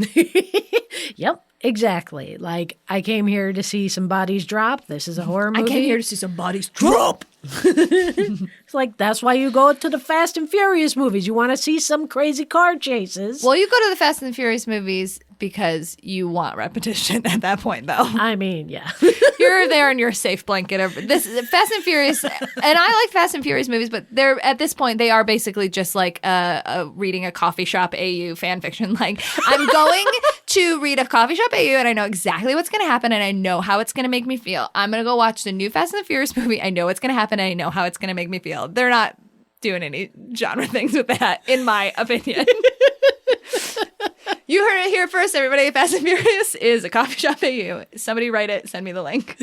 Yep. Exactly. Like, I came here to see some bodies drop. This is a horror movie. I came here to see some bodies drop. It's like, that's why you go to the Fast and Furious movies. You want to see some crazy car chases. Well, you go to the Fast and Furious movies because you want repetition at that point, though. I mean, yeah. You're there in your safe blanket of this Fast and Furious, and I like Fast and Furious movies, but they're at this point they are basically just like reading a coffee shop AU fan fiction. Like, I'm going to read a coffee shop AU, and I know exactly what's going to happen, and I know how it's going to make me feel. I'm going to go watch the new Fast and the Furious movie. I know what's going to happen, and I know how it's going to make me feel. They're not doing any genre things with that, in my opinion. You heard it here first, everybody. Fast and Furious is a coffee shop AU. Somebody write it. Send me the link.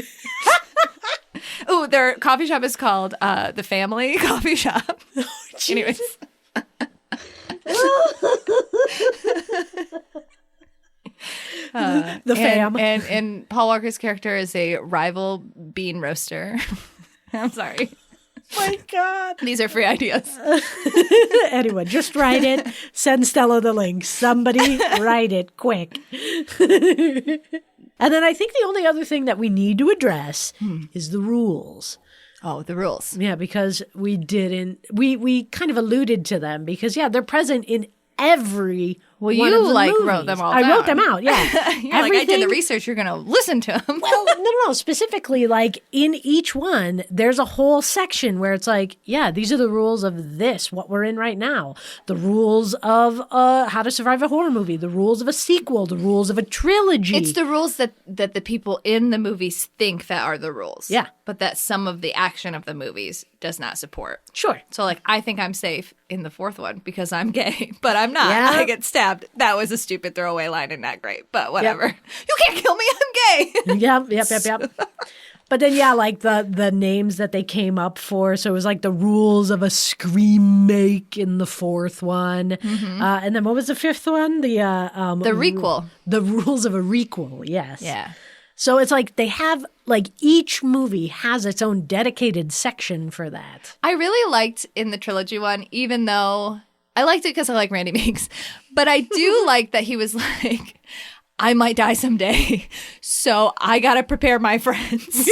Oh, their coffee shop is called The Family Coffee Shop. Oh, anyways. The fam. And Paul Walker's character is a rival bean roaster. I'm sorry. My God. These are free ideas. Anyone, just write it. Send Stella the link. Somebody write it quick. And then I think the only other thing that we need to address is the rules. Oh, the rules. Yeah, because we kind of alluded to them because, they're present in every one you of the movies. wrote them all I down. wrote them out, yeah. You're like, I did the research. You're going to listen to them. Well, no. Specifically, like, in each one, there's a whole section where it's like, these are the rules of this, what we're in right now. The rules of how to survive a horror movie. The rules of a sequel. The rules of a trilogy. It's the rules that the people in the movies think that are the rules. Yeah. But that some of the action of the movies does not support. Sure. So, like, I think I'm safe in the fourth one because I'm gay, but I'm not. Yeah. I get stabbed. That was a stupid throwaway line and not great, but whatever. Yep. You can't kill me. I'm gay. Yep. But then, like the names that they came up for. So it was like the rules of a scream make in the fourth one. Mm-hmm. And then what was the fifth one? The requel. The rules of a requel, yes. Yeah. So it's like they have, like, each movie has its own dedicated section for that. I really liked in the trilogy one, even though I liked it because I like Randy Meeks, but I do like that he was like, I might die someday, so I got to prepare my friends.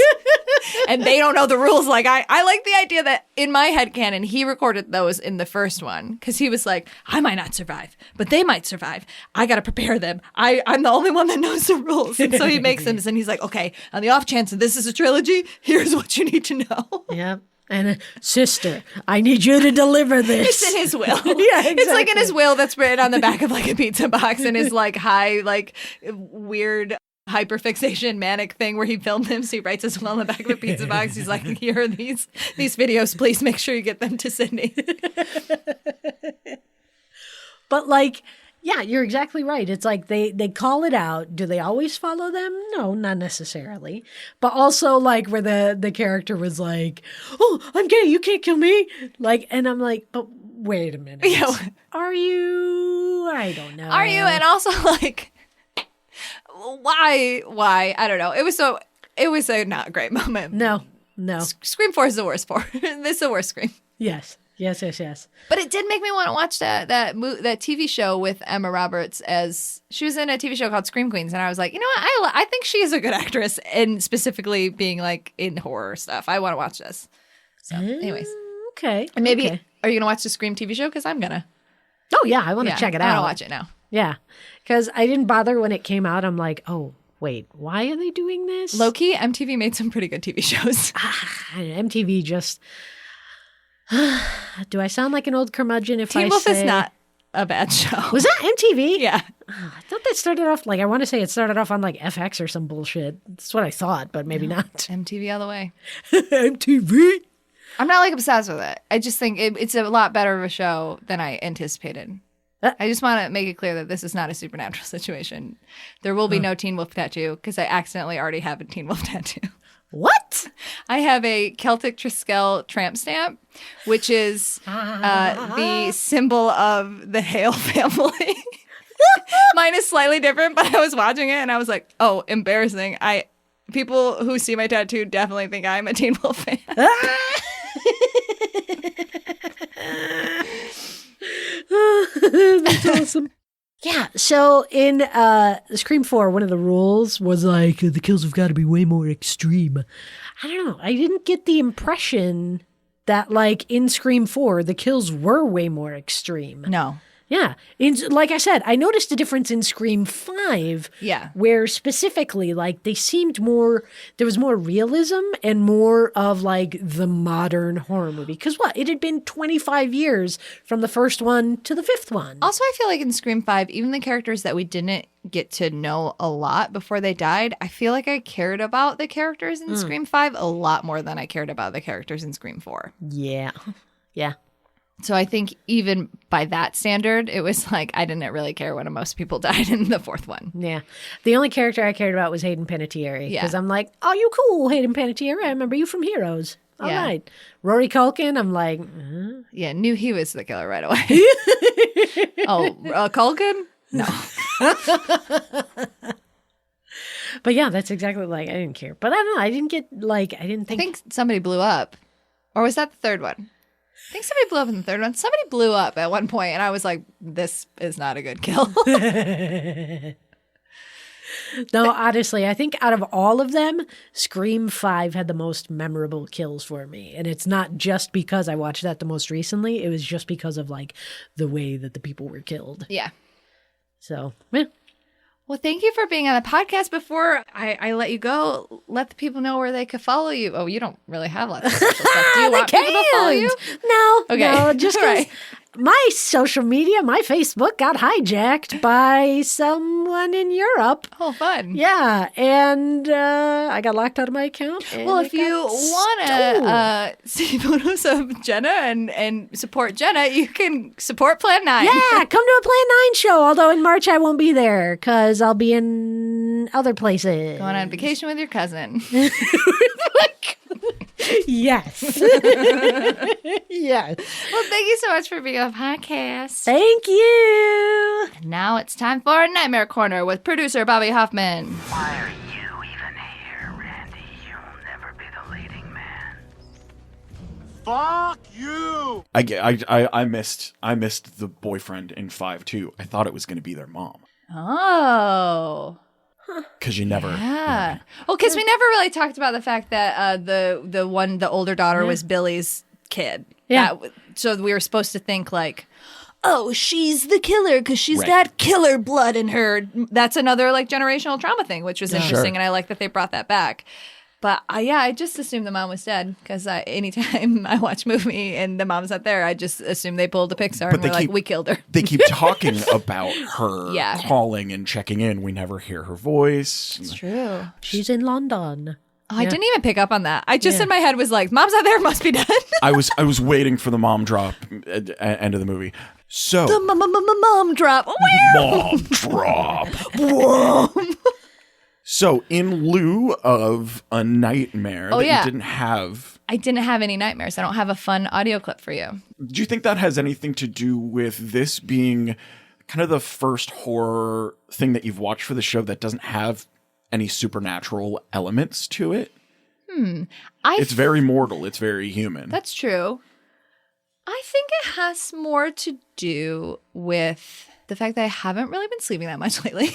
And they don't know the rules. Like, I like the idea that in my headcanon, he recorded those in the first one because he was like, I might not survive, but they might survive. I got to prepare them. I'm the only one that knows the rules. And so he makes them, and he's like, okay, on the off chance that this is a trilogy, here's what you need to know. Yeah. And sister, I need you to deliver this. It's in his will. Yeah, exactly. It's like in his will that's written on the back of like a pizza box and his like high, like weird hyperfixation manic thing where he filmed him. So he writes his will on the back of a pizza box. He's like, here are these videos. Please make sure you get them to Sydney. But like, yeah, you're exactly right. It's like they call it out. Do they always follow them? No, not necessarily. But also like where the character was like, oh, I'm gay. You can't kill me. Like, and I'm like, but wait a minute. Yeah. Are you? I don't know. Are you? And also like, why? I don't know. It was a not great moment. No. Scream 4 is the worst 4. This is the worst Scream. Yes. But it did make me want to watch that TV show with Emma Roberts, as she was in a TV show called Scream Queens, and I was like, you know what, I think she is a good actress, and specifically being like in horror stuff. I want to watch this. So, anyways, okay, and maybe are you gonna watch the Scream TV show? Because I'm gonna. Oh yeah, I want to check it out. I want to watch it now. Yeah, because I didn't bother when it came out. I'm like, oh. Wait, why are they doing this? Low-key, MTV made some pretty good TV shows. MTV just... Do I sound like an old curmudgeon if Teen I Wolf say... is not a bad show. Was that MTV? Yeah. I thought that started off, like, I want to say it started off on, like, FX or some bullshit. That's what I thought, but maybe not. MTV all the way. MTV? I'm not like obsessed with it. I just think it's a lot better of a show than I anticipated. I just want to make it clear that this is not a supernatural situation. There will be no Teen Wolf tattoo because I accidentally already have a Teen Wolf tattoo. What? I have a Celtic Triskel tramp stamp, which is the symbol of the Hale family. Mine is slightly different, but I was watching it and I was like, oh, embarrassing. People who see my tattoo definitely think I'm a Teen Wolf fan. That's awesome. Yeah, so in Scream 4, one of the rules was like, the kills have got to be way more extreme. I don't know. I didn't get the impression that, like, in Scream 4, the kills were way more extreme. No. Yeah. Like I said, I noticed a difference in Scream 5. Yeah. Where specifically, like, they seemed more, there was more realism and more of, like, the modern horror movie. Because what? It had been 25 years from the first one to the fifth one. Also, I feel like in Scream 5, even the characters that we didn't get to know a lot before they died, I feel like I cared about the characters in Scream 5 a lot more than I cared about the characters in Scream 4. Yeah. Yeah. So I think even by that standard, it was like I didn't really care when most people died in the fourth one. Yeah. The only character I cared about was Hayden Panettiere. Yeah. Because I'm like, oh, you cool, Hayden Panettiere. I remember you from Heroes. All Yeah. right. Rory Culkin, I'm like, Yeah, knew he was the killer right away. Culkin? No. But yeah, that's exactly like, I didn't care. But I don't know. I didn't get, like, I didn't I think. think somebody blew up. Or was that the third one? I think somebody blew up in the third one. Somebody blew up at one point, and I was like, this is not a good kill. No, honestly, I think out of all of them, Scream 5 had the most memorable kills for me. And it's not just because I watched that the most recently. It was just because of, like, the way that the people were killed. Yeah. So, yeah. Well, thank you for being on the podcast. Before I let you go, let the people know where they could follow you. Oh, you don't really have lots of social stuff. Do you want people to follow you? No. Okay. No, just All 'cause right. my social media, my Facebook got hijacked by someone in Europe. Oh, fun. Yeah, and I got locked out of my account. and Well, it if you got want stolen. to see photos of Jenna and support Jenna, you can support Plan 9. Yeah, come to a Plan 9 show, although in March I won't be there because I'll be in other places. Going on vacation with your cousin. Yes. Yes. Well, thank you so much for being on the podcast. Thank you. Now it's time for Nightmare Corner with producer Bobby Hoffman. Why are you even here, Randy? You'll never be the leading man. Fuck you! I missed the boyfriend in 5 too. I thought it was going to be their mom Oh. because you never. Yeah. Well, because we never really talked about the fact that the older daughter was Billy's kid. Yeah. So we were supposed to think like, oh, she's the killer because she's Right. got killer blood in her. That's another like generational trauma thing, which was interesting, Sure. and I like that they brought that back. But I just assumed the mom was dead because anytime I watch a movie and the mom's not there, I just assume they pulled a Pixar and they we're like, keep- we killed her. They keep talking about her Yeah. calling and checking in. We never hear her voice. True. She's in London. Oh, I didn't even pick up on that. I just in my head was like, mom's not there, must be dead. I was waiting for the mom drop at end of the movie. So The mom drop. mom drop. So in lieu of a nightmare that yeah. you didn't have, I didn't have any nightmares. I don't have a fun audio clip for you. do you think that has anything to do with this being kind of the first horror thing that you've watched for the show that doesn't have any supernatural elements to it? It's very mortal. It's very human. That's true. I think it has more to do with the fact that I haven't really been sleeping that much lately.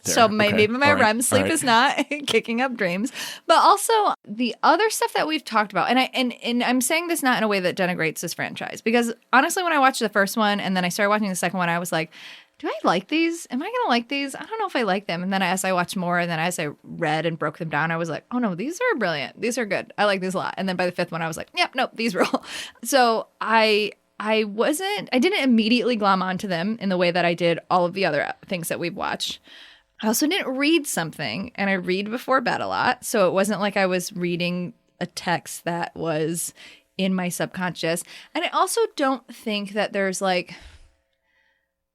So maybe Okay. my All right. REM sleep All right. is not kicking up dreams, but also the other stuff that we've talked about. And I'm saying this not in a way that denigrates this franchise, because honestly, when I watched the first one and then I started watching the second one, I was like, do I like these? Am I going to like these? I don't know if I like them. And then as I watched more and then as I read and broke them down, I was like, oh no, these are brilliant. These are good. I like these a lot. And then by the fifth one, I was like, yep, nope, these rule. So I I didn't immediately glom onto them in the way that I did all of the other things that we've watched. I also didn't read something, and I read before bed a lot, so it wasn't like I was reading a text that was in my subconscious. And I also don't think that there's like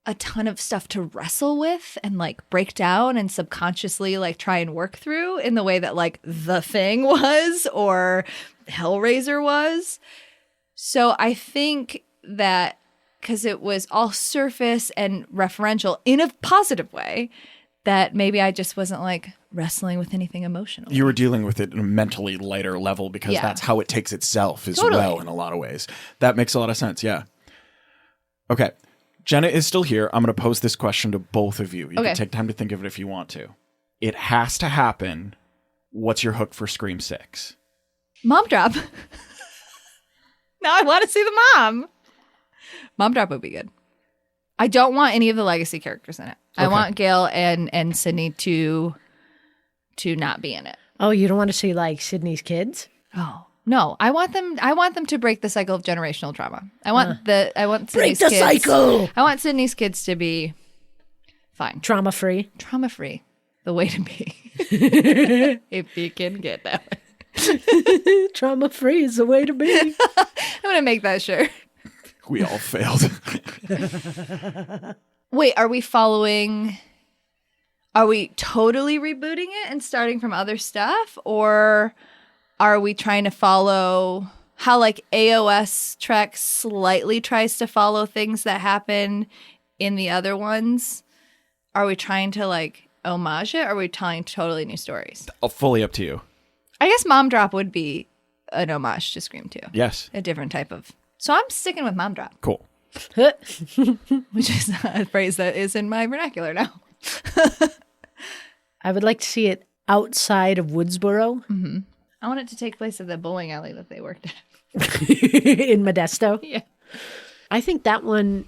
a ton of stuff to wrestle with and like break down and subconsciously like try and work through in the way that like The Thing was or Hellraiser was. So I think that because it was all surface and referential in a positive way, that maybe I just wasn't like wrestling with anything emotional. You were dealing with it in a mentally lighter level because that's how it takes itself as well in a lot of ways. That makes a lot of sense. Yeah. Okay. Jenna is still here. I'm going to pose this question to both of you. You can take time to think of it if you want to. It has to happen. What's your hook for Scream 6? Mom drop. Now I want to see the mom. Mom drop would be good. I don't want any of the legacy characters in it. Okay. I want Gail and Sydney to not be in it. Oh, you don't want to see like Sydney's kids? Oh no, I want them to break the cycle of generational trauma. I want Sydney's break the kids, cycle. I want Sydney's kids to be fine, trauma free. Trauma free, the way to be. If you can get that one. Trauma free is the way to be. I'm gonna make that shirt. We all failed. Wait, are we totally rebooting it and starting from other stuff? Or are we trying to follow how like AOS Trek slightly tries to follow things that happen in the other ones? Are we trying to like homage it? Or are we telling totally new stories? Fully up to you. I guess Mom Drop would be an homage to Scream 2. Yes. A different type of. So I'm sticking with Mom Drop. Cool. Which is a phrase that is in my vernacular now. I would like to see it outside of Woodsboro. Mm-hmm. I want it to take place at the bowling alley that they worked at. In Modesto? Yeah. I think that one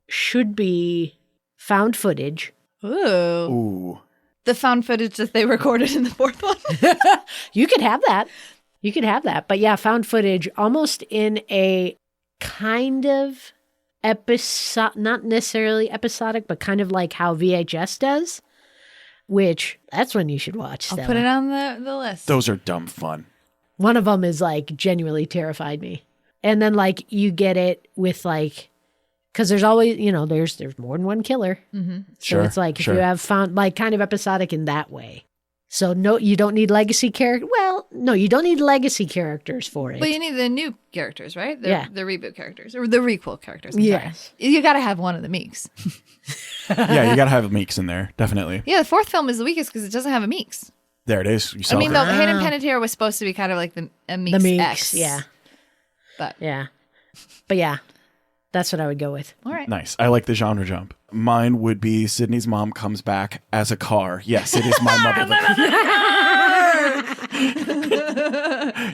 should be found footage. Ooh. The found footage that they recorded in the fourth one? You could have that. You could have that. But yeah, found footage almost in a kind of not necessarily episodic, but kind of like how VHS does, which that's when you should watch, Stella. I'll put it on the list. Those are dumb fun. One of them is like genuinely terrified me. And then like you get it with like, because there's always, there's more than one killer. Mm-hmm. So it's like if you have found like kind of episodic in that way. So no, you don't need legacy character. Well, no, you don't need legacy characters for it. But you need the new characters, right? The reboot characters or the requel characters. Yes. You got to have one of the Meeks. Yeah, you got to have a Meeks in there, definitely. Yeah, the fourth film is the weakest because it doesn't have a Meeks. There it is. The Hayden Panettiere was supposed to be kind of like a Meeks, the Meeks X. Yeah. But yeah, that's what I would go with. All right. Nice. I like the genre jump. Mine would be Sydney's mom comes back as a car. Yes, it is my mother.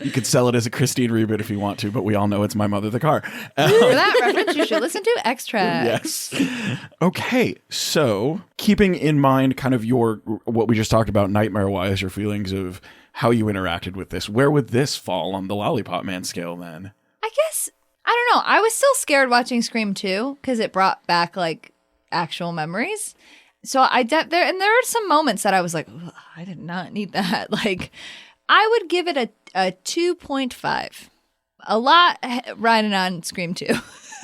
You could sell it as a Christine reboot if you want to, but we all know it's My Mother the Car. For that reference, you should listen to X-Tracks. Yes. Okay, so keeping in mind kind of what we just talked about nightmare-wise, your feelings of how you interacted with this, where would this fall on the Lollipop Man scale then? I guess, I don't know. I was still scared watching Scream 2 because it brought back like actual memories. So there are some moments that I was like, I did not need that. Like, I would give it a 2.5. A lot riding on Scream 2.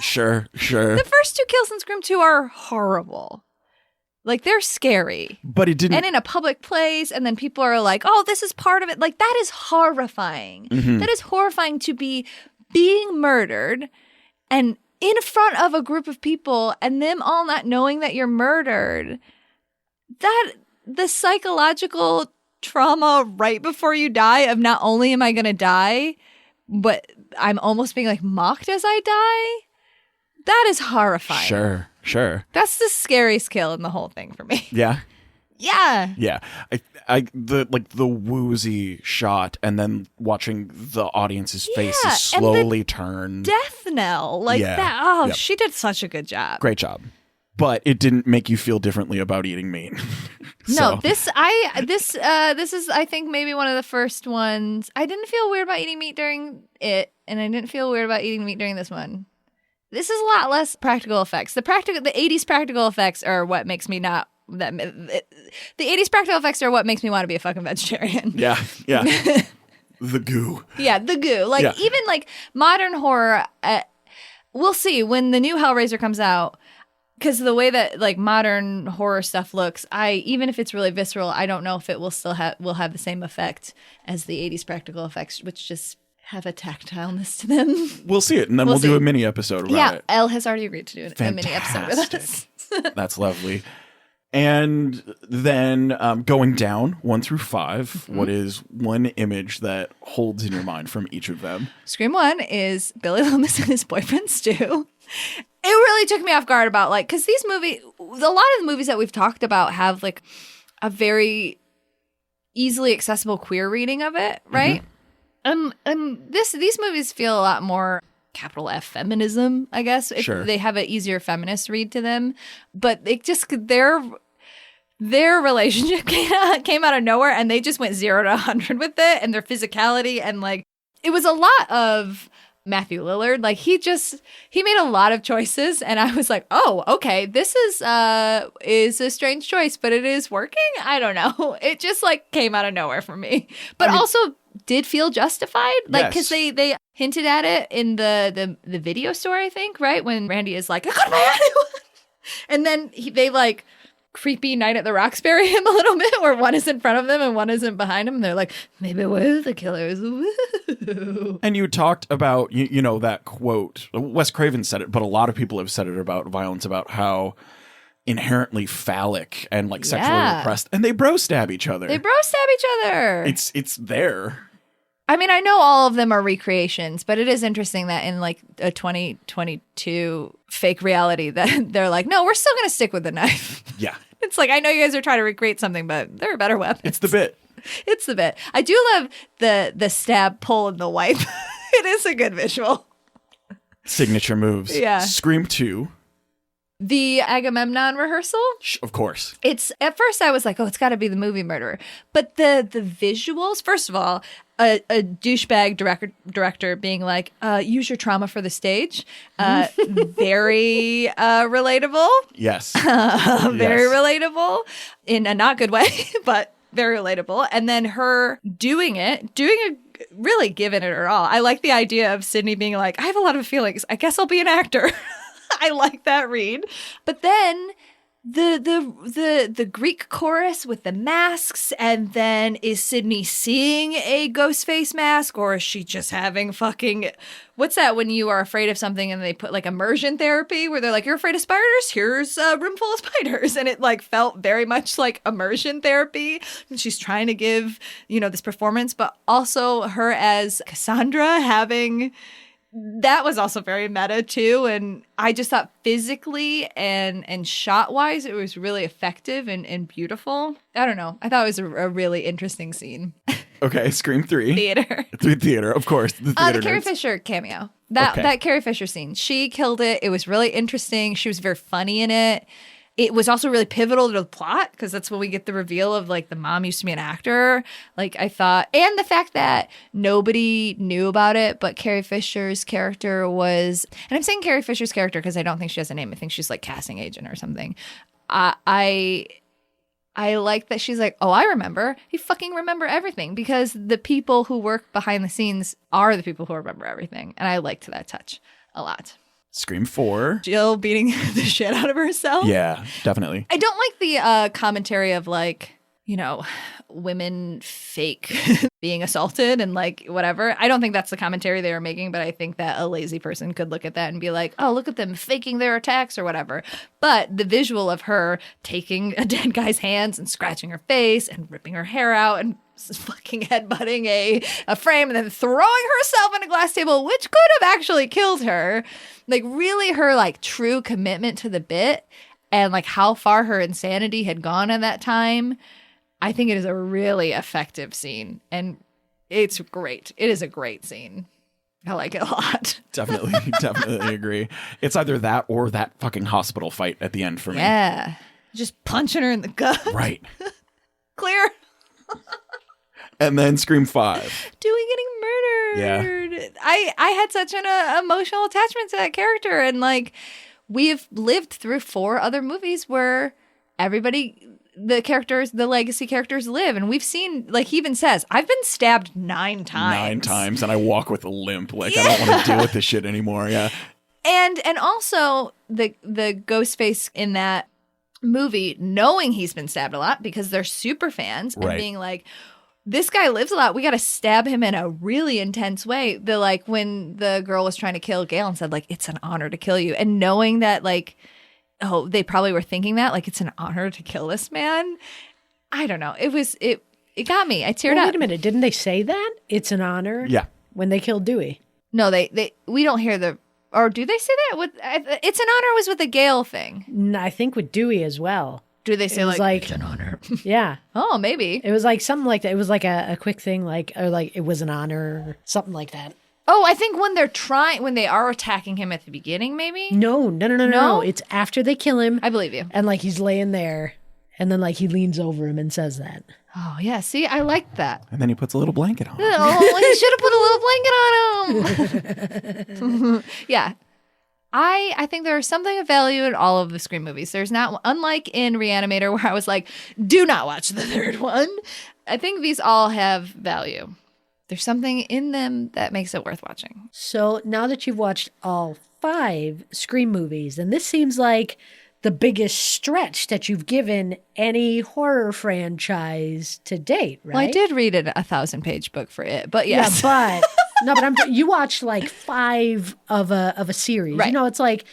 Sure. The first two kills in Scream 2 are horrible. Like, they're scary. But it didn't. And in a public place, and then people are like, oh, this is part of it. Like, that is horrifying. Mm-hmm. That is horrifying to be being murdered and in front of a group of people and them all not knowing that you're murdered. That the psychological trauma right before you die of not only am I going to die, but I'm almost being like mocked as I die. That is horrifying. Sure. That's the scariest kill in the whole thing for me. Yeah. Yeah. The woozy shot and then watching the audience's faces slowly turn. Death knell that. Oh, she did such a good job. Great job. But it didn't make you feel differently about eating meat. No, this is I think maybe one of the first ones. I didn't feel weird about eating meat during it, and I didn't feel weird about eating meat during this one. This is a lot less practical effects. The 80s practical effects are what makes me not that. The 80s practical effects are what makes me want to be a fucking vegetarian. Yeah. The goo. Yeah, the goo. Like even like modern horror. We'll see when the new Hellraiser comes out. Because the way that like modern horror stuff looks, even if it's really visceral, I don't know if it will still have the same effect as the 80s practical effects, which just have a tactileness to them. We'll see it, and then we'll do a mini episode about it. Elle has already agreed to do a mini episode with us. That's lovely. And then going down 1 through 5, what is one image that holds in your mind from each of them? Scream 1 is Billy Loomis and his boyfriend Stu. It really took me off guard about like, because these movies, a lot of the movies that we've talked about have like a very easily accessible queer reading of it, right? These movies feel a lot more capital F feminism, I guess. Sure. They have an easier feminist read to them, but it just their relationship came out of nowhere, and they just went 0 to 100 with it, and their physicality, and like it was a lot of Matthew Lillard. Like he made a lot of choices, and I was like, oh, okay, this is a strange choice, but it is working. I don't know. It just like came out of nowhere for me, but also did feel justified. Like because they hinted at it in the video store, I think, right when Randy is like, I got my hand. And then they like creepy Night at the Roxbury him a little bit, where one is in front of them and one isn't behind him, and they're like, maybe we're the killers. Woo. And you talked about you know that quote. Wes Craven said it, but a lot of people have said it about violence, about how inherently phallic and like sexually repressed, and they bro stab each other. It's there. I mean, I know all of them are recreations, but it is interesting that in like a 2022 fake reality that they're like, no, we're still going to stick with the knife. Yeah. It's like, I know you guys are trying to recreate something, but there are better weapons. It's the bit. It's the bit. I do love the stab, pull, and the wipe. It is a good visual. Signature moves. Yeah. Scream 2. The Agamemnon rehearsal? Of course. It's at first I was like, oh, it's got to be the movie Murderer. But the visuals, first of all, a douchebag director being like, use your trauma for the stage. Very relatable. Yes. Very relatable in a not good way, but very relatable. And then her doing really giving it her all. I like the idea of Sydney being like, I have a lot of feelings. I guess I'll be an actor. I like that read. But then the Greek chorus with the masks, and then is Sydney seeing a Ghostface mask, or is she just having fucking, what's that when you are afraid of something and they put like immersion therapy where they're like, you're afraid of spiders? Here's a room full of spiders. And it like felt very much like immersion therapy. And she's trying to give, this performance, but also her as Cassandra having... That was also very meta too, and I just thought physically and shot wise it was really effective and beautiful. I don't know. I thought it was a really interesting scene. Okay, Scream 3. Theater, of course. The Carrie Fisher cameo. That Carrie Fisher scene. She killed it. It was really interesting. She was very funny in it. It was also really pivotal to the plot because that's when we get the reveal of like the mom used to be an actor. Like I thought, and the fact that nobody knew about it, but Carrie Fisher's character was, and I'm saying Carrie Fisher's character because I don't think she has a name. I think she's like casting agent or something. I like that she's like, oh, I remember. You fucking remember everything because the people who work behind the scenes are the people who remember everything. And I liked that touch a lot. Scream 4. Jill beating the shit out of herself. Yeah, definitely. I don't like the commentary of like, women fake being assaulted and like whatever. I don't think that's the commentary they were making, but I think that a lazy person could look at that and be like, oh, look at them faking their attacks or whatever. But the visual of her taking a dead guy's hands and scratching her face and ripping her hair out and fucking headbutting a frame and then throwing herself on a glass table, which could have actually killed her. Like really her like true commitment to the bit and like how far her insanity had gone at that time. I think it is a really effective scene and it's great. It is a great scene. I like it a lot. Definitely agree. It's either that or that fucking hospital fight at the end for me. Yeah. Just punching her in the gut. Right. Clear. And then Scream 5. Dewey getting Yeah. I had such an emotional attachment to that character. And like, we've lived through 4 other movies where everybody, the legacy characters live. And we've seen, like he even says, I've been stabbed 9 times. 9 times, and I walk with a limp. Like, I don't want to deal with this shit anymore. Yeah. And also the Ghostface in that movie, knowing he's been stabbed a lot because they're super fans and being like, this guy lives a lot. We got to stab him in a really intense way. Like when the girl was trying to kill Gail and said like, it's an honor to kill you. And knowing that like, oh, they probably were thinking that like, it's an honor to kill this man. I don't know. It got me. I teared up. Wait a minute. Didn't they say that? It's an honor? Yeah. When they killed Dewey. No, we don't hear the, or do they say that? It's an honor was with the Gale thing. No, I think with Dewey as well. Do they say like, it's an honor? Yeah. Oh, maybe. It was like something like that. It was like a quick thing, like, or like it was an honor, or something like that. Oh, I think when they are attacking him at the beginning, maybe? No. It's after they kill him. I believe you. And like he's laying there, and then like he leans over him and says that. Oh, yeah. See, I liked that. And then he puts a little blanket on. Oh, he should have put a little blanket on him. Yeah. I think there is something of value in all of the Scream movies. There's not, unlike in Reanimator where I was like, do not watch the 3rd one. I think these all have value. There's something in them that makes it worth watching. So now that you've watched all 5 Scream movies, and this seems like the biggest stretch that you've given any horror franchise to date, right? Well, I did read a 1,000-page book for it, but yes. Yeah, but you watched like 5 of a series. Right. You know, it's like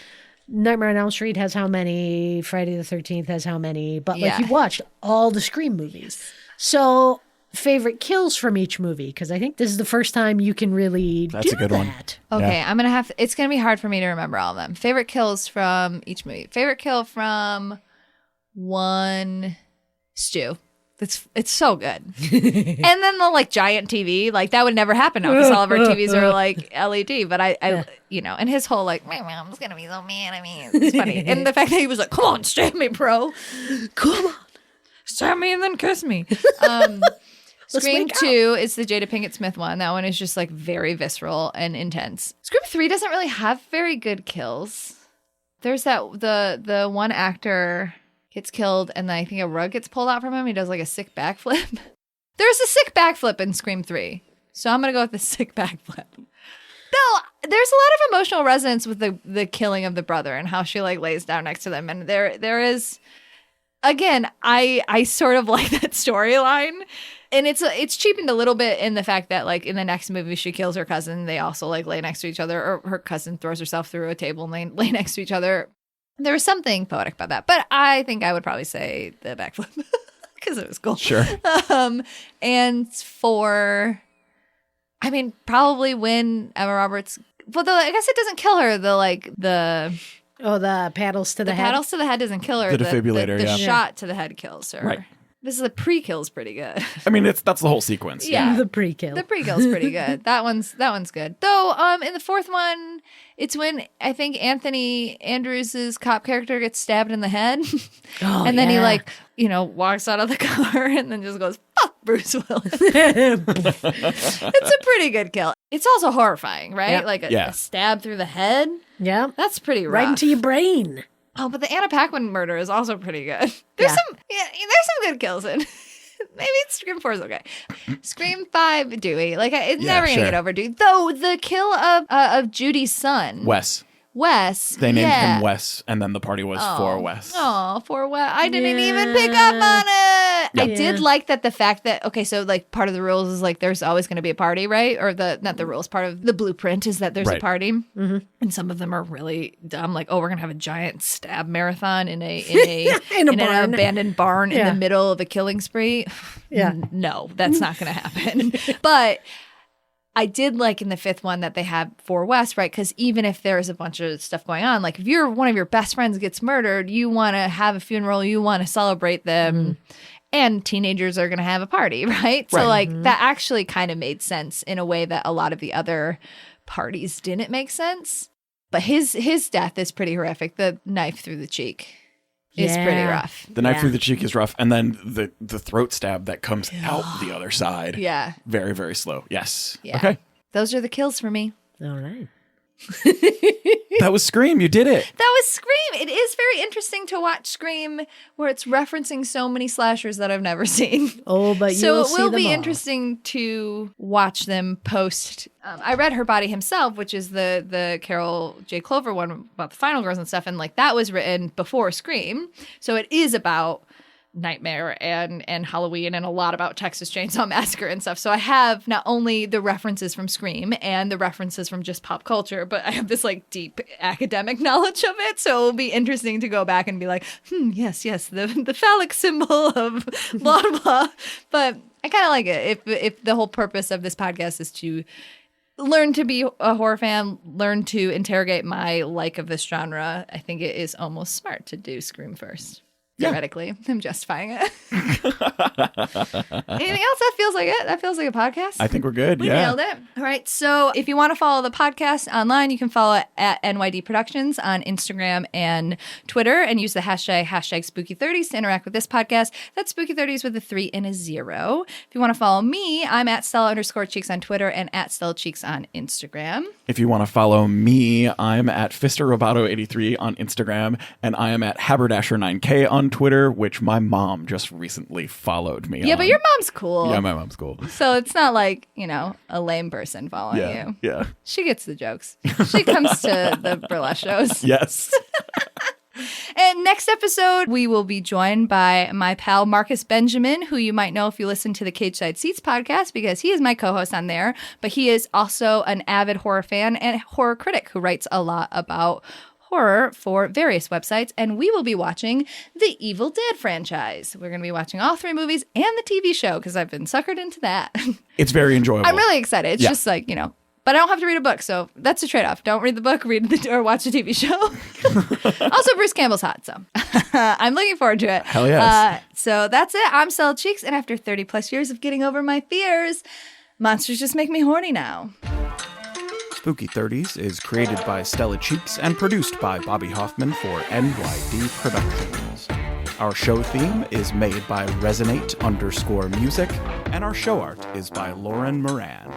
Nightmare on Elm Street has how many, Friday the 13th has how many, but like you watched all the Scream movies. So favorite kills from each movie, because I think this is the first time you can really That's do a good that. one. Okay, Yeah. it's going to be hard for me to remember all of them. Favorite kills from each movie. Favorite kill from one, Stu. It's so good. And then the like giant TV, like that would never happen now because all of our TVs are like LED. But I you know, and his whole like, my mom's going to be so mad at me. It's funny. And the fact that he was like, come on, stab me, bro. Come on. Stab me and then kiss me. Scream 2 is the Jada Pinkett Smith one. That one is just like very visceral and intense. Scream 3 doesn't really have very good kills. There's that the one actor gets killed and then I think a rug gets pulled out from him. He does like a sick backflip. There's a sick backflip in Scream 3. So I'm gonna go with the sick backflip. Though there's a lot of emotional resonance with the killing of the brother and how she like lays down next to them. And there is, again, I sort of like that storyline. And it's cheapened a little bit in the fact that like in the next movie she kills her cousin. They also like lay next to each other, or her cousin throws herself through a table and lay next to each other. There was something poetic about that, but I think I would probably say the backflip because it was cool. Sure. And for, I mean, probably when Emma Roberts. Well, though I guess it doesn't kill her. The paddles to the head. paddles to the head doesn't kill her. The defibrillator, the yeah. shot to the head kills her. Right. This is the pre-kill's pretty good. I mean, that's the whole sequence. Yeah. The pre-kill. The pre-kill's pretty good. That one's good. Though, in the 4th one, it's when I think Anthony Andrews' cop character gets stabbed in the head. Oh, and then he yeah. like, walks out of the car and then just goes, fuck Bruce Willis. It's a pretty good kill. It's also horrifying, right? Yeah. Like a Yeah. stab through the head. Yeah. That's pretty rough. Right into your brain. Oh, but the Anna Paquin murder is also pretty good. There's some good kills in. Maybe Scream 4 is okay. Scream 5, Dewey. Like it's never gonna get over Dewey. Though the kill of Judy's son, Wes. They named him Wes, and then the party was for Wes. Oh, for Wes. I didn't even pick up on it. Yeah. I did like that the fact that, okay, so like part of the rules is like there's always going to be a party, right? Or not the rules, part of the blueprint is that there's a party. Mm-hmm. And some of them are really dumb. Like, oh, we're going to have a giant stab marathon in an abandoned barn in the middle of a killing spree. Yeah. No, that's not going to happen. But I did like in the 5th one that they have for Wes, right? Because even if there's a bunch of stuff going on, like if one of your best friends gets murdered, you want to have a funeral, you want to celebrate them, and teenagers are going to have a party, right? So like that actually kind of made sense in a way that a lot of the other parties didn't make sense. But his death is pretty horrific. The knife through the cheek is pretty rough. The knife through the cheek is rough, and then the throat stab that comes out the other side. Yeah. Very, very slow. Yes. Yeah. Okay. Those are the kills for me. All right. That was Scream. You did it. That was Scream. It is very interesting to watch Scream where it's referencing so many slashers that I've never seen. Oh, but you will see So it will them be all. interesting to watch them post. I read Her Body Himself, which is the Carol J. Clover one about the Final Girls and stuff, and like that was written before Scream. So it is about Nightmare and Halloween and a lot about Texas Chainsaw Massacre and stuff. So I have not only the references from Scream and the references from just pop culture, but I have this like deep academic knowledge of it. So it'll be interesting to go back and be like, yes, the phallic symbol of blah, blah. But I kind of like it. If the whole purpose of this podcast is to learn to be a horror fan, learn to interrogate my like of this genre, I think it is almost smart to do Scream first. Theoretically, I'm justifying it. Anything else? That feels like it. That feels like a podcast. I think we're good. We nailed it. All right. So if you want to follow the podcast online, you can follow it at NYD Productions on Instagram and Twitter and use the hashtag #Spooky30s to interact with this podcast. That's Spooky30s with a 3 and a 0. If you want to follow me, I'm at Stella_Cheeks on Twitter and at Stella Cheeks on Instagram. If you want to follow me, I'm at FisterRoboto83 on Instagram, and I am at Haberdasher9K on Twitter, which my mom just recently followed me on. Yeah, but your mom's cool. Yeah, my mom's cool. So it's not like, a lame person following you. Yeah. She gets the jokes. She comes to the burlesque shows. Yes. And next episode, we will be joined by my pal Marcus Benjamin, who you might know if you listen to the Cage Side Seats podcast, because he is my co-host on there. But he is also an avid horror fan and horror critic who writes a lot about horror for various websites, and we will be watching the Evil Dead franchise. We're going to be watching all 3 movies and the TV show because I've been suckered into that. It's very enjoyable. I'm really excited. It's just like, but I don't have to read a book, so that's a trade-off. Don't read the book, or watch the TV show. Also, Bruce Campbell's hot, so I'm looking forward to it. Hell yes. So that's it. I'm Stella Cheeks, and after 30 plus years of getting over my fears, monsters just make me horny now. Spooky 30s is created by Stella Cheeks and produced by Bobby Hoffman for NYD Productions. Our show theme is made by Resonate_Music, and our show art is by Lauren Moran.